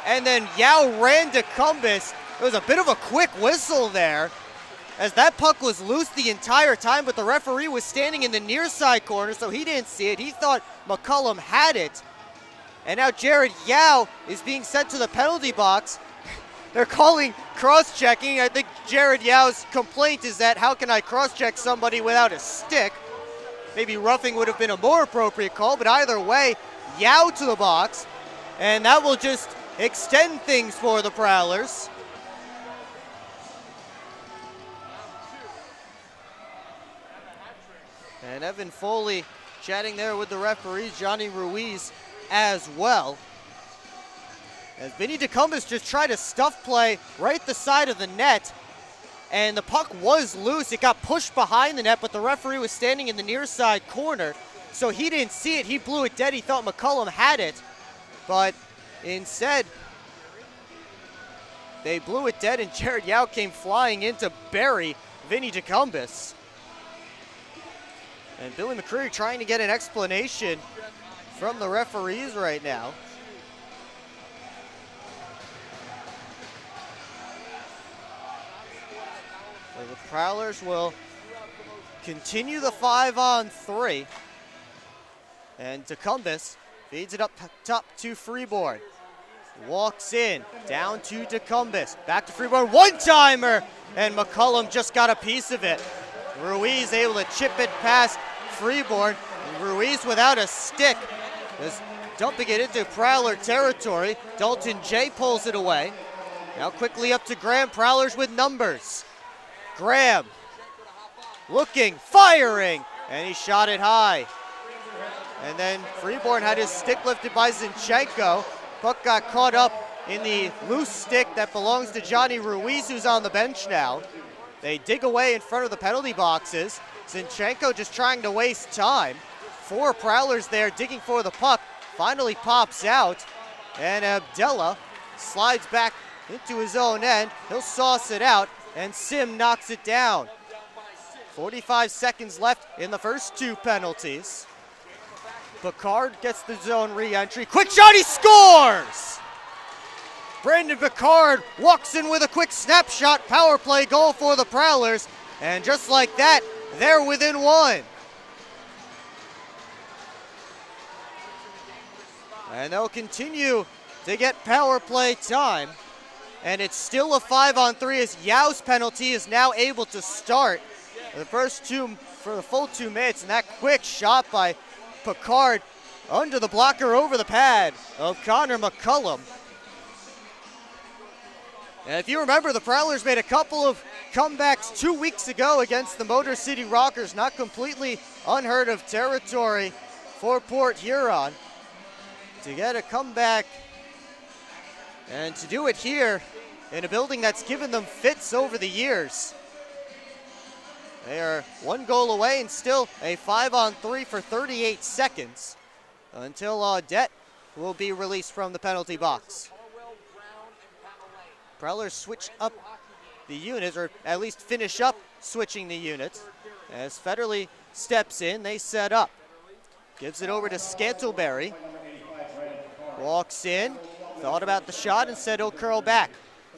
and then Yao ran DeCumbis. It was a bit of a quick whistle there, as that puck was loose the entire time, but the referee was standing in the near side corner, so he didn't see it. He thought McCullum had it. And now Jared Yao is being sent to the penalty box. They're calling cross-checking. I think Jared Yao's complaint is that how can I cross-check somebody without a stick? Maybe roughing would have been a more appropriate call, but either way, Yao to the box, and that will just extend things for the Prowlers. And Evan Foley chatting there with the referees, Johnny Ruiz as well. as Vinny DeCumbus just tried to stuff play right the side of the net, and the puck was loose. It got pushed behind the net, but the referee was standing in the near side corner, so he didn't see it. He blew it dead. He thought McCullum had it, but instead they blew it dead, and Jared Yao came flying in to bury Vinny DeCumbus. And Billy McCreary trying to get an explanation from the referees right now. So the Prowlers will continue the 5-on-3. And DeCumbus feeds it up top to Freeborn. Walks in, down to DeCumbus. Back to Freeborn, one-timer! And McCullum just got a piece of it. Ruiz able to chip it past Freeborn. Ruiz without a stick is dumping it into Prowler territory. Dalton J pulls it away. Now quickly up to Graham. Prowlers with numbers. Graham looking, firing, and he shot it high. And then Freeborn had his stick lifted by Zinchenko. Puck got caught up in the loose stick that belongs to Johnny Ruiz, who's on the bench now. They dig away in front of the penalty boxes. Zinchenko just trying to waste time. 4 Prowlers there digging for the puck. Finally pops out, and Abdella slides back into his own end. He'll sauce it out, and Sim knocks it down. 45 seconds left in the first 2 penalties. Picard gets the zone re-entry. Quick shot, he scores! Brandon Picard walks in with a quick snapshot power play goal for the Prowlers. And just like that, they're within 1. And they'll continue to get power play time. And it's still a 5-on-3 as Yao's penalty is now able to start the first 2 for the full 2 minutes. And that quick shot by Picard under the blocker over the pad of Connor McCullum. And if you remember, the Prowlers made a couple of comebacks 2 weeks ago against the Motor City Rockers. Not completely unheard of territory for Port Huron. To get a comeback and to do it here in a building that's given them fits over the years. They are 1 goal away and still a 5-on-3 for 38 seconds until Audette will be released from the penalty box. Prowlers switch up the units, or at least finish up switching the units. As Federley steps in, they set up. Gives it over to Scantleberry. Walks in, thought about the shot and said he'll curl back.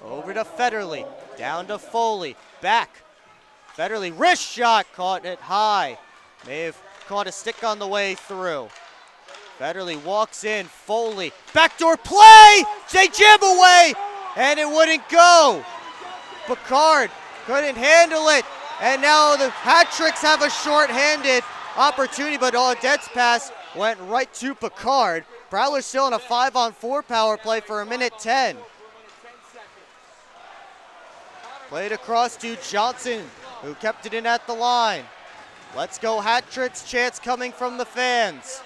Over to Federley, down to Foley, back. Federley, wrist shot, caught it high. May have caught a stick on the way through. Federley walks in, Foley, backdoor play! They jam away, and it wouldn't go. Picard couldn't handle it, and now the Hat-Tricks have a short-handed opportunity, but Audette's pass went right to Picard. Prowlers still in a 5-on-4 power play for 1:10. Played across to Johnson, who kept it in at the line. Let's go Hat-Tricks chants coming from the fans.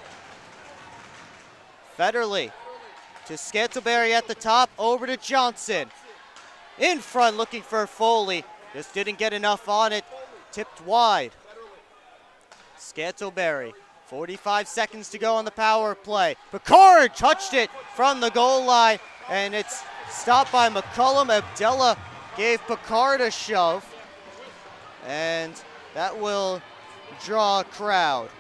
Federley to Scantleberry at the top, over to Johnson. In front looking for Foley, just didn't get enough on it, tipped wide. Scantleberry, 45 seconds to go on the power play. Picard touched it from the goal line, and it's stopped by McCullum. Abdella gave Picard a shove, and that will draw a crowd.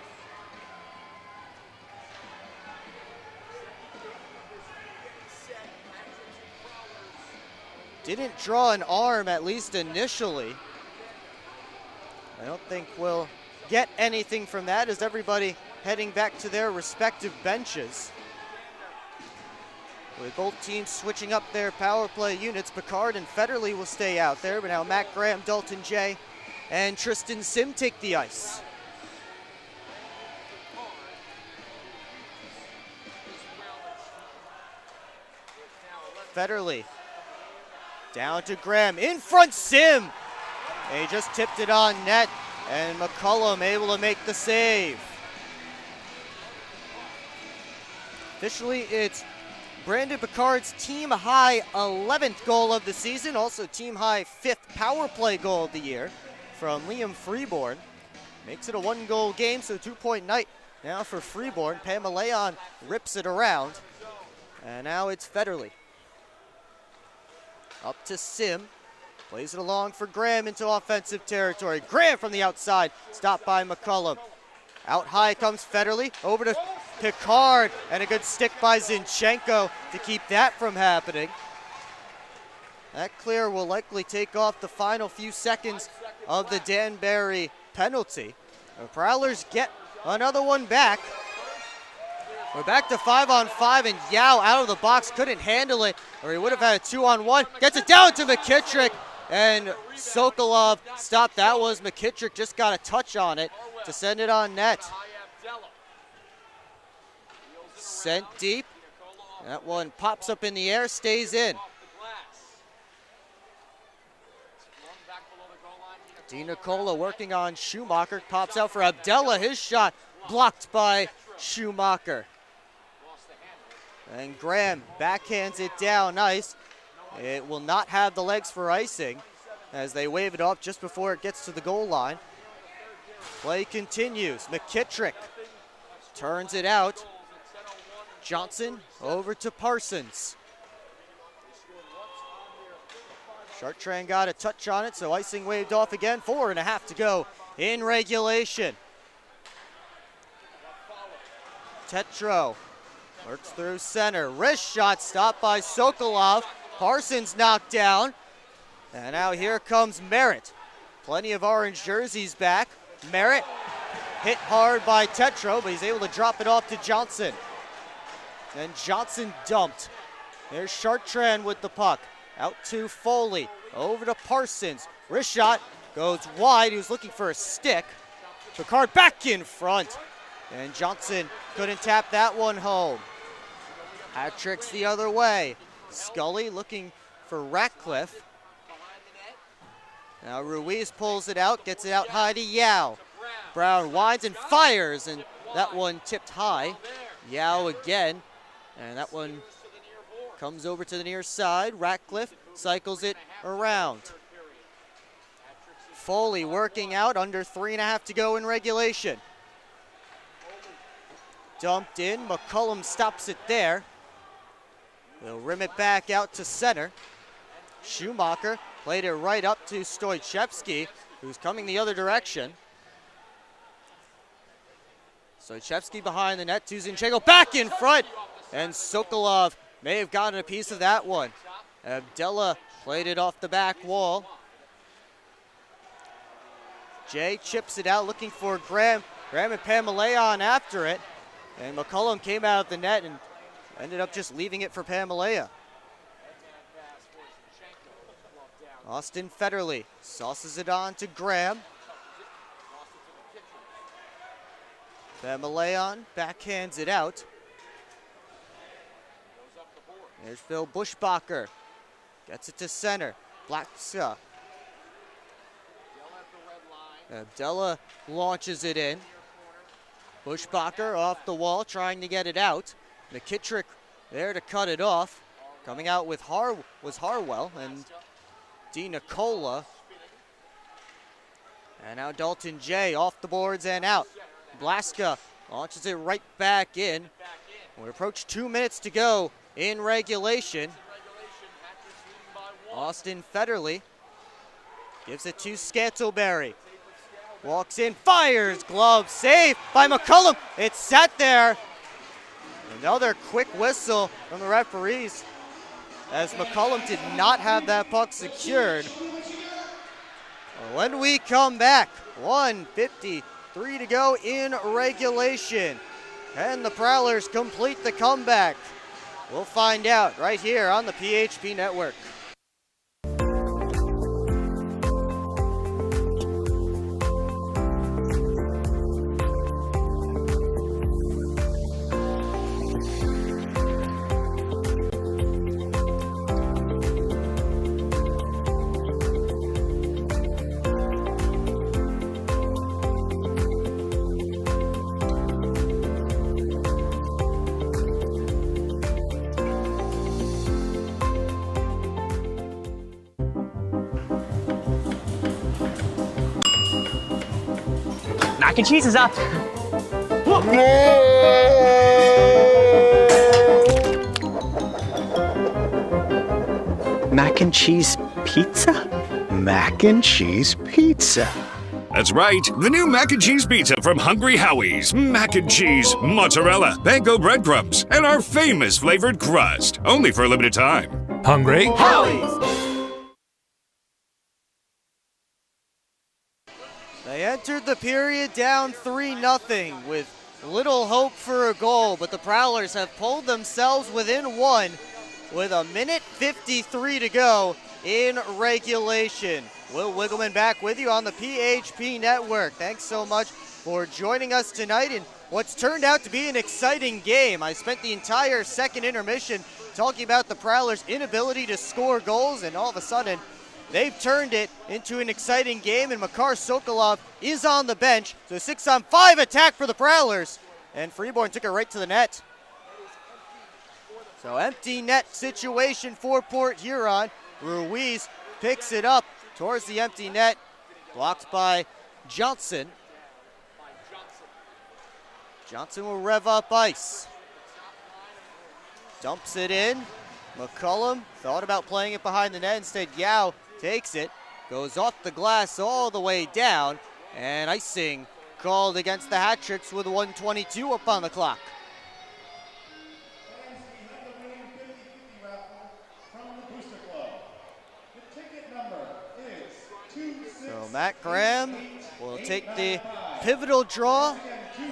Didn't draw an arm, at least initially. I don't think we'll get anything from that as everybody heading back to their respective benches. With both teams switching up their power play units, Picard and Federley will stay out there, but now Matt Graham, Dalton J, and Tristan Sim take the ice. Federley down to Graham, in front Sim. And he just tipped it on net, and McCullum able to make the save. Officially, it's Brandon Picard's team-high 11th goal of the season, also team-high 5th power play goal of the year from Liam Freeborn. Makes it a 1-goal game, so 2-point night now for Freeborn. Pamaleon rips it around, and now it's Federley. Up to Sim, plays it along for Graham into offensive territory. Graham from the outside, stopped by McCullum. Out high comes Federley, over to Picard, and a good stick by Zinchenko to keep that from happening. That clear will likely take off the final few seconds of the Danbury penalty. The Prowlers get another one back. We're back to 5-on-5, and Yao out of the box couldn't handle it, or he would have had a 2-on-1. Gets it down to McKittrick, and Sokolov stopped. That was McKittrick, just got a touch on it to send it on net. Sent deep. That one pops up in the air, stays in. Di Nicola working on Schumacher, pops out for Abdella. His shot blocked by Schumacher. And Graham backhands it down nice. It will not have the legs for icing as they wave it off just before it gets to the goal line. Play continues. McKittrick turns it out. Johnson over to Parsons. Chartrand got a touch on it, so icing waved off again. 4.5 to go in regulation. Tetro works through center. Wrist shot stopped by Sokolov. Parsons knocked down. And now here comes Merritt. Plenty of orange jerseys back. Merritt hit hard by Tetro, but he's able to drop it off to Johnson. And Johnson dumped. There's Chartrand with the puck. Out to Foley, over to Parsons. Wrist shot goes wide. He was looking for a stick. Picard back in front. And Johnson couldn't tap that one home. Hat-tricks the other way. Scully looking for Ratcliffe. Now Ruiz pulls it out, gets it out high to Yao. Brown winds and fires, and that one tipped high. Yao again, and that one comes over to the near side. Ratcliffe cycles it around. Foley working out, under 3.5 to go in regulation. Dumped in, McCullum stops it there. They'll rim it back out to center. Schumacher played it right up to Stoichevsky, who's coming the other direction. Stoichevsky behind the net to Zinchenko, back in front, and Sokolov may have gotten a piece of that one. Abdella played it off the back wall. Jay chips it out, looking for Graham. Graham and Pamaleon after it. And McCullum came out of the net and ended up just leaving it for Pamalea. Austin Federley sauces it on to Graham. Pamaleon backhands it out. There's Phil Buschbacher. Gets it to center. Blackska. Abdella launches it in. Buschbacher off the wall, trying to get it out. McKittrick there to cut it off. Coming out with was Harwell and Di Nicola. And now Dalton J off the boards and out. Blaska launches it right back in. We approach 2 minutes to go in regulation. Austin Federley gives it to Scantleberry. Walks in, fires, glove, save by McCullum. It sat there. Another quick whistle from the referees as McCullum did not have that puck secured. When we come back, 1:53 to go in regulation. Can the Prowlers complete the comeback? We'll find out right here on the PHP Network. Mac and cheese is up. Mac and cheese pizza? Mac and cheese pizza. That's right, the new mac and cheese pizza from Hungry Howie's. Mac and cheese, mozzarella, panko breadcrumbs, and our famous flavored crust. Only for a limited time. Hungry Howie's! They entered the period down 3-0 with little hope for a goal, but the Prowlers have pulled themselves within one with 1:53 to go in regulation. Will Wiggleman back with you on the PHP Network. Thanks so much for joining us tonight in what's turned out to be an exciting game. I spent the entire second intermission talking about the Prowlers' inability to score goals, and all of a sudden, they've turned it into an exciting game, and Makar Sokolov is on the bench. So 6-on-5 attack for the Prowlers, and Freeborn took it right to the net. So empty net situation for Port Huron. Ruiz picks it up towards the empty net, blocked by Johnson. Johnson will rev up ice. Dumps it in. McCullum thought about playing it behind the net. Instead, Yao takes it, goes off the glass all the way down, and icing called against the Hat-Tricks with 1:22 up on the clock. So Matt Graham will take the pivotal draw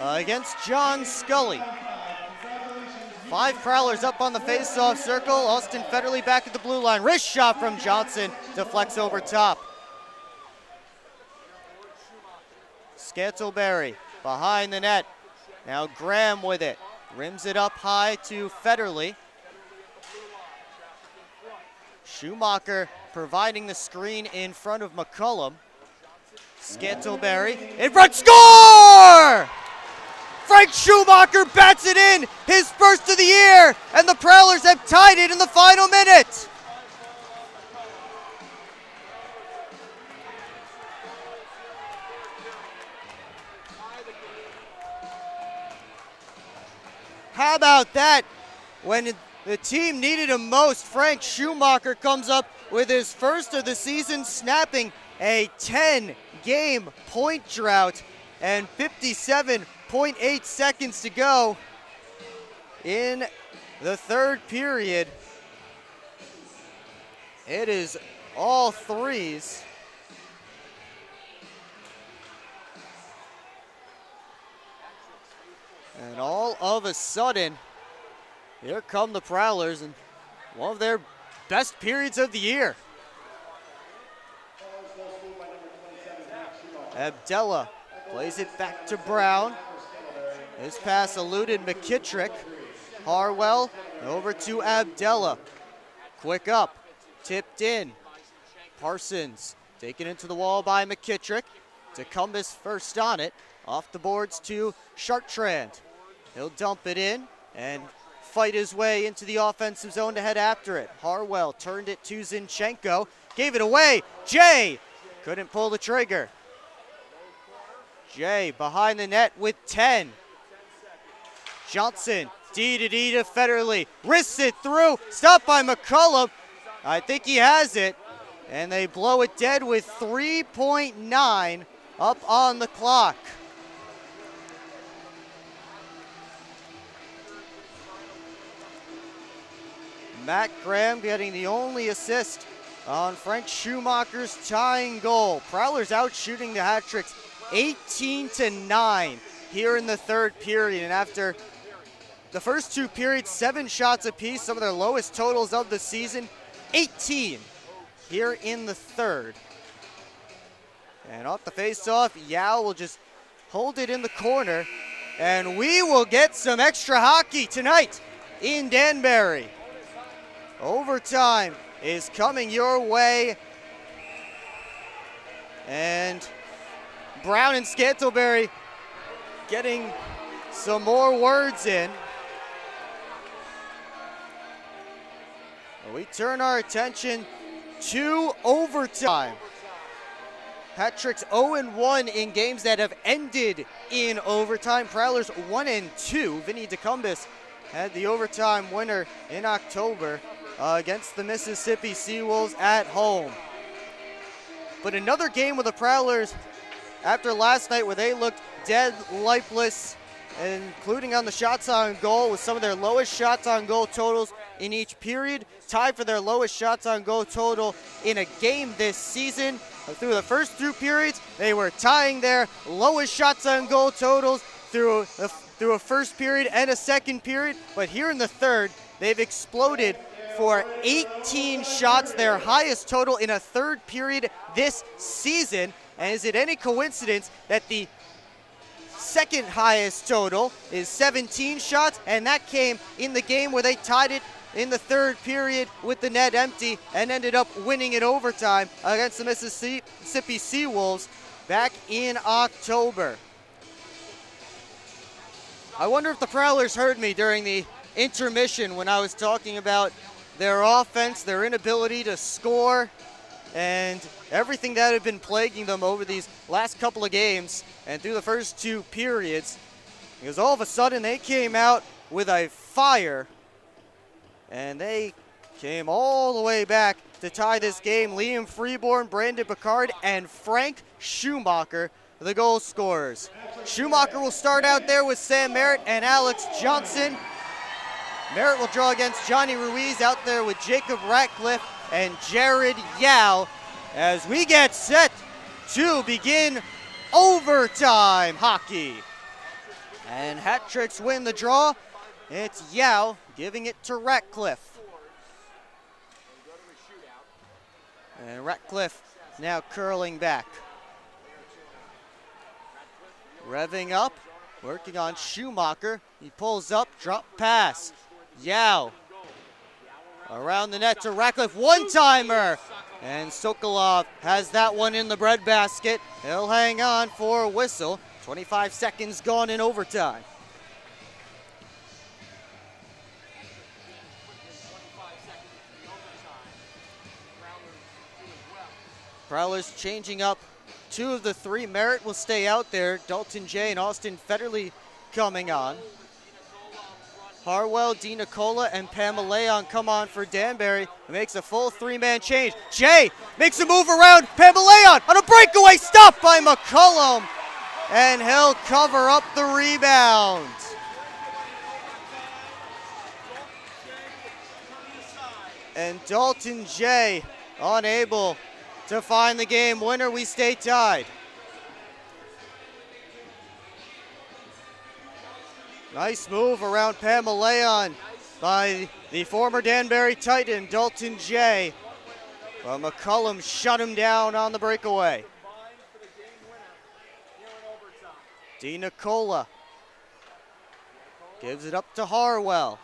against John Scully. 5 Prowlers up on the face-off circle. Austin Federley back at the blue line. Wrist shot from Johnson, deflects over top. Scantleberry behind the net. Now Graham with it. Rims it up high to Federley. Schumacher providing the screen in front of McCullum. Scantleberry in front, score! Frank Schumacher bats it in, his first of the year, and the Prowlers have tied it in the final minute. How about that? When the team needed him most, Frank Schumacher comes up with his first of the season, snapping a 10-game point drought and 57.8 seconds to go in the third period. It is all threes. And all of a sudden, here come the Prowlers in one of their best periods of the year. Abdella plays it back to Brown. His pass eluded McKittrick. Harwell over to Abdella. Quick up, tipped in. Parsons taken into the wall by McKittrick. Tecumseh first on it. Off the boards to Chartrand. He'll dump it in and fight his way into the offensive zone to head after it. Harwell turned it to Zinchenko. Gave it away. Jay couldn't pull the trigger. Jay behind the net with 10. Johnson, D to Federley. Wrists it through. Stopped by McCullum. I think he has it. And they blow it dead with 3.9 up on the clock. Matt Graham getting the only assist on Frank Schumacher's tying goal. Prowlers out shooting the Hat-Tricks 18-9 here in the third period. And after the first 2 periods, 7 shots apiece, some of their lowest totals of the season, 18 here in the third. And off the face-off, Yao will just hold it in the corner. And we will get some extra hockey tonight in Danbury. Overtime is coming your way. And Brown and Scantleberry getting some more words in. We turn our attention to overtime. Hat tricks 0-1 in games that have ended in overtime. Prowlers 1-2. Vinny DeCumbis had the overtime winner in October against the Mississippi Seawolves at home. But another game with the Prowlers after last night where they looked dead, lifeless, including on the shots on goal with some of their lowest shots on goal totals in each period, tied for their lowest shots on goal total in a game this season. Through the first two periods, they were tying their lowest shots on goal totals through a first period and a second period. But here in the third, they've exploded for 18 shots, their highest total in a third period this season. And is it any coincidence that the second highest total is 17 shots, and that came in the game where they tied it in the third period with the net empty and ended up winning in overtime against the Mississippi Seawolves back in October. I wonder if the Prowlers heard me during the intermission when I was talking about their offense, their inability to score, and everything that had been plaguing them over these last couple of games and through the first two periods. Because all of a sudden they came out with a fire, and they came all the way back to tie this game. Liam Freeborn, Brandon Picard, and Frank Schumacher, the goal scorers. Schumacher will start out there with Sam Merritt and Alex Johnson. Merritt will draw against Johnny Ruiz out there with Jacob Ratcliffe and Jared Yao as we get set to begin overtime hockey. And Hat Tricks win the draw. It's Yao giving it to Ratcliffe. And Ratcliffe now curling back. Revving up, working on Schumacher. He pulls up, drop pass. Yao around the net to Ratcliffe, one-timer. And Sokolov has that one in the breadbasket. He'll hang on for a whistle. 25 seconds gone in overtime. Prowlers changing up two of the three. Merritt will stay out there. Dalton Jay and Austin Federley coming on. Harwell, Dean Nicola, and Pamaleon come on for Danbury. He makes a full three-man change. Jay makes a move around Pamaleon on a breakaway, stopped by McCullum, and he'll cover up the rebound. And Dalton Jay unable to find the game winner. We stay tied. Nice move around Pamaleon by the former Danbury Titan, Dalton Jay. Well, McCullum shut him down on the breakaway. D. Nicola gives it up to Harwell.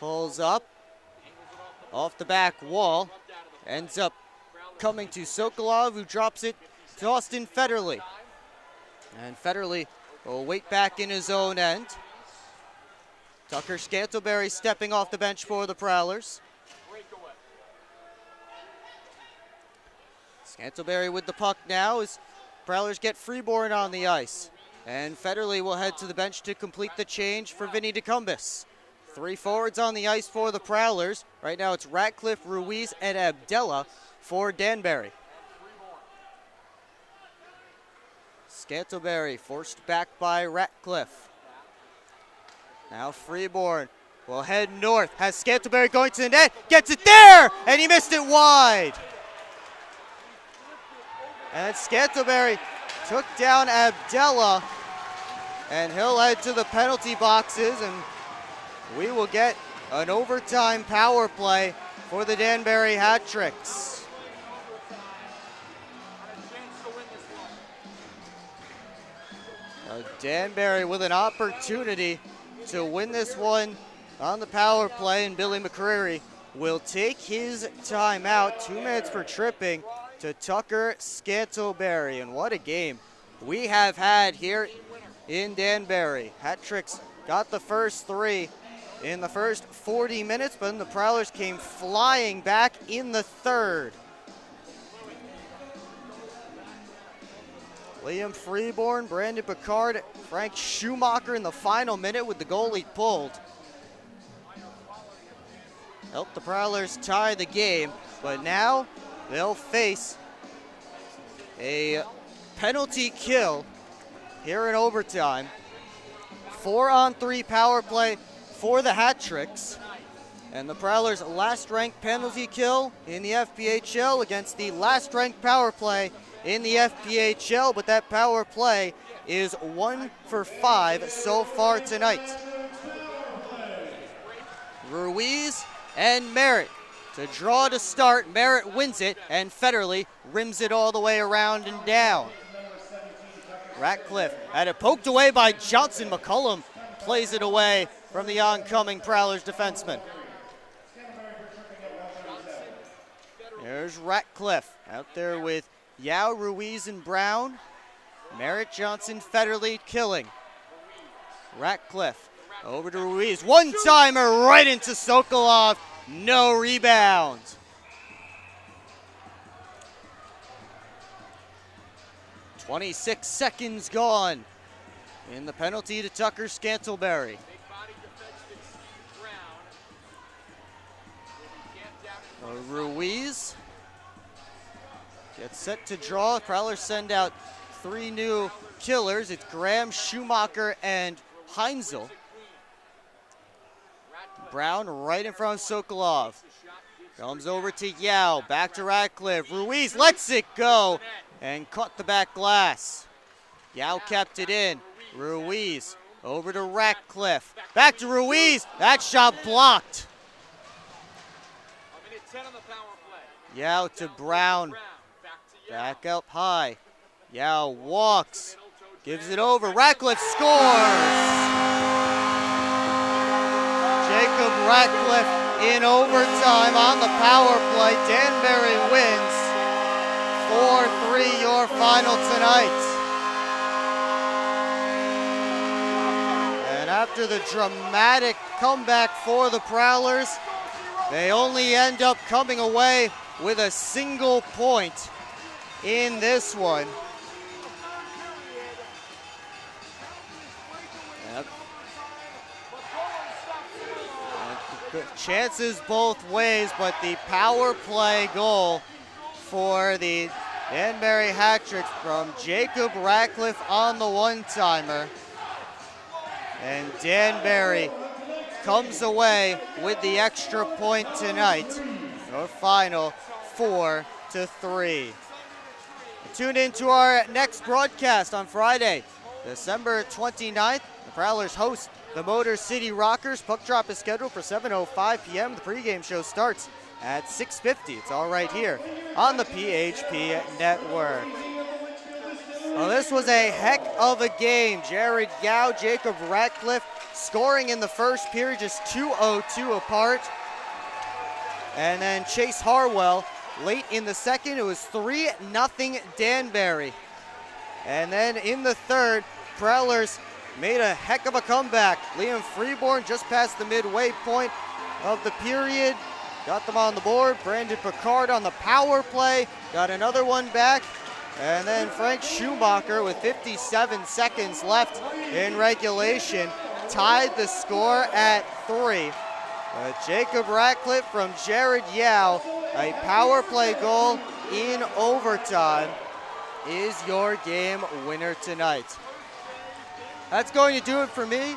Pulls up off the back wall. Ends up coming to Sokolov, who drops it to Austin Federley. And Federley will wait back in his own end. Tucker Scantleberry stepping off the bench for the Prowlers. Scantleberry with the puck now as Prowlers get Freeborn on the ice. And Federley will head to the bench to complete the change for Vinny DeCumbis. Three forwards on the ice for the Prowlers. Right now it's Ratcliffe, Ruiz, and Abdella for Danbury. Scantleberry forced back by Ratcliffe. Now Freeborn will head north. Has Scantleberry going to the net. Gets it there! And he missed it wide. And Scantleberry took down Abdella. And he'll head to the penalty boxes. And we will get an overtime power play for the Danbury Hat Tricks. Danbury with an opportunity to win this one on the power play, and Billy McCreary will take his timeout. 2 minutes for tripping to Tucker Scantleberry. And what a game we have had here in Danbury. Hat Tricks got the first three in the first 40 minutes, but then the Prowlers came flying back in the third. Liam Freeborn, Brandon Picard, Frank Schumacher in the final minute with the goal he pulled. Helped the Prowlers tie the game, but now they'll face a penalty kill here in overtime. 4-on-3 power play for the Hat-Tricks. And the Prowlers' last-ranked penalty kill in the FPHL against the last-ranked power play in the FPHL, but that power play is 1 for 5 so far tonight. Ruiz and Merritt to draw to start. Merritt wins it, and Federley rims it all the way around and down. Ratcliffe had it poked away by Johnson. McCullum plays it away from the oncoming Prowlers defenseman. There's Ratcliffe out there with Yao, Ruiz, and Brown. Merritt, Johnson, Federley killing. Ratcliffe over to Ruiz. One-timer right into Sokolov. No rebound. "26 seconds gone in the penalty to Tucker Scantlebury. Ruiz gets set to draw. Prowlers send out 3 new killers. It's Graham, Schumacher, and Heinzel. Brown right in front of Sokolov. Comes over to Yao, back to Ratcliffe. Ruiz lets it go and caught the back glass. Yao kept it in. Ruiz over to Ratcliffe. Back to Ruiz. That shot blocked. Yao to Brown. Back up high. Yao walks. Gives it over. Ratcliffe scores. Jacob Ratcliffe in overtime on the power play. Danbury wins 4-3 your final tonight. And after the dramatic comeback for the Prowlers, they only end up coming away with a single point in this one. Chances both ways, but the power play goal for the Danbury Hat-Tricks from Jacob Ratcliffe on the one-timer. And Danbury comes away with the extra point tonight. Our final 4-3. Tune in to our next broadcast on Friday, December 29th. The Prowlers host the Motor City Rockers. Puck drop is scheduled for 7:05 p.m. The pregame show starts at 6:50. It's all right here on the PHP Network. Well, this was a heck of a game. Jared Yao, Jacob Ratcliffe scoring in the first period, just 2:02 apart. And then Chase Harwell late in the second. It was 3-0 Danbury. And then in the third, Prowlers made a heck of a comeback. Liam Freeborn just past the midway point of the period. Got them on the board. Brandon Picard on the power play. Got another one back. And then Frank Schumacher with 57 seconds left in regulation tied the score at 3. Jacob Ratcliffe from Jared Yao, a power play goal in overtime, is your game winner tonight. That's going to do it for me.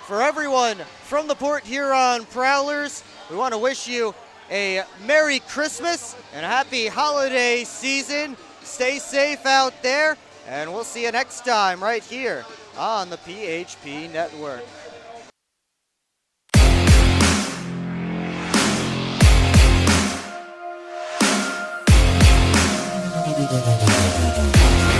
For everyone from the Port Huron Prowlers, we want to wish you a Merry Christmas and a happy holiday season. Stay safe out there, and we'll see you next time right here on the PHP Network. Thank you.